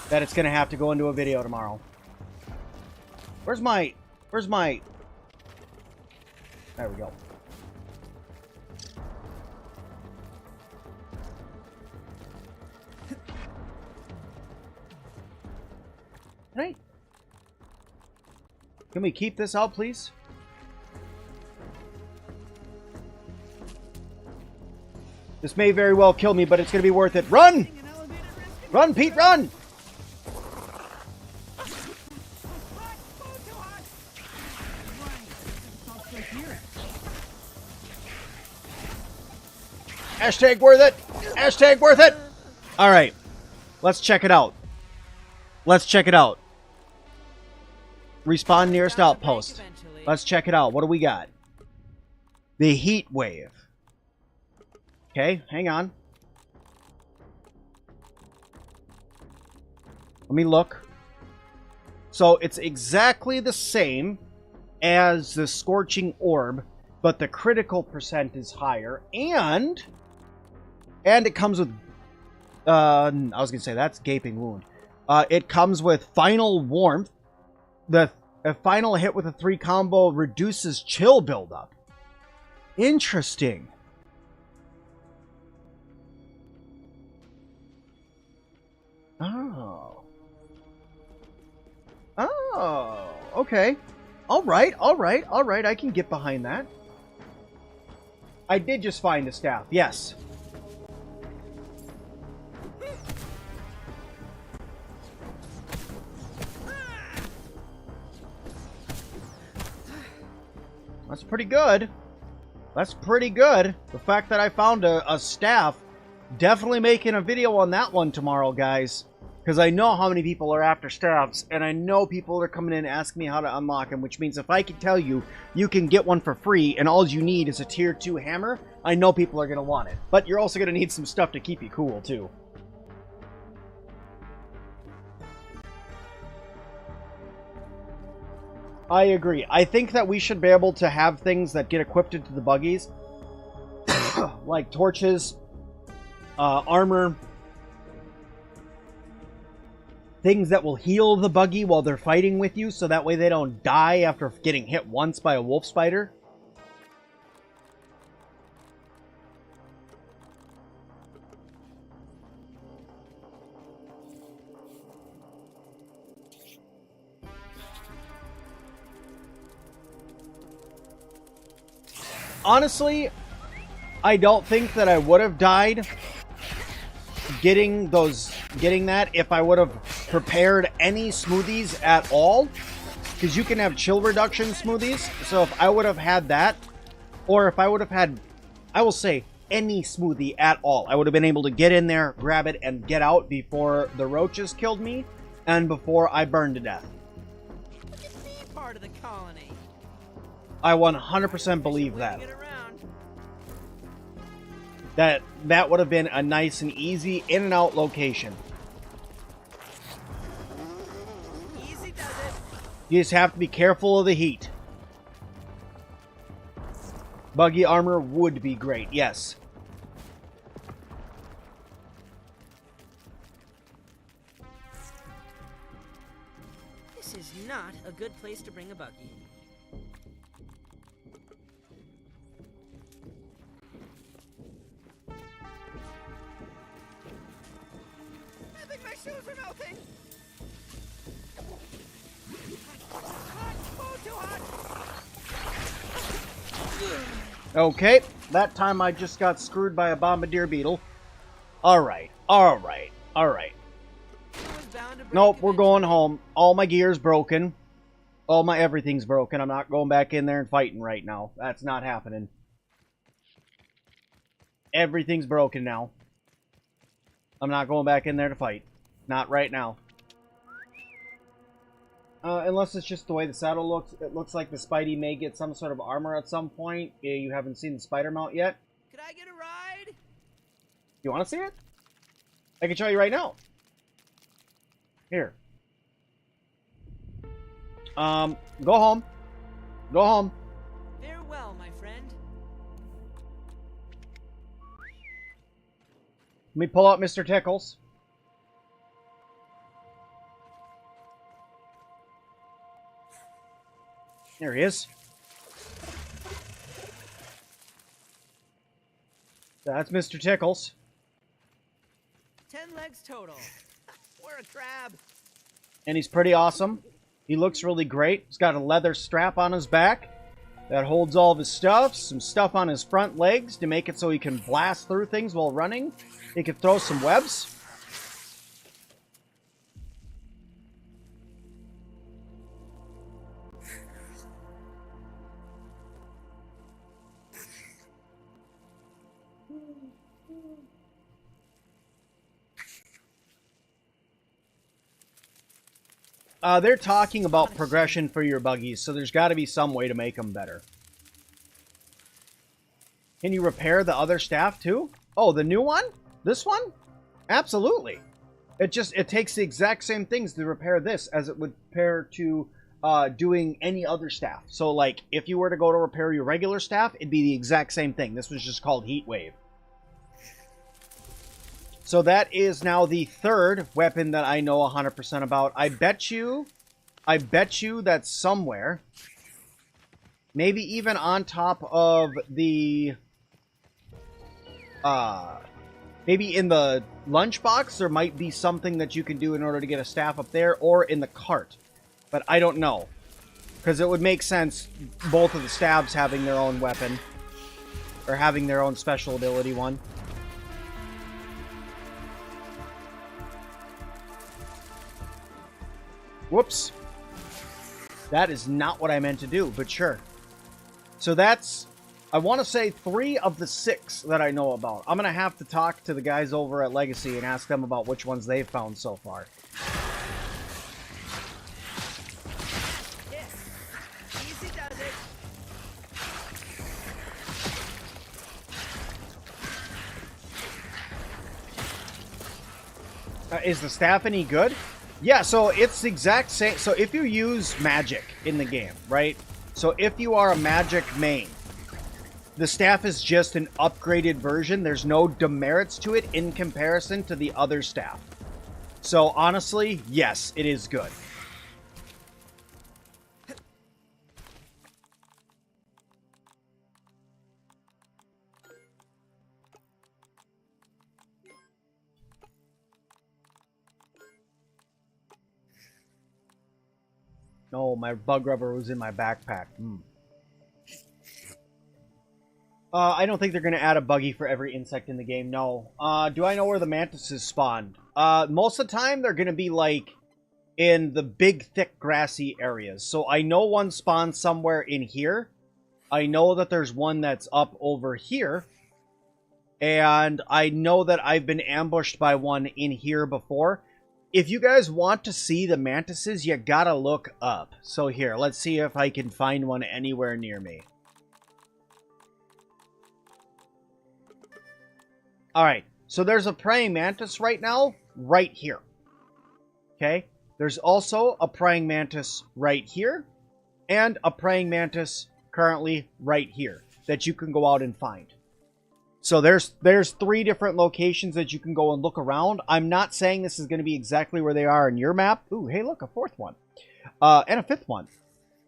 that it's going to have to go into a video tomorrow. Where's my... There we go. Right. Can we keep this out, please? This may very well kill me, but it's going to be worth it. Run! Run, Pete, run! Hashtag worth it! Hashtag worth it! Alright. Let's check it out. Let's check it out. Respawn nearest outpost. Let's check it out. What do we got? The heat wave. Okay, hang on. Let me look. So it's exactly the same as the scorching orb, but the critical percent is higher, and it comes with I was gonna say that's gaping wound. It comes with final warmth. A final hit with a 3 combo reduces chill buildup. Interesting. Oh. Oh. Okay. Alright, alright, alright. I can get behind that. I did just find a staff. Yes. That's pretty good. That's pretty good. The fact that I found a staff, definitely making a video on that one tomorrow, guys. Because I know how many people are after staffs, and I know people are coming in asking me how to unlock them, which means if I can tell you, you can get one for free, and all you need is a tier 2 hammer, I know people are going to want it. But you're also going to need some stuff to keep you cool, too. I agree. I think that we should be able to have things that get equipped into the buggies. Like torches, armor. Things that will heal the buggy while they're fighting with you, so that way they don't die after getting hit once by a wolf spider. Honestly, I don't think that I would have died getting that if I would have prepared any smoothies at all, because you can have chill reduction smoothies. So if I would have had that, or if I would have had, I will say, any smoothie at all, I would have been able to get in there, grab it, and get out before the roaches killed me and before I burned to death. Look at me, part of the colony. I 100% believe that. That would have been a nice and easy in and out location. Easy does it. You just have to be careful of the heat. Buggy armor would be great, yes. This is not a good place to bring a buggy. I think my shoes are melting. Oh, too hot. Okay, that time I just got screwed by a bombardier beetle. Alright, alright, alright. Nope, we're going home. All my gear's broken. Oh, my everything's broken. I'm not going back in there and fighting right now. That's not happening. Everything's broken now. I'm not going back in there to fight. Not right now. Unless it's just the way the saddle looks. It looks like the Spidey may get some sort of armor at some point. You haven't seen the spider mount yet. Could I get a ride? You want to see it? I can show you right now. Here. Go home. Go home. Farewell, my friend. Let me pull out Mr. Tickles. There he is. That's Mr. Tickles. 10 legs total. We're a crab. And he's pretty awesome. He looks really great. He's got a leather strap on his back that holds all of his stuff. Some stuff on his front legs to make it so he can blast through things while running. He can throw some webs. They're talking about progression for your buggies, so there's got to be some way to make them better. Can you repair the other staff too? Oh, the new one? This one? Absolutely. It takes the exact same things to repair this as it would compare to doing any other staff. So, like, if you were to go to repair your regular staff, it'd be the exact same thing. This was just called Heat Wave. So that is now the third weapon that I know 100% about. I bet you that's somewhere. Maybe even on top of the... maybe in the lunchbox, there might be something that you can do in order to get a staff up there, or in the cart. But I don't know. Because it would make sense, both of the stabs having their own weapon. Or having their own special ability one. Whoops. That is not what I meant to do, but sure. So that's, I want to say, 3 of the 6 that I know about. I'm going to have to talk to the guys over at Legacy and ask them about which ones they've found so far. Yeah. Easy does it. Is the staff any good? Yeah, so it's the exact same. So if you use magic in the game, right? So if you are a magic main, the staff is just an upgraded version. There's no demerits to it in comparison to the other staff. So honestly, yes, it is good. No, my bug rubber was in my backpack. I don't think they're going to add a buggy for every insect in the game, no. Do I know where the mantises spawned? Most of the time, they're going to be, like, in the big, thick, grassy areas. So I know one spawns somewhere in here. I know that there's one that's up over here. And I know that I've been ambushed by one in here before. If you guys want to see the mantises, you gotta look up. So here, let's see if I can find one anywhere near me. Alright, so there's a praying mantis right now, right here. Okay, there's also a praying mantis right here, and a praying mantis currently right here that you can go out and find. So there's 3 different locations that you can go and look around. I'm not saying this is going to be exactly where they are in your map. Ooh, hey, look, a 4th one. And a 5th one.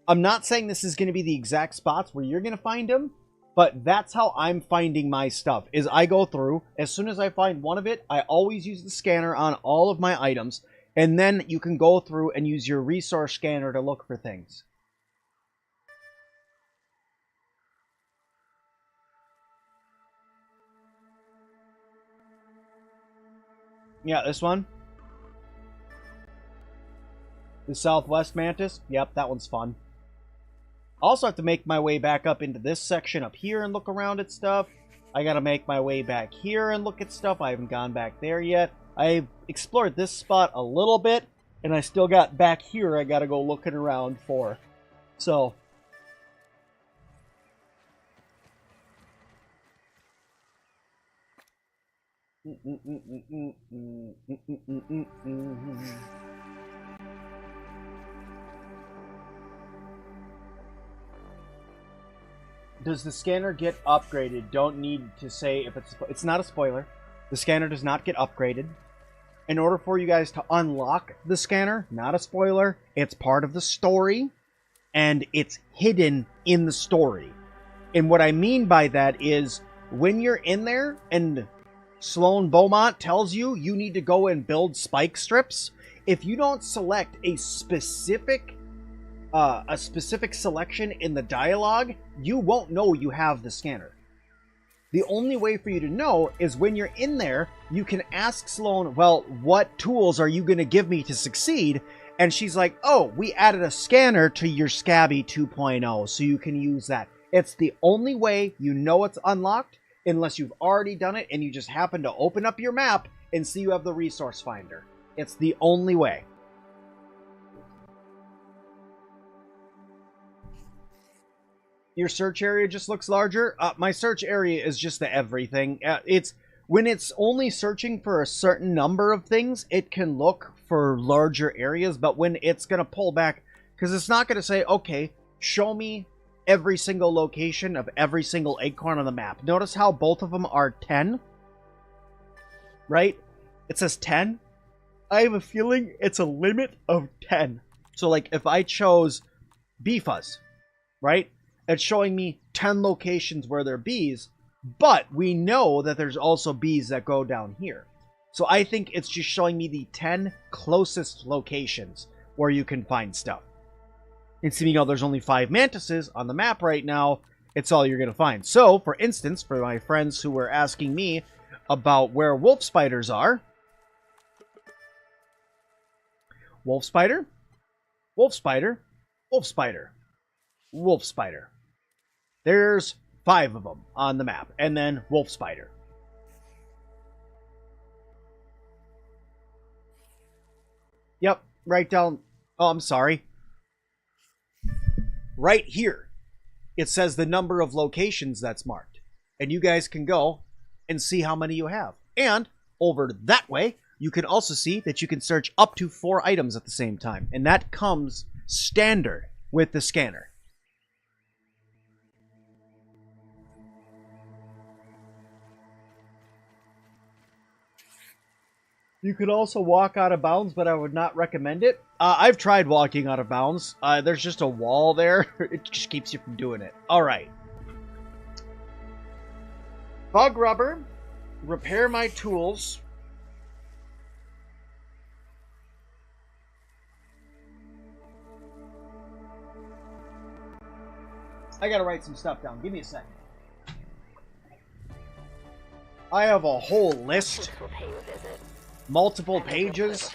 I'm not saying this is going to be the exact spots where you're going to find them, but that's how I'm finding my stuff, is I go through. As soon as I find one of it, I always use the scanner on all of my items, and then you can go through and use your resource scanner to look for things. Yeah, this one. The Southwest Mantis. Yep, that one's fun. Also have to make my way back up into this section up here and look around at stuff. I gotta make my way back here and look at stuff. I haven't gone back there yet. I explored this spot a little bit, and I still got back here I gotta go looking around for. So... Does the scanner get upgraded? Don't need to say if it's not a spoiler. The scanner does not get upgraded. In order for you guys to unlock the scanner, not a spoiler, it's part of the story, and it's hidden in the story. And what I mean by that is, when you're in there, and Sloan Beaumont tells you you need to go and build spike strips, if you don't select a specific selection in the dialogue, you won't know you have the scanner. The only way for you to know is when you're in there, you can ask Sloan, well, what tools are you going to give me to succeed? And she's like, oh, we added a scanner to your Scabby 2.0, so you can use that. It's the only way you know it's unlocked, unless you've already done it and you just happen to open up your map and see you have the resource finder. It's the only way. Your search area just looks larger. My search area is just the everything. It's when it's only searching for a certain number of things, it can look for larger areas. But when it's going to pull back, because it's not going to say, okay, show me every single location of every single acorn on the map. Notice how both of them are 10? Right? It says 10. I have a feeling it's a limit of 10. So, like, if I chose bee fuzz, right? It's showing me 10 locations where there are bees, but we know that there's also bees that go down here. So I think it's just showing me the 10 closest locations where you can find stuff. And seeing there's only 5 mantises on the map right now, it's all you're going to find. So, for instance, for my friends who were asking me about where wolf spiders are, wolf spider, wolf spider, wolf spider, wolf spider. There's 5 of them on the map, and then wolf spider. Yep, right down. Oh, I'm sorry. Right here, it says the number of locations that's marked. And you guys can go and see how many you have. And over that way, you can also see that you can search up to 4 items at the same time. And that comes standard with the scanner. You could also walk out of bounds, but I would not recommend it. I've tried walking out of bounds. There's just a wall there. It just keeps you from doing it. All right. Bug rubber. Repair my tools. I gotta write some stuff down. Give me a second. I have a whole list. Multiple pages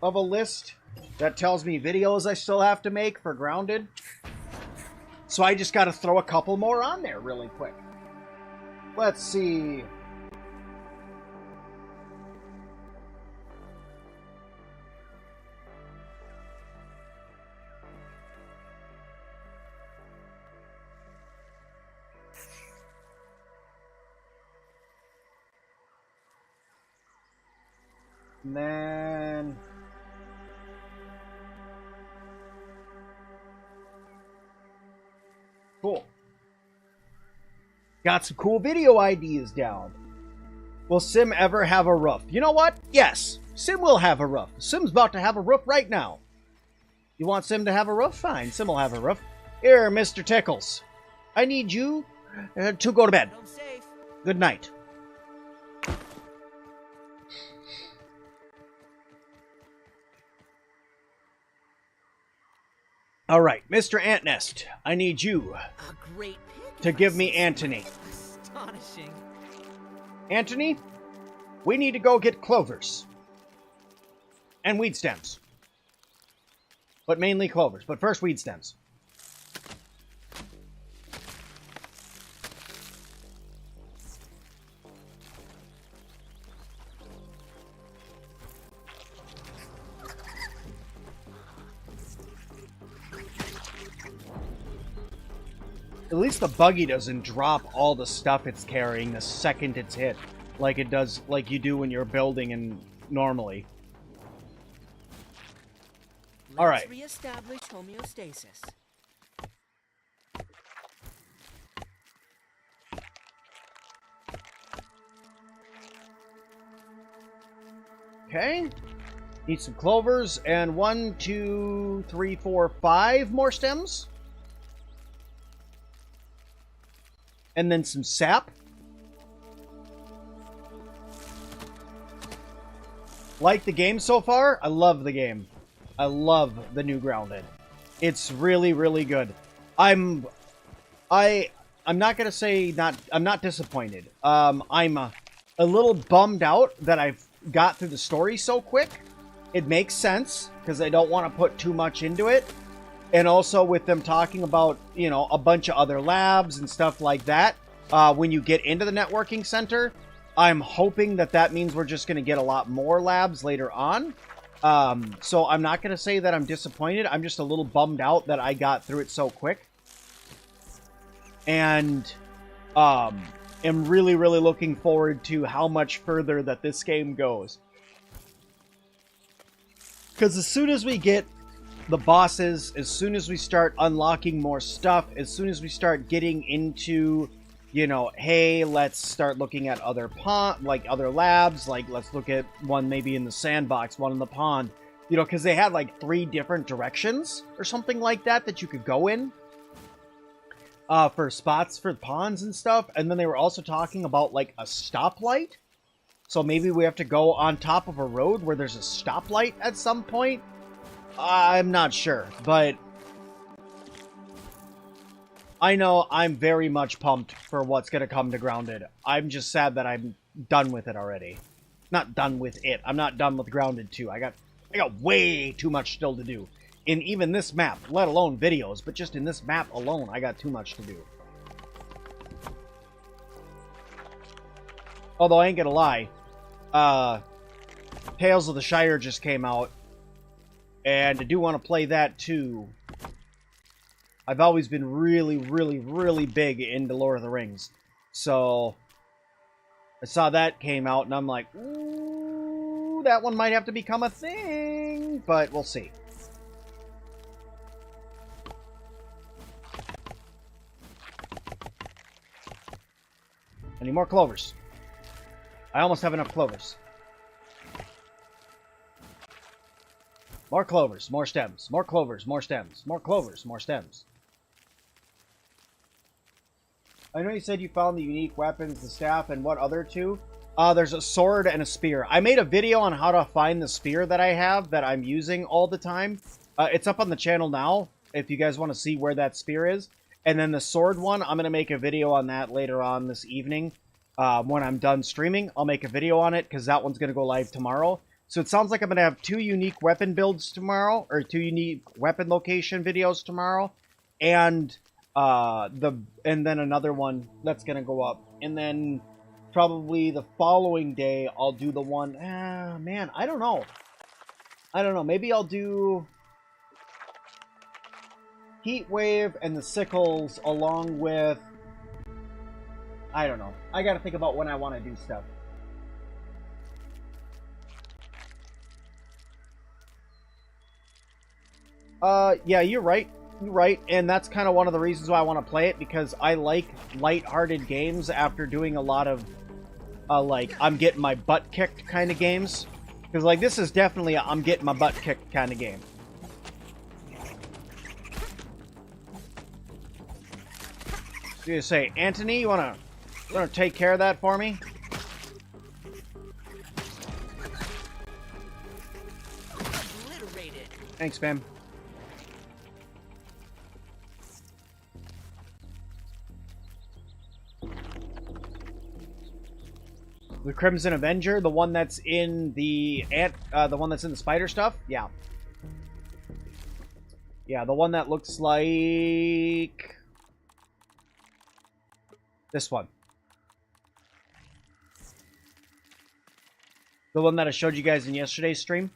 of a list that tells me videos I still have to make for Grounded. So I just got to throw a couple more on there really quick. Let's see. And then... Cool. Got some cool video ideas down. Will Sim ever have a roof? You know what? Yes. Sim will have a roof. Sim's about to have a roof right now. You want Sim to have a roof? Fine. Sim will have a roof. Here, Mr. Tickles. I need you to go to bed. Good night. All right, Mr. Antnest, I need you to give me Anthony. Astonishing. Anthony, we need to go get clovers and weed stems. but mainly clovers. But first, weed stems. At least the buggy doesn't drop all the stuff it's carrying the second it's hit, like it does, like you do when you're building and normally. All right. Let's reestablish homeostasis. Okay. Need some clovers and 1, 2, 3, 4, 5 more stems. And then some sap. Like the game so far? I love the game. I love the new Grounded. It's really, really good. I'm not gonna say I'm not disappointed. I'm a little bummed out that I've got through the story so quick. It makes sense because I don't want to put too much into it. And also with them talking about, you know, a bunch of other labs and stuff like that, when you get into the networking center, I'm hoping that that means we're just going to get a lot more labs later on. So I'm not going to say that I'm disappointed. I'm just a little bummed out that I got through it so quick. And am really, really looking forward to how much further that this game goes. Because as soon as we get the bosses, as soon as we start unlocking more stuff, as soon as we start getting into, you know, hey, let's start looking at other other labs, like let's look at one maybe in the sandbox, one in the pond, you know, because they had like 3 different directions or something like that that you could go in for spots for ponds and stuff. And then they were also talking about like a stoplight. So maybe we have to go on top of a road where there's a stoplight at some point. I'm not sure, but I know I'm very much pumped for what's going to come to Grounded. I'm just sad that I'm done with it already. Not done with it. I'm not done with Grounded 2. I got way too much still to do. In even this map, let alone videos, but just in this map alone, I got too much to do. Although I ain't gonna lie, Tales of the Shire just came out, and I do want to play that too. I've always been really, really, really big into Lord of the Rings. So, I saw that came out, and I'm like, ooh, that one might have to become a thing, but we'll see. I need more clovers. I almost have enough clovers. More clovers, more stems. More clovers, more stems. More clovers, more stems. I know you said you found the unique weapons, the staff, and what other 2? There's a sword and a spear. I made a video on how to find the spear that I have that I'm using all the time. It's up on the channel now, if you guys want to see where that spear is. And then the sword one, I'm going to make a video on that later on this evening. When I'm done streaming, I'll make a video on it, because that one's going to go live tomorrow. So it sounds like I'm going to have 2 unique weapon builds tomorrow, or 2 unique weapon location videos tomorrow, and then another one that's going to go up. And then probably the following day, I'll do the one, man, I don't know. Maybe I'll do Heat Wave and the Sickles along with, I don't know. I got to think about when I want to do stuff. Yeah, you're right. You're right. And that's kind of one of the reasons why I want to play it, because I like lighthearted games after doing a lot of, like, I'm getting my butt kicked kind of games. Because, like, this is definitely a I'm getting my butt kicked kind of game. You say, Anthony, you wanna take care of that for me? Obliterated. Thanks, Pam. The Crimson Avenger, the one that's in the one that's in the spider stuff? Yeah. Yeah, the one that looks like this one. The one that I showed you guys in yesterday's stream.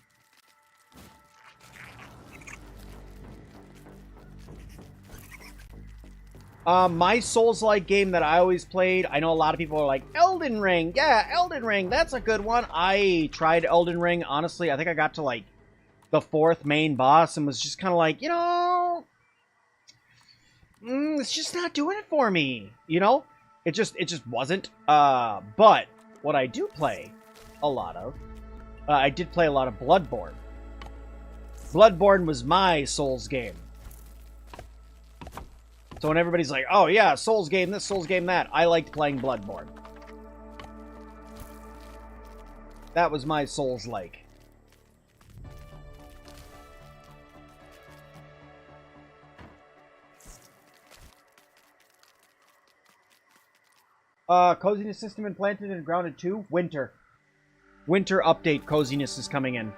My Souls-like game that I always played, I know a lot of people are like, Elden Ring. Yeah, Elden Ring, that's a good one. I tried Elden Ring, honestly. I think I got to, like, the 4th main boss and was just kind of like, you know, it's just not doing it for me, you know? It just wasn't. But what I do play a lot of, I did play a lot of Bloodborne. Bloodborne was my Souls game. So when everybody's like, oh yeah, Souls game this, Souls game that, I liked playing Bloodborne. That was my Souls-like. Coziness system implanted in Grounded 2? Winter. Winter update coziness is coming in.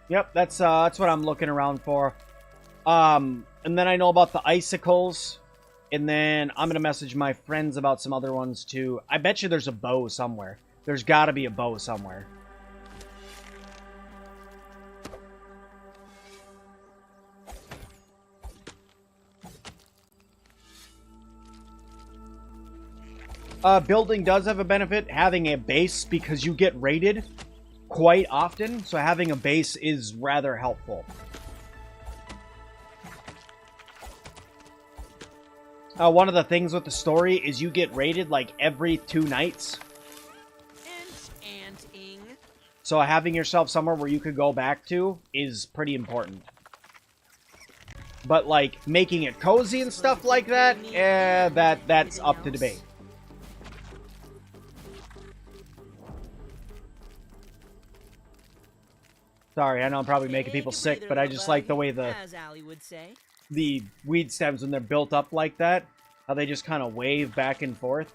Yep, that's what I'm looking around for. And then I know about the icicles. And then I'm going to message my friends about some other ones too. I bet you there's a bow somewhere. There's got to be a bow somewhere. Building does have a benefit, having a base, because you get raided quite often, so having a base is rather helpful. One of the things with the story is you get raided like every 2 nights. So having yourself somewhere where you could go back to is pretty important. But like making it cozy and stuff like that, that's up to debate. Sorry, I know I'm probably making people sick, but I just like the way the weed stems, when they're built up like that, how they just kind of wave back and forth.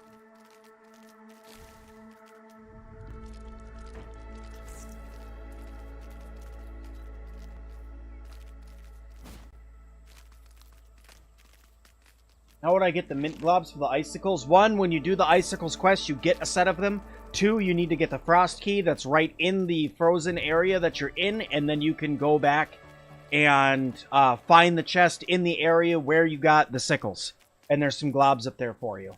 How would I get the mint globs for the icicles? 1, when you do the icicles quest, you get a set of them. 2, you need to get the frost key that's right in the frozen area that you're in, and then you can go back and find the chest in the area where you got the sickles. And there's some globs up there for you.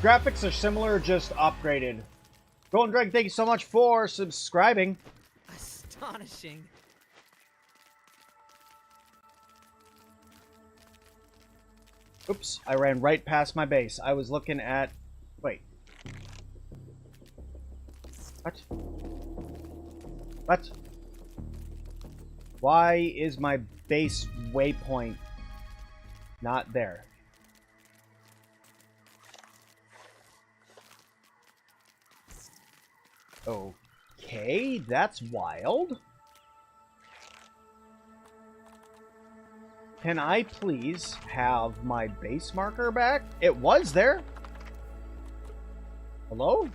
Graphics are similar, just upgraded. Golden Drag, thank you so much for subscribing. Astonishing. Oops, I ran right past my base. I was looking at... Wait. What? What? Why is my base waypoint not there? Okay, that's wild. Can I please have my base marker back? It was there. Hello?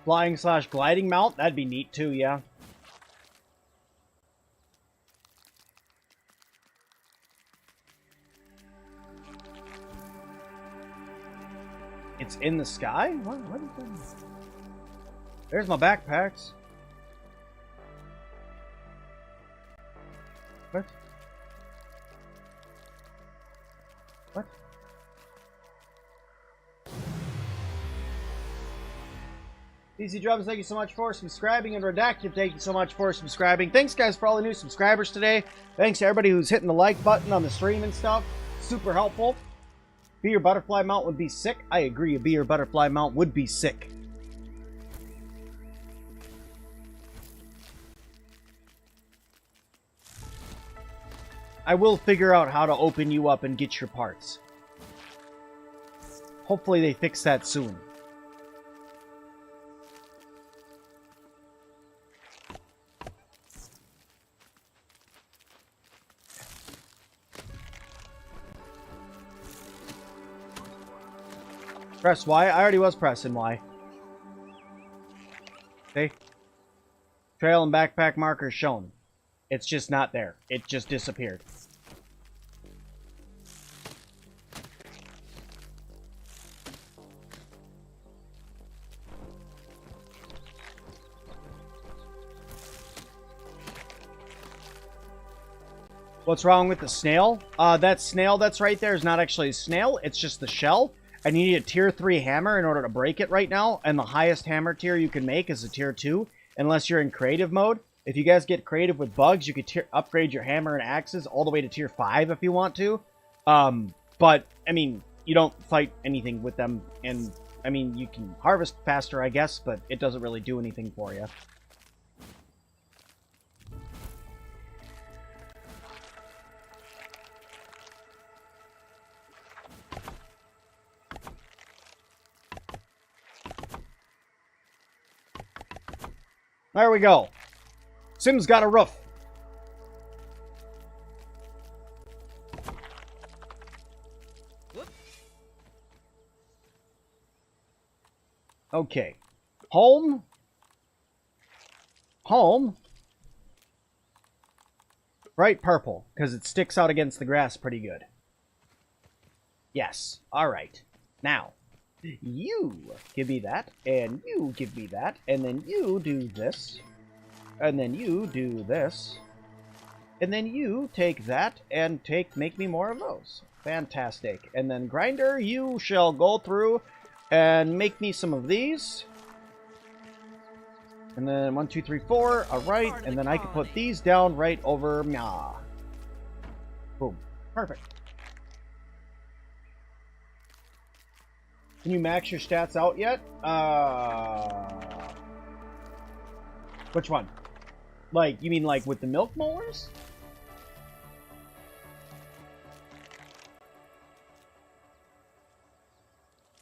Flying/gliding mount? That'd be neat too, yeah. It's in the sky? What is that? There's my backpacks. What? What? Easy Drums, thank you so much for subscribing, and Redacted, thank you so much for subscribing. Thanks, guys, for all the new subscribers today. Thanks to everybody who's hitting the like button on the stream and stuff. Super helpful. Beer butterfly mount would be sick. I agree, a beer butterfly mount would be sick. I will figure out how to open you up and get your parts. Hopefully they fix that soon. Press Y? I already was pressing Y. Okay. Trail and backpack markers shown. It's just not there. It just disappeared. What's wrong with the snail? That snail that's right there is not actually a snail. It's just the shell. And you need a tier 3 hammer in order to break it right now. And the highest hammer tier you can make is a tier 2. Unless you're in creative mode. If you guys get creative with bugs, you could upgrade your hammer and axes all the way to tier 5 if you want to. But, I mean, you don't fight anything with them. And, I mean, you can harvest faster, I guess. But it doesn't really do anything for you. There we go. Sim's got a roof. Okay. Home. Home. Bright purple, because it sticks out against the grass pretty good. Yes. Alright. Now. You give me that, and you give me that, and then you do this, and then you do this, and then you take that and make me more of those. Fantastic. And then grinder, you shall go through and make me some of these. And then 1, 2, 3, 4. All right, and then I can put these down right over. Nah. Boom. Perfect. Can you max your stats out yet? Which one? Like, you mean like with the milk molars?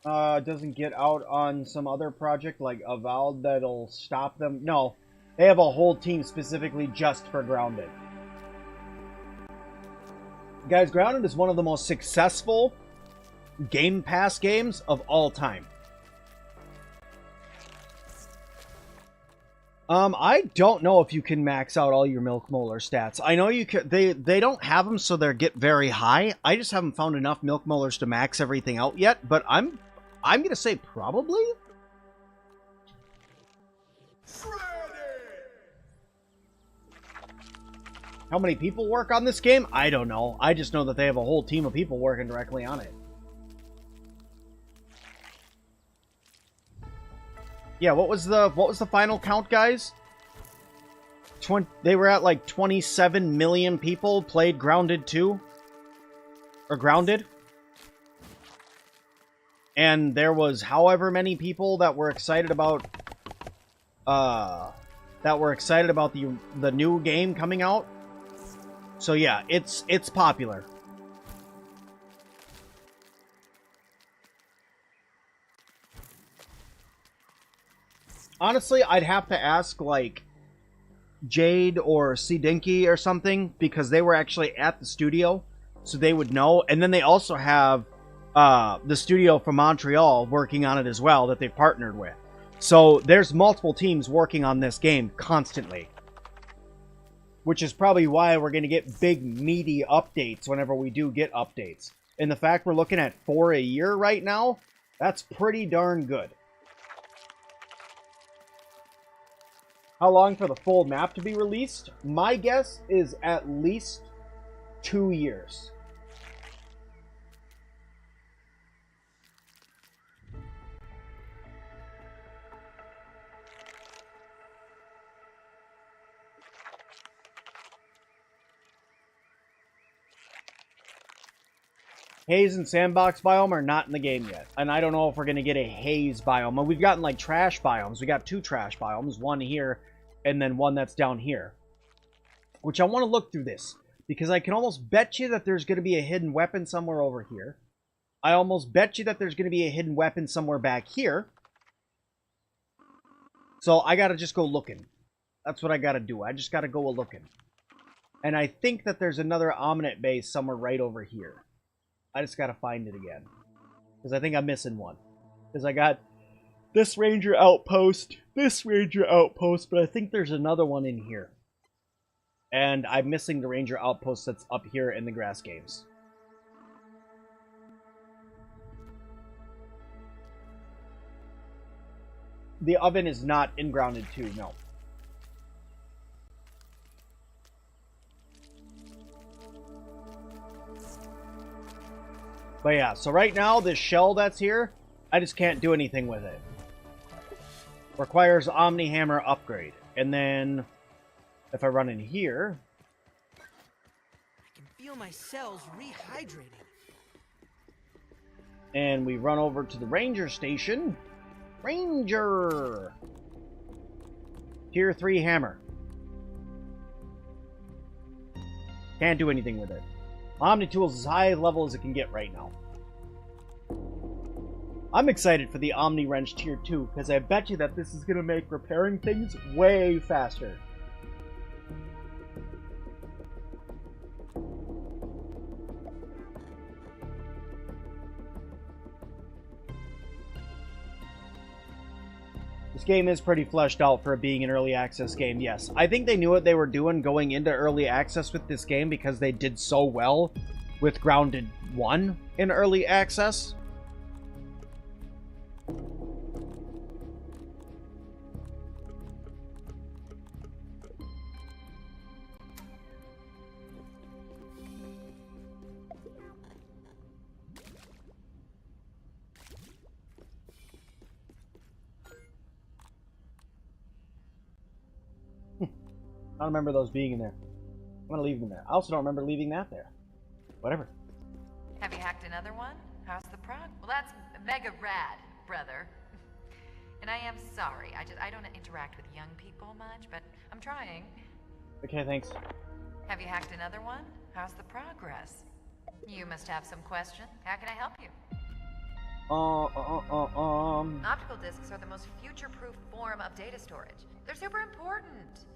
Doesn't get out on some other project like Avowed that'll stop them? No. They have a whole team specifically just for Grounded. Guys, Grounded is one of the most successful Game Pass games of all time. I don't know if you can max out all your milk molar stats. I know you can. They don't have them, so they get very high. I just haven't found enough milk molars to max everything out yet. But I'm gonna say probably. How many people work on this game? I don't know. I just know that they have a whole team of people working directly on it. Yeah, what was the final count, guys? They were at like 27 million people played Grounded 2. Or Grounded. And there was however many people that were excited about the new game coming out. So yeah, it's popular. Honestly, I'd have to ask, like, Jade or C. Dinky or something, because they were actually at the studio, so they would know. And then they also have the studio from Montreal working on it as well that they've partnered with. So there's multiple teams working on this game constantly. Which is probably why we're going to get big, meaty updates whenever we do get updates. And the fact we're looking at 4 a year right now, that's pretty darn good. How long for the full map to be released? My guess is at least 2 years. Haze and sandbox biome are not in the game yet. And I don't know if we're going to get a haze biome. We've gotten like trash biomes. We got 2 trash biomes. One here and then one that's down here. Which I want to look through this. Because I can almost bet you that there's going to be a hidden weapon somewhere over here. I almost bet you that there's going to be a hidden weapon somewhere back here. So I got to just go looking. That's what I got to do. I just got to go a-looking. And I think that there's another Omnit base somewhere right over here. I just got to find it again. Because I think I'm missing one. Because I got this Ranger outpost, but I think there's another one in here. And I'm missing the Ranger outpost that's up here in the grass games. The oven is not in Grounded 2, no. But yeah, so right now, this shell that's here, I just can't do anything with it. Requires Omni Hammer upgrade. And then, if I run in here... I can feel my cells rehydrating. And we run over to the Ranger station. Ranger! Tier 3 hammer. Can't do anything with it. Omni Tool is as high level as it can get right now. I'm excited for the Omni Wrench Tier 2, because I bet you that this is going to make repairing things way faster. This game is pretty fleshed out for being an early access game, yes. I think they knew what they were doing going into early access with this game because they did so well with Grounded 1 in early access. I don't remember those being in there. I'm gonna leave them there. I also don't remember leaving that there. Whatever. Have you hacked another one? How's the prog? Well, that's mega rad, brother. And I am sorry. I don't interact with young people much, but I'm trying. Okay, thanks. Have you hacked another one? How's the progress? You must have some question. How can I help you? Optical discs are the most future-proof form of data storage. They're super important.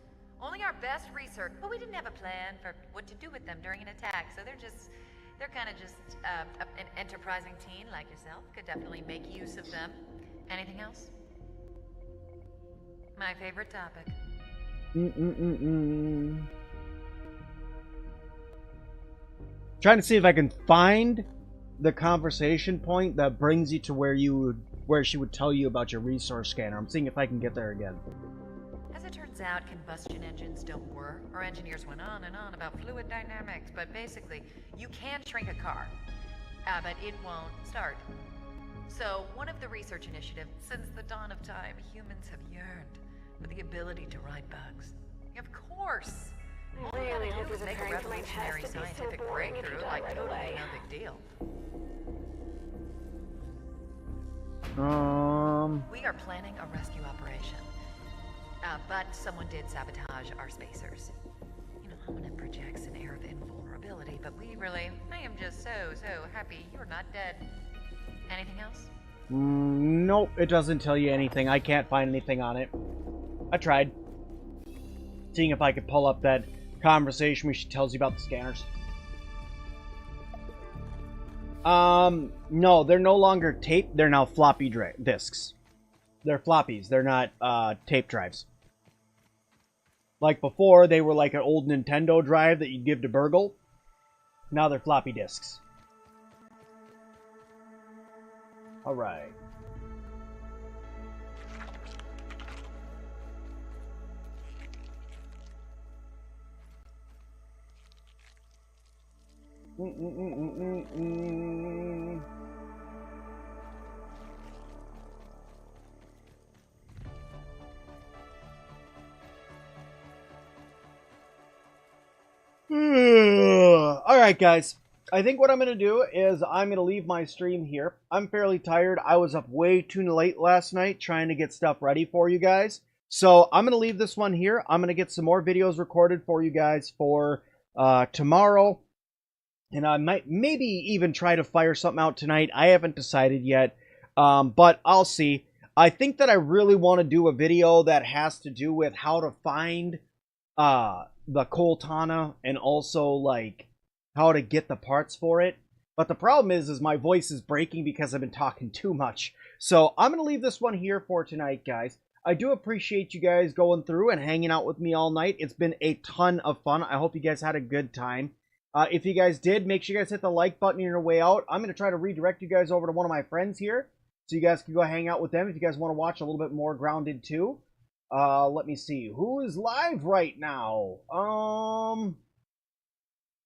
Only our best research, but we didn't have a plan for what to do with them during an attack, so they're kind of just an enterprising teen like yourself could definitely make use of them. Anything else? My favorite topic. Trying to see if I can find the conversation point that brings you to where she would tell you about your resource scanner. I'm seeing if I can get there again. As it turns out, combustion engines don't work. Our engineers went on and on about fluid dynamics, but basically, you can shrink a car, but it won't start. So, one of the research initiatives, since the dawn of time, humans have yearned for the ability to ride bugs. Of course! I really hope you're Make a preparing for my test revolutionary to be so scientific boring if you breakthrough, die like right totally away. no big deal. We are planning a rescue operation. But someone did sabotage our spacers. You know, Hominid projects an air of invulnerability, but I am just so happy you're not dead. Anything else? Nope, it doesn't tell you anything. I can't find anything on it. I tried. Seeing if I could pull up that conversation where she tells you about the scanners. No, they're no longer tape. They're now floppy disks. They're floppies. They're not tape drives. Like before, they were like an old Nintendo drive that you'd give to Burgle. Now they're floppy disks. Alright. Alright, guys. I think what I'm going to do is I'm going to leave my stream here. I'm fairly tired. I was up way too late last night trying to get stuff ready for you guys. So I'm going to leave this one here. I'm going to get some more videos recorded for you guys for tomorrow. And I might maybe even try to fire something out tonight. I haven't decided yet, but I'll see. I think that I really want to do a video that has to do with how to find the Coltana and also like how to get the parts for it. But the problem is my voice is breaking because I've been talking too much. So I'm going to leave this one here for tonight, guys. I do appreciate you guys going through and hanging out with me all night. It's been a ton of fun. I hope you guys had a good time. If you guys did, make sure you guys hit the like button on your way out. I'm going to try to redirect you guys over to one of my friends here, so you guys can go hang out with them if you guys want to watch a little bit more Grounded 2. Let me see. Who is live right now?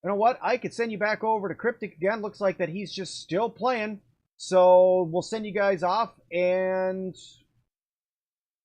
You know what? I could send you back over to Cryptic again. Looks like that he's just still playing. So we'll send you guys off, and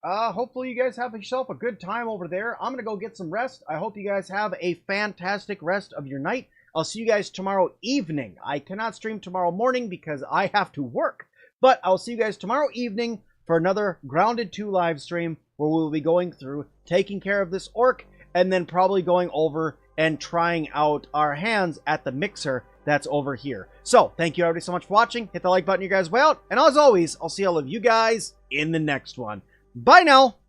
hopefully you guys have yourself a good time over there. I'm going to go get some rest. I hope you guys have a fantastic rest of your night. I'll see you guys tomorrow evening. I cannot stream tomorrow morning because I have to work. But I'll see you guys tomorrow evening for another Grounded 2 live stream where we'll be going through, taking care of this orc, and then probably going over and trying out our hands at the mixer that's over here. So, thank you everybody so much for watching. Hit the like button, you guys way out. And as always, I'll see all of you guys in the next one. Bye now!